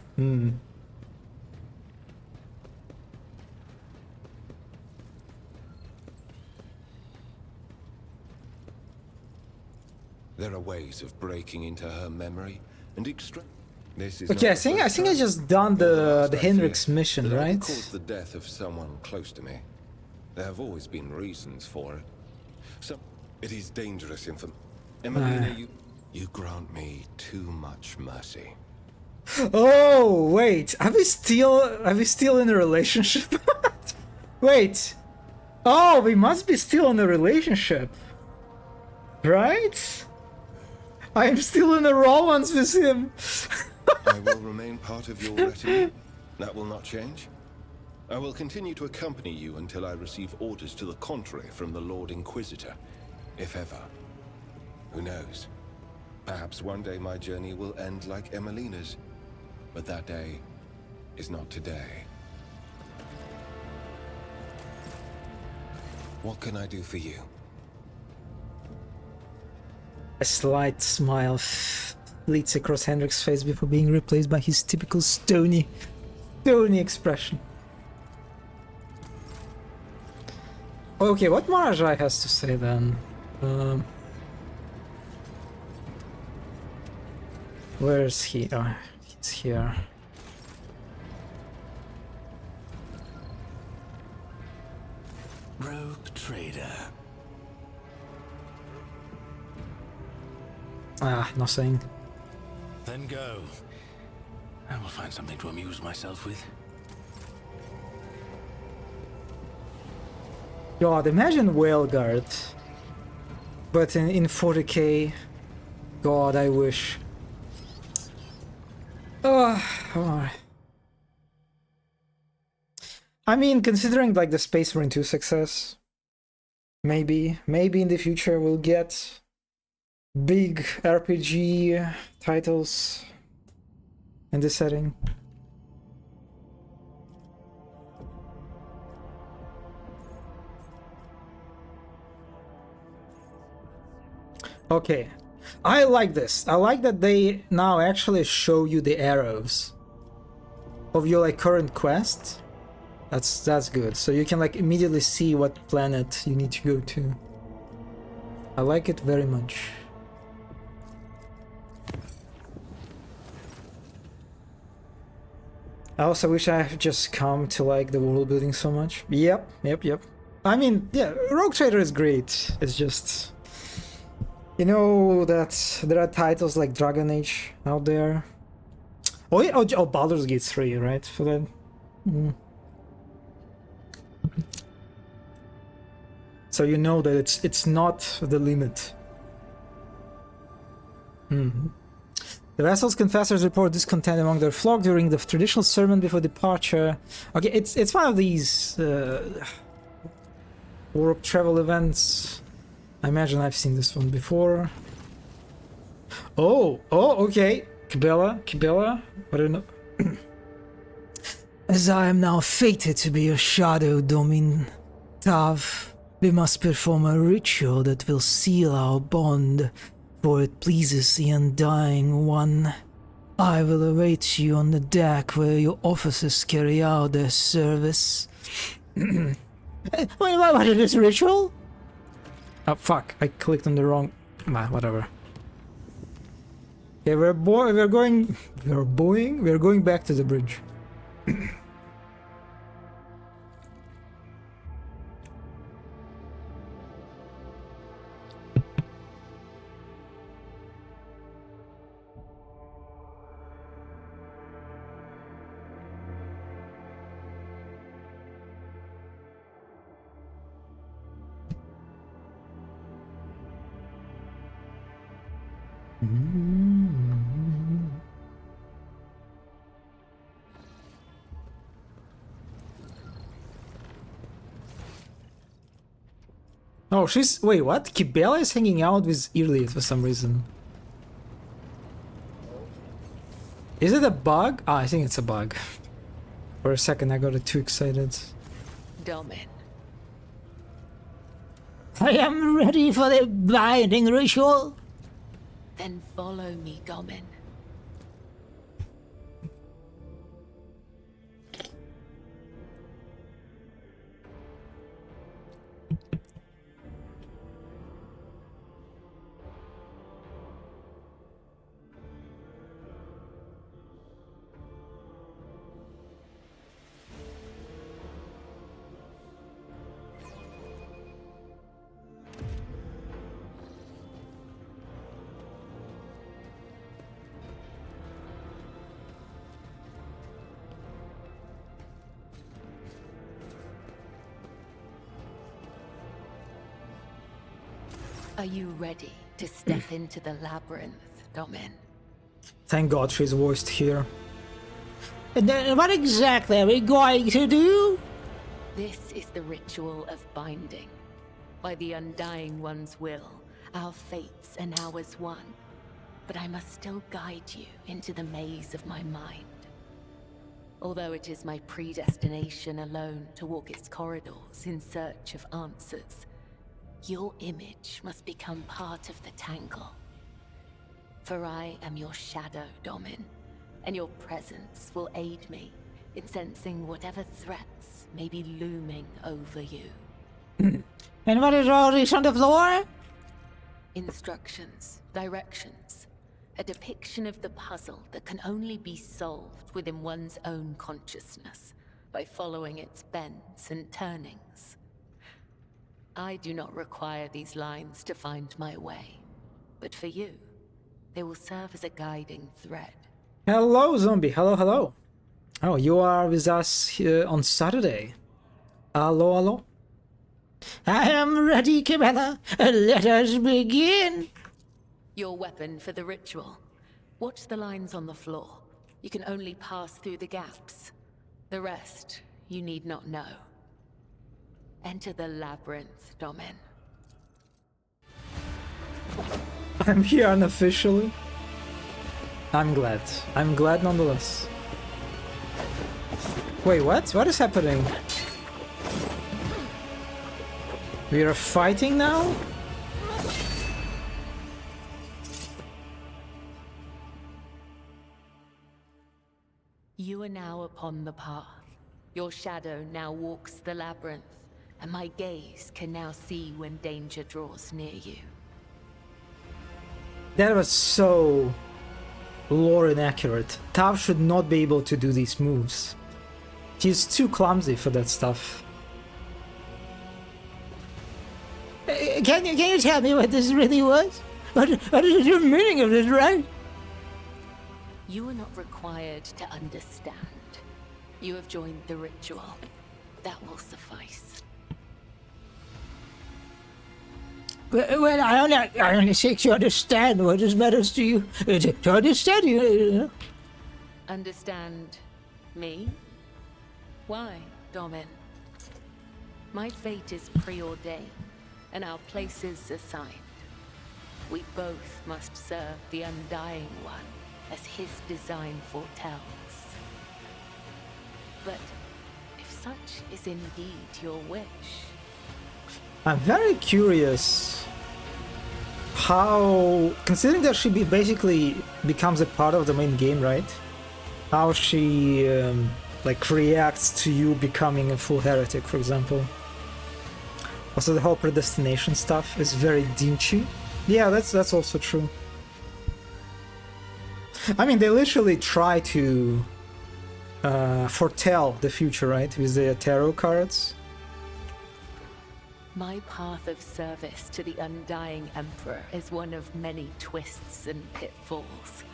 There are ways of breaking into her memory and extract. This is Okay, I think I just done the Hendrix mission, right? Caused the death of someone close to me. There have always been reasons for it. So it is dangerous information. Emelina, you grant me too much mercy. Oh wait, are we still in a relationship? Wait. Oh, we must be still in a relationship, right? I am still in a romance with him. I will remain part of your retinue. That will not change. I will continue to accompany you until I receive orders to the contrary from the Lord Inquisitor, if ever. Who knows? Perhaps one day my journey will end like Emelina's, but that day is not today. What can I do for you? A slight smile fleets across Hendrik's face before being replaced by his typical stony expression. Okay, what Marajai has to say then? Where is he? Oh, he's here. Rogue trader. Ah, nothing. Then go. I will find something to amuse myself with. God, imagine Whaleguard. But in 40k. God, I wish. Oh, I mean, considering like the Space Marine 2 success, maybe in the future we'll get big RPG titles in this setting. Okay, I like this. I like that they now actually show you the arrows of your like current quest. That's good. So you can like immediately see what planet you need to go to. I like it very much. I also wish I had just come to like the world building so much. Yep. I mean, yeah, Rogue Trader is great. It's just, you know, that there are titles like Dragon Age out there. Oh yeah, oh Baldur's Gate 3, right? For that. So you know that it's not the limit. The vessel's confessors report discontent among their flock during the traditional sermon before departure. Okay, it's one of these warp travel events. I imagine I've seen this one before. Oh, okay. Kibela. What do you know? As I am now fated to be your shadow, Domin Tav, we must perform a ritual that will seal our bond, for it pleases the Undying One. I will await you on the deck where your officers carry out their service. Wait, what is this ritual? Oh fuck, I clicked on the wrong... Nah, whatever. Okay, we're going back to the bridge. Oh, she's... Wait, what? Kibela is hanging out with Irliet for some reason. Is it a bug? Ah, I think it's a bug. For a second I got too excited. Domin. I am ready for the binding ritual. Then follow me, Domin. Are you ready to step into the labyrinth, Domin? Thank God she's voiced here. And then what exactly are we going to do? This is the ritual of binding. By the Undying One's will, our fates and ours one. But I must still guide you into the maze of my mind. Although it is my predestination alone to walk its corridors in search of answers, your image must become part of the tangle. For I am your shadow, Domin, and your presence will aid me in sensing whatever threats may be looming over you. And what is all this on the floor? Instructions, directions, a depiction of the puzzle that can only be solved within one's own consciousness by following its bends and turnings. I do not require these lines to find my way, but for you, they will serve as a guiding thread. Hello, zombie. Hello. Oh, you are with us here on Saturday. Hello. I am ready, Kibela. Let us begin. Your weapon for the ritual. Watch the lines on the floor. You can only pass through the gaps. The rest, you need not know. Enter the labyrinth, Domin. I'm here unofficially. I'm glad. I'm glad nonetheless. Wait, what? What is happening? We are fighting now? You are now upon the path. Your shadow now walks the labyrinth, and my gaze can now see when danger draws near you. That was so lore inaccurate. Tav should not be able to do these moves. He's too clumsy for that stuff. Can you tell me what this really was? What is the meaning of this, right? You are not required to understand. You have joined the ritual. That will suffice. Well, I only seek to understand what is matters to you. To understand you. Understand me? Why, Domin? My fate is preordained, and our places assigned. We both must serve the Undying One, as his design foretells. But if such is indeed your wish... I'm very curious how, considering that she basically becomes a part of the main game, right? How she like reacts to you becoming a full heretic, for example. Also, the whole predestination stuff is very Dinchy. Yeah, that's also true. I mean, they literally try to foretell the future, right? With the tarot cards. My path of service to the Undying Emperor is one of many twists and pitfalls.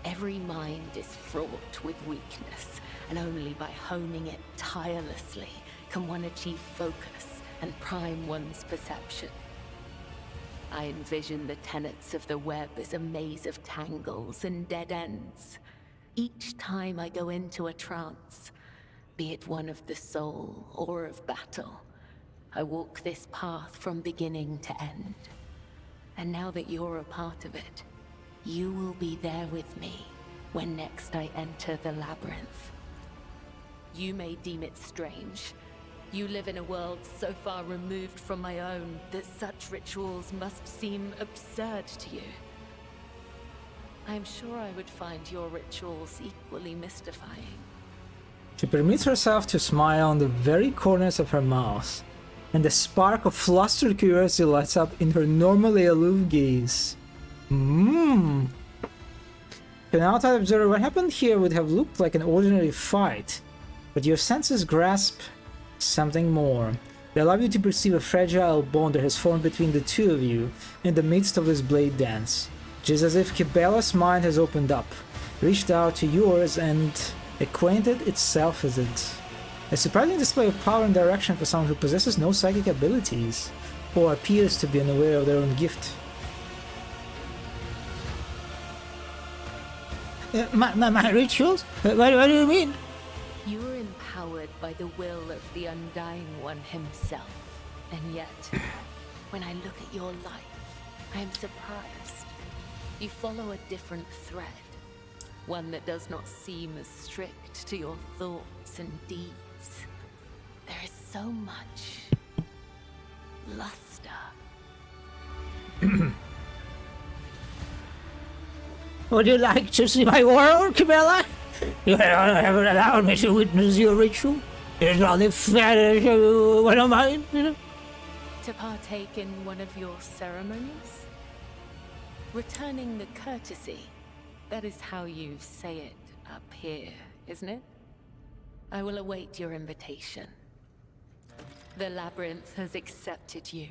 Every mind is fraught with weakness, and only by honing it tirelessly can one achieve focus and prime one's perception. I envision the tenets of the web as a maze of tangles and dead ends. Each time I go into a trance, be it one of the soul or of battle, I walk this path from beginning to end. And now that you're a part of it, you will be there with me when next I enter the labyrinth. You may deem it strange. You live in a world so far removed from my own that such rituals must seem absurd to you. I am sure I would find your rituals equally mystifying. She permits herself to smile on the very corners of her mouth, and a spark of flustered curiosity lights up in her normally aloof gaze. To an outside observer, what happened here would have looked like an ordinary fight, but your senses grasp something more. They allow you to perceive a fragile bond that has formed between the two of you in the midst of this blade dance, just as if Cabela's mind has opened up, reached out to yours, and acquainted itself with it. A surprising display of power and direction for someone who possesses no psychic abilities, or appears to be unaware of their own gift. My rituals? What do you mean? You are empowered by the will of the Undying One himself. And yet, when I look at your life, I am surprised. You follow a different thread. One that does not seem as strict to your thoughts and deeds. There is so much luster. Would you like to see my world, Cabela? You haven't allowed me to witness your ritual. It's only fair to one of mine, you know? To partake in one of your ceremonies? Returning the courtesy. That is how you say it up here, isn't it? I will await your invitation. The labyrinth has accepted you.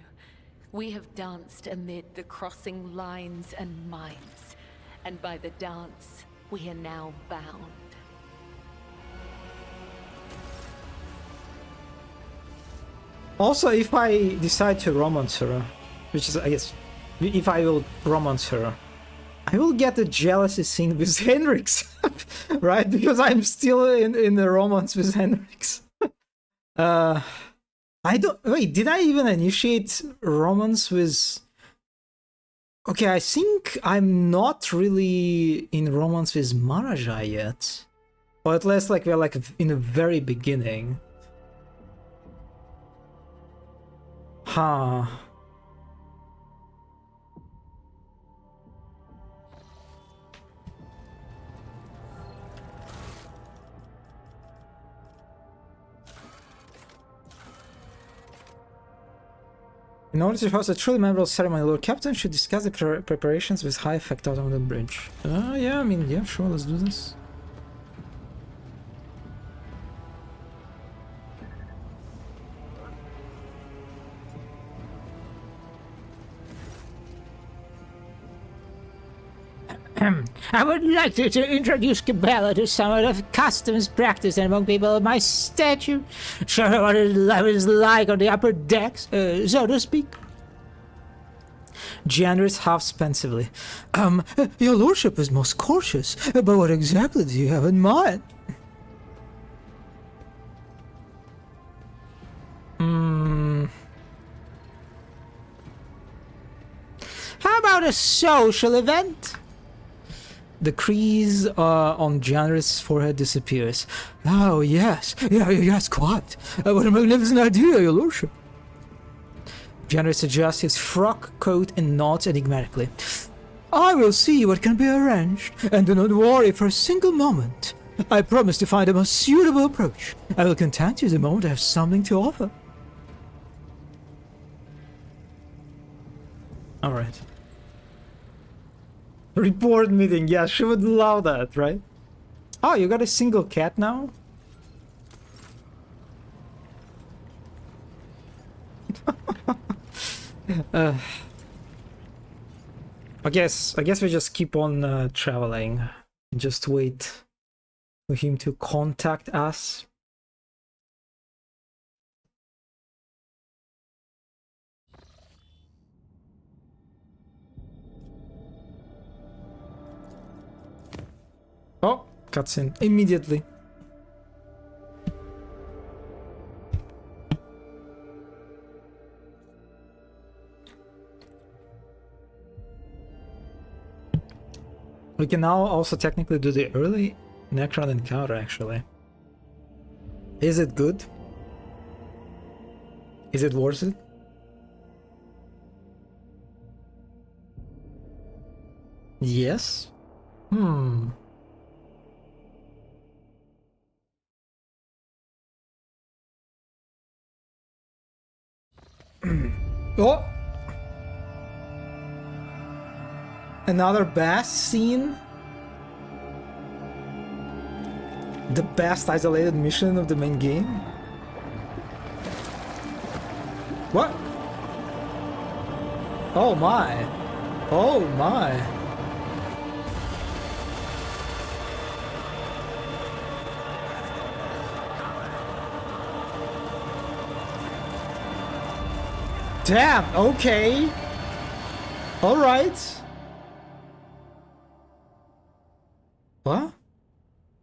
We have danced amid the crossing lines and minds, and by the dance, we are now bound. Also, if I decide to romance her, which is, I guess, if I will romance her, I will get a jealousy scene with Henrix, right? Because I'm still in the romance with Henrix. I don't... Wait, did I even initiate romance with... Okay, I think I'm not really in romance with Maharaja yet. Or at least like we're like in the very beginning. Huh. In order to host a truly memorable ceremony, Lord Captain should discuss the preparations with high effect out on the bridge. Yeah, I mean, yeah, sure, let's do this. I would like to introduce Cabela to some of the customs practiced among people of my stature. Show her what life is like on the upper decks, so to speak. Jandris half pensively. Your lordship is most cautious, but what exactly do you have in mind? How about a social event? The crease on Jandris' forehead disappears. Oh, yes. Yes, quite. What a magnificent idea, your lordship. Jandris adjusts his frock coat and nods enigmatically. I will see what can be arranged, and do not worry for a single moment. I promise to find a most suitable approach. I will contact you the moment I have something to offer. Alright. Report meeting, yeah, she would love that, right? Oh, you got a single cat now? I guess we just keep on traveling. Just wait for him to contact us. Oh, cutscene immediately. We can now also technically do the early Necron encounter, actually. Is it good? Is it worth it? Yes? Oh! Another bass scene? The best isolated mission of the main game? What? Oh my! Oh my! Damn, okay. Alright. What?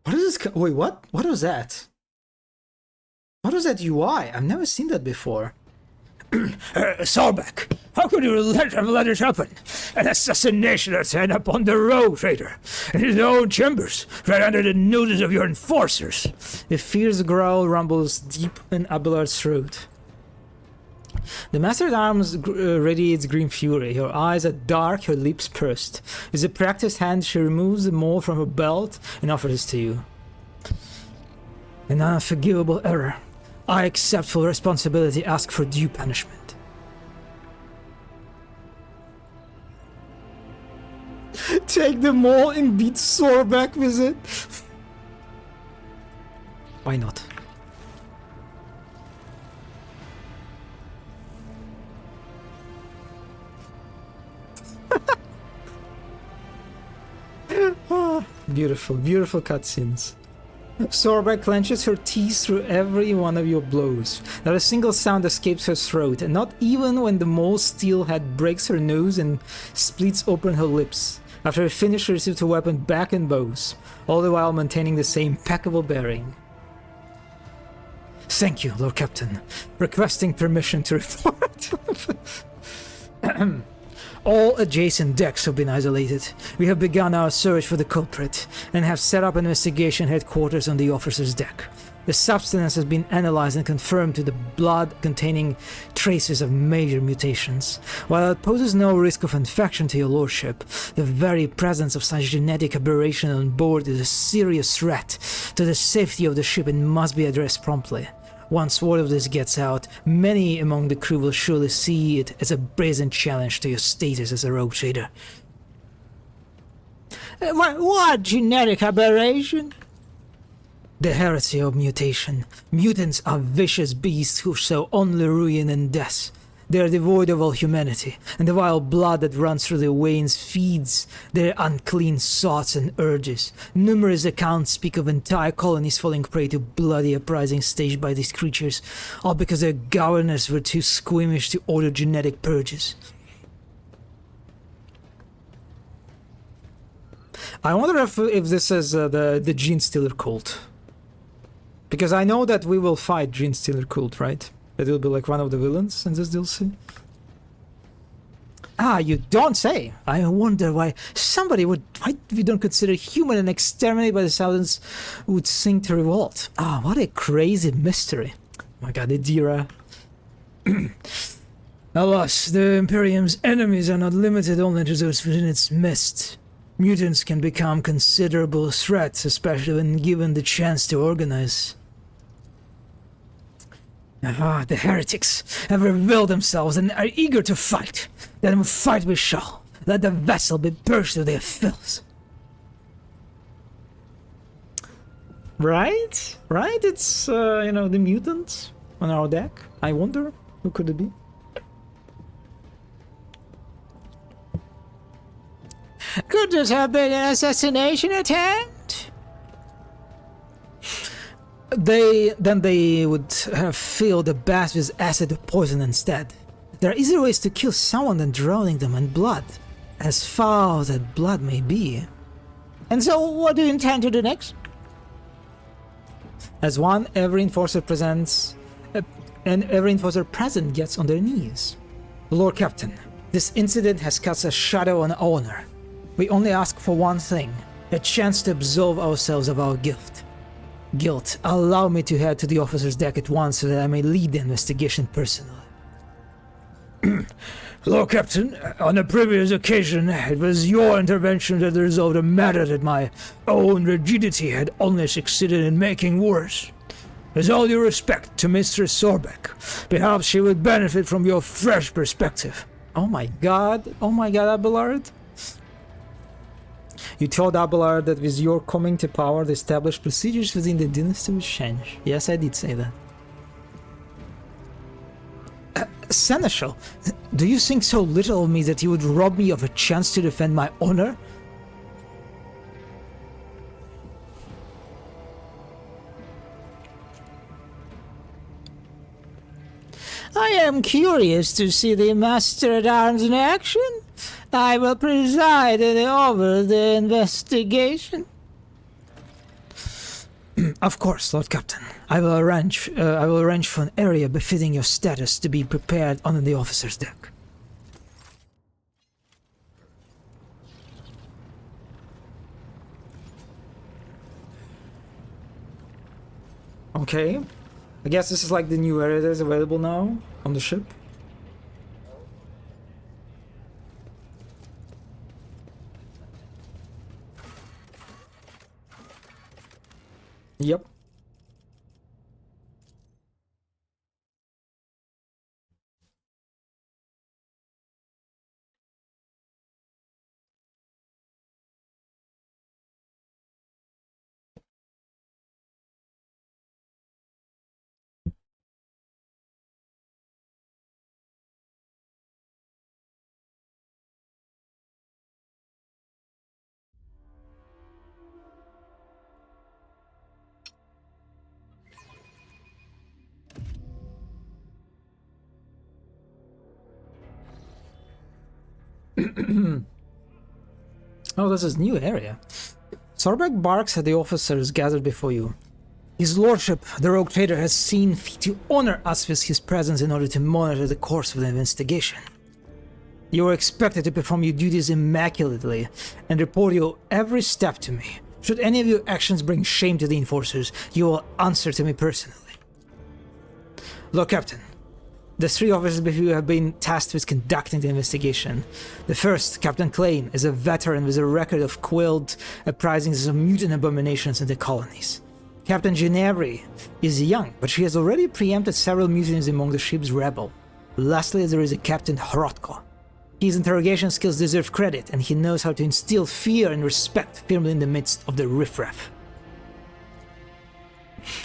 What is this? Wait, what? What was that? What was that UI? I've never seen that before. Sorbeck, how could you let it happen? An assassination attempt upon the rogue trader in his own chambers, right under the noses of your enforcers. A fierce growl rumbles deep in Abelard's throat. The Master's arms radiates green fury. Her eyes are dark, her lips pursed. With a practiced hand, she removes the maul from her belt and offers it to you. An unforgivable error. I accept full responsibility, ask for due punishment. Take the maul and beat Sorbeck with it. Why not? Beautiful, beautiful cutscenes. Sorbeck clenches her teeth through every one of your blows. Not a single sound escapes her throat, and not even when the maul's steel head breaks her nose and splits open her lips. After her finish, she receives her weapon back in bows, all the while maintaining the same impeccable bearing. Thank you, Lord Captain. Requesting permission to report. All adjacent decks have been isolated. We have begun our search for the culprit and have set up investigation headquarters on the officer's deck. The substance has been analyzed and confirmed to the blood containing traces of major mutations. While it poses no risk of infection to your lordship, the very presence of such genetic aberration on board is a serious threat to the safety of the ship and must be addressed promptly. Once word of this gets out, many among the crew will surely see it as a brazen challenge to your status as a rogue trader. What genetic aberration? The heresy of mutation. Mutants are vicious beasts who show only ruin and death. They are devoid of all humanity, and the vile blood that runs through their veins feeds their unclean thoughts and urges. Numerous accounts speak of entire colonies falling prey to bloody uprisings staged by these creatures, all because their governors were too squeamish to order genetic purges. I wonder if this is the Gene Stealer cult. Because I know that we will fight Gene Stealer cult, right? That will be like one of the villains in this DLC. Ah, you don't say. I wonder why we don't consider human and exterminate by the thousands would think to revolt. Ah, what a crazy mystery. Oh my god, Idira. Alas, the Imperium's enemies are not limited only to those within its midst. Mutants can become considerable threats, especially when given the chance to organize. Ah, the heretics have revealed themselves and are eager to fight. Let them fight we shall. Let the vessel be purged of their filth. Right? Right? It's, you know, the mutants on our deck. I wonder, who could it be? Could this have been an assassination attempt? They would have filled the bath with acid or poison instead. There are easier ways to kill someone than drowning them in blood, as foul that blood may be. And so, what do you intend to do next? As one, every enforcer present gets on their knees. Lord Captain, this incident has cast a shadow on honor. We only ask for one thing, a chance to absolve ourselves of our guilt. Allow me to head to the officer's deck at once so that I may lead the investigation personally. Lord Captain, on a previous occasion, it was your intervention that resolved a matter that my own rigidity had only succeeded in making worse. With all due respect to Mistress Sorbeck, perhaps she would benefit from your fresh perspective. Oh my god, Abelard. You told Abelard that with your coming to power, the established procedures within the dynasty would change. Yes, I did say that. Seneschal, do you think so little of me that you would rob me of a chance to defend my honor? I am curious to see the Master-at-Arms in action. I will preside over the investigation. Of course, Lord Captain. I will arrange for an area befitting your status to be prepared on the officer's deck. Okay. I guess this is like the new area that is available now on the ship. Yep. Oh, this is new area. Sorbeck barks at the officers gathered before you. His lordship, the rogue trader, has seen fit to honor us with his presence in order to monitor the course of the investigation. You are expected to perform your duties immaculately and report your every step to me. Should any of your actions bring shame to the enforcers, you will answer to me personally. Lord Captain, the 3 officers before you have been tasked with conducting the investigation. The first, Captain Klein, is a veteran with a record of quilled uprisings of mutant abominations in the colonies. Captain Ginevri is young, but she has already preempted several mutinies among the ship's rebel. Lastly, there is a Captain Hrotko. His interrogation skills deserve credit, and he knows how to instill fear and respect firmly in the midst of the riffraff.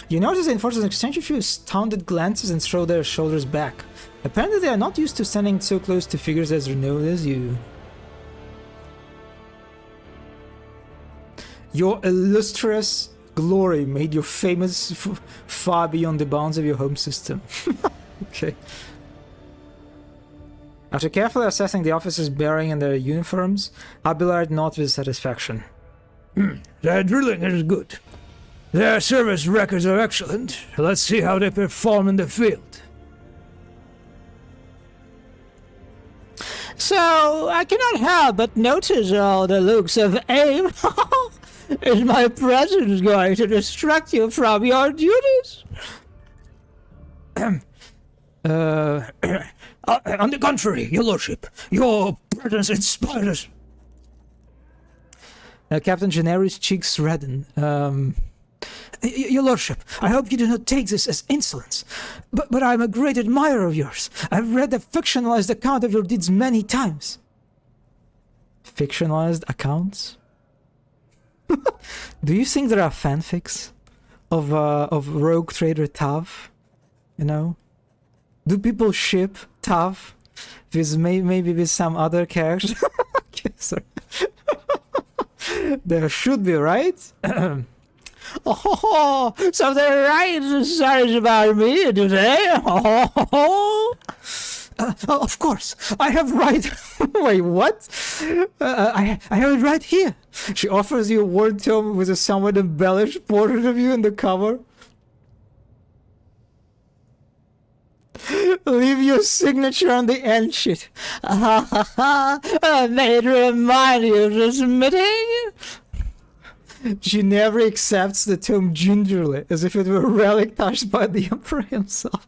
You notice the enforcers exchange a few astounded glances and throw their shoulders back. Apparently they are not used to standing so close to figures as renowned as you. Your illustrious glory made you famous far beyond the bounds of your home system. Okay. After carefully assessing the officers' bearing and their uniforms, Abelard nodded with satisfaction. Their drilling is good. Their service records are excellent. Let's see how they perform in the field. So, I cannot help but notice all the looks of aim. Is my presence going to distract you from your duties? On the contrary, your lordship, your presence inspires. Captain Generi's cheeks redden. Your lordship, I hope you do not take this as insolence, but I'm a great admirer of yours. I've read the fictionalized account of your deeds many times. Fictionalized accounts? Do you think there are fanfics of Rogue Trader Tav? You know? Do people ship Tav with maybe with some other character? Okay, sorry. There should be, right? Oh, so they're right stories about me, do they? Oh. Of course, I have right. Wait, what? I have it right here. She offers you a word tome with a somewhat embellished portrait of you in the cover. Leave your signature on the end sheet. May it remind you of this meeting? She never accepts the tome gingerly, as if it were a relic touched by the Emperor himself.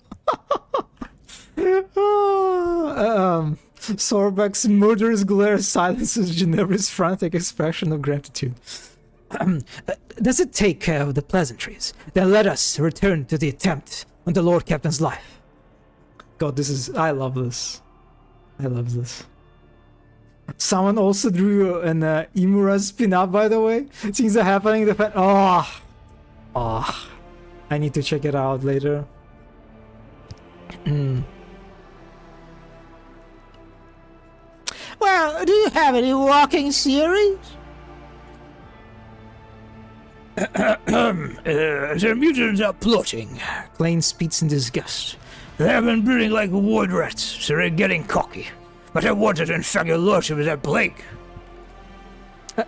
Sorbek's murderous glare silences Ginevra's frantic expression of gratitude. Does it take care of the pleasantries? Then let us return to the attempt on the Lord Captain's life. God, this is... I love this. I love this. Someone also drew an Imura spin-up, by the way. Things are happening. The I need to check it out later. Well, do you have any walking series? The mutants are plotting. Klein speaks in disgust. They have been breeding like wood rats, so they're getting cocky. But I wanted to infect your lordship with that plague.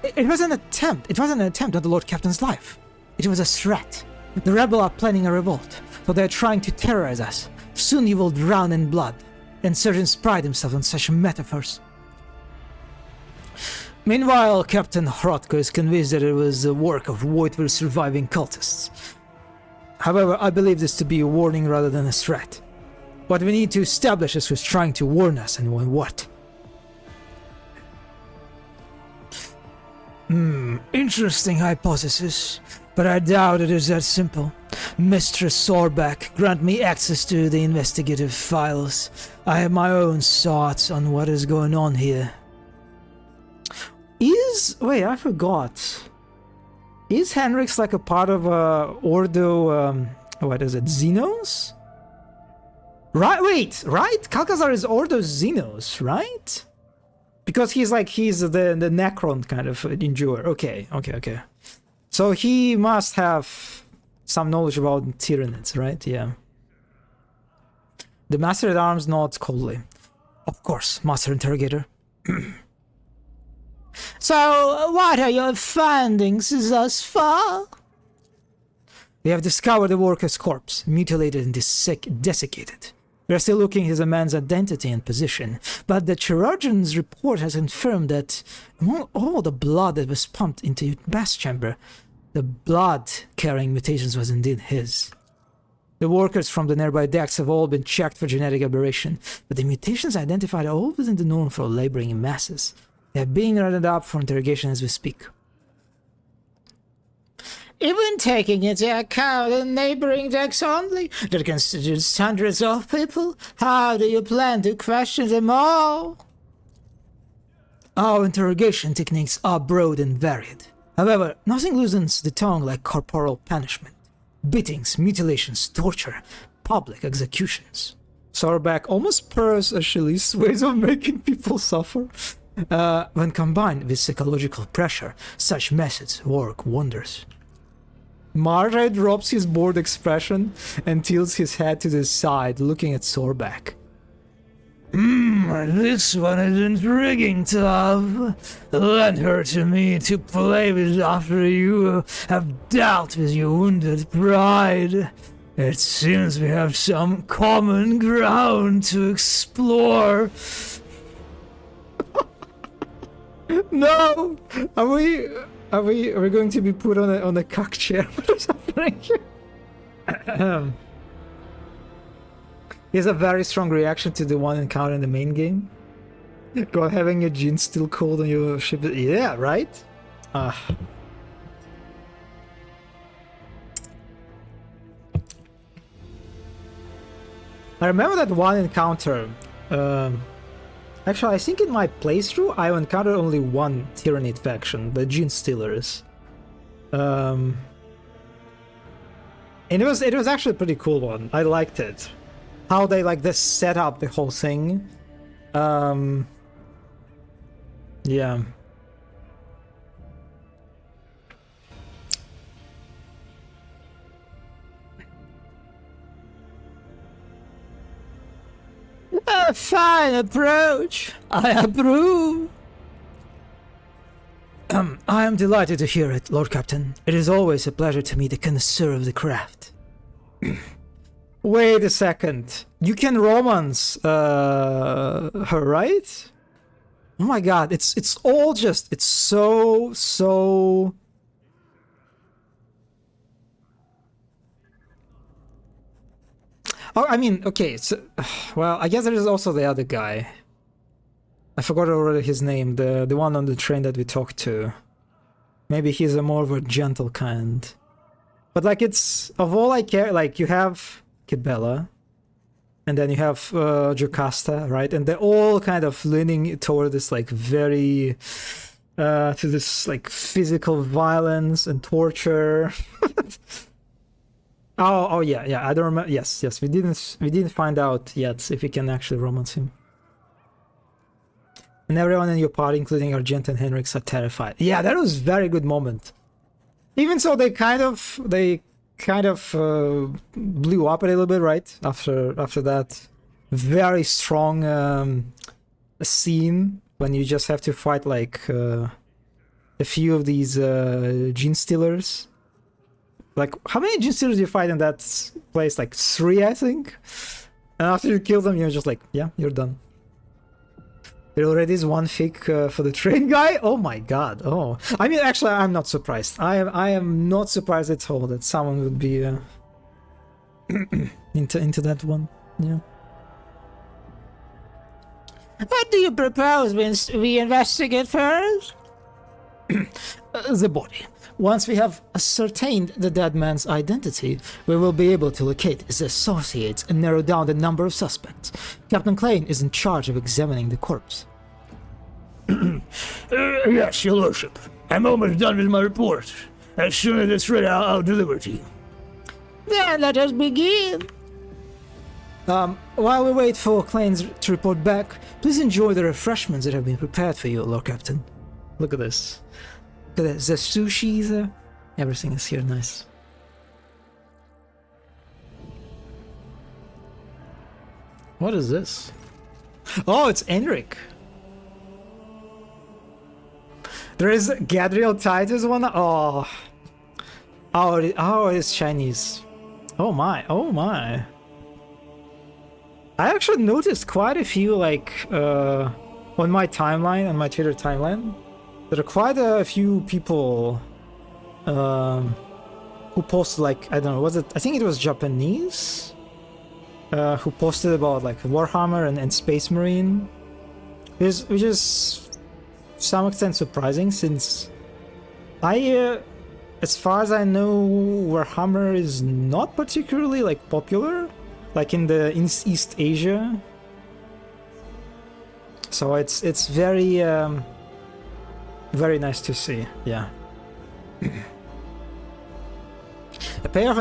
It was an attempt. It wasn't an attempt on the Lord Captain's life. It was a threat. The rebels are planning a revolt, so they're trying to terrorize us. Soon you will drown in blood. Insurgents pride themselves on such metaphors. Meanwhile, Captain Hrotko is convinced that it was the work of Voidwell's surviving cultists. However, I believe this to be a warning rather than a threat. What we need to establish is who's trying to warn us and what. Interesting hypothesis, but I doubt it is that simple. Mistress Sorbek, grant me access to the investigative files. I have my own thoughts on what is going on here. Wait, I forgot. Is Henrix like a part of Ordo, what is it, Xenos? Right, wait, right? Kalkazar is Ordo Xenos, right? Because he's the Necron kind of endure. Okay. So he must have some knowledge about Tyranids, right? Yeah. The Master at Arms nods coldly. Of course, Master Interrogator. So, what are your findings thus far? They have discovered the worker's corpse, mutilated and desiccated. We are still looking into the man's identity and position, but the chirurgeon's report has confirmed that among all the blood that was pumped into the gas chamber, the blood-carrying mutations was indeed his. The workers from the nearby decks have all been checked for genetic aberration, but the mutations identified are all within the norm for laboring in masses. They are being rounded up for interrogation as we speak. Even taking into account the neighboring decks only, that constitutes hundreds of people, how do you plan to question them all? Our interrogation techniques are broad and varied. However, nothing loosens the tongue like corporal punishment. Beatings, mutilations, torture, public executions. Sorbak almost purrs Achilles' ways of making people suffer. When combined with psychological pressure, such methods work wonders. Marjay drops his bored expression and tilts his head to the side, looking at Sorbak. This one is intriguing, Tav. Lend her to me to play with after you have dealt with your wounded pride. It seems we have some common ground to explore. No! Are we going to be put on a cock chair or something? He has a very strong reaction to the one encounter in the main game. God, having your jeans still cold on your ship. Yeah, right? I remember that one encounter. Actually, I think in my playthrough, I encountered only one Tyranid faction, the Gene Stealers. And it was actually a pretty cool one. I liked it. How they like this set up the whole thing. Yeah. A fine approach. I approve. I am delighted to hear it, Lord Captain. It is always a pleasure to meet a connoisseur of the craft. Wait a second. You can romance her, right? Oh my god, it's all just, it's so... Oh, I mean, okay, so, well, I guess there is also the other guy. I forgot already his name, the one on the train that we talked to. Maybe he's a more of a gentle kind. But like, it's, of all I care, like, you have Kibella, and then you have Jocasta, right? And they're all kind of leaning toward this, like, very... to this, like, physical violence and torture. Oh yeah, I don't remember. Yes, we didn't find out yet if we can actually romance him. And everyone in your party, including Argent and Henrix, are terrified. Yeah, that was a very good moment. Even so, they kind of blew up a little bit, right? After that very strong scene when you just have to fight like a few of these Gene Stealers. Like, how many Gene Stealers do you fight in that place? Like 3, I think? And after you kill them, you're just like, yeah, you're done. There already is one fake for the train guy? Oh my god, oh. I mean, actually, I'm not surprised. I am not surprised at all that someone would be into that one, yeah. What do you propose we investigate first? The body. Once we have ascertained the dead man's identity, we will be able to locate his associates and narrow down the number of suspects. Captain Klein is in charge of examining the corpse. Yes, your lordship. I'm almost done with my report. As soon as it's ready, I'll deliver it to you. Then let us begin. While we wait for Klein to report back, please enjoy the refreshments that have been prepared for you, Lord Captain. Look at this. Look at this. The sushi, everything is here nice. What is this? Oh, it's Enric. There is Gadriel Titus one. Oh, Oh, it's Chinese. Oh my, oh my. I actually noticed quite a few, like, on my timeline, on my Twitter timeline, there are quite a few people who posted, like, I don't know, I think it was Japanese, who posted about, like, Warhammer and Space Marine, which is to some extent surprising, since as far as I know, Warhammer is not particularly, like, popular, like in East Asia. So it's very very nice to see. Yeah. A pair of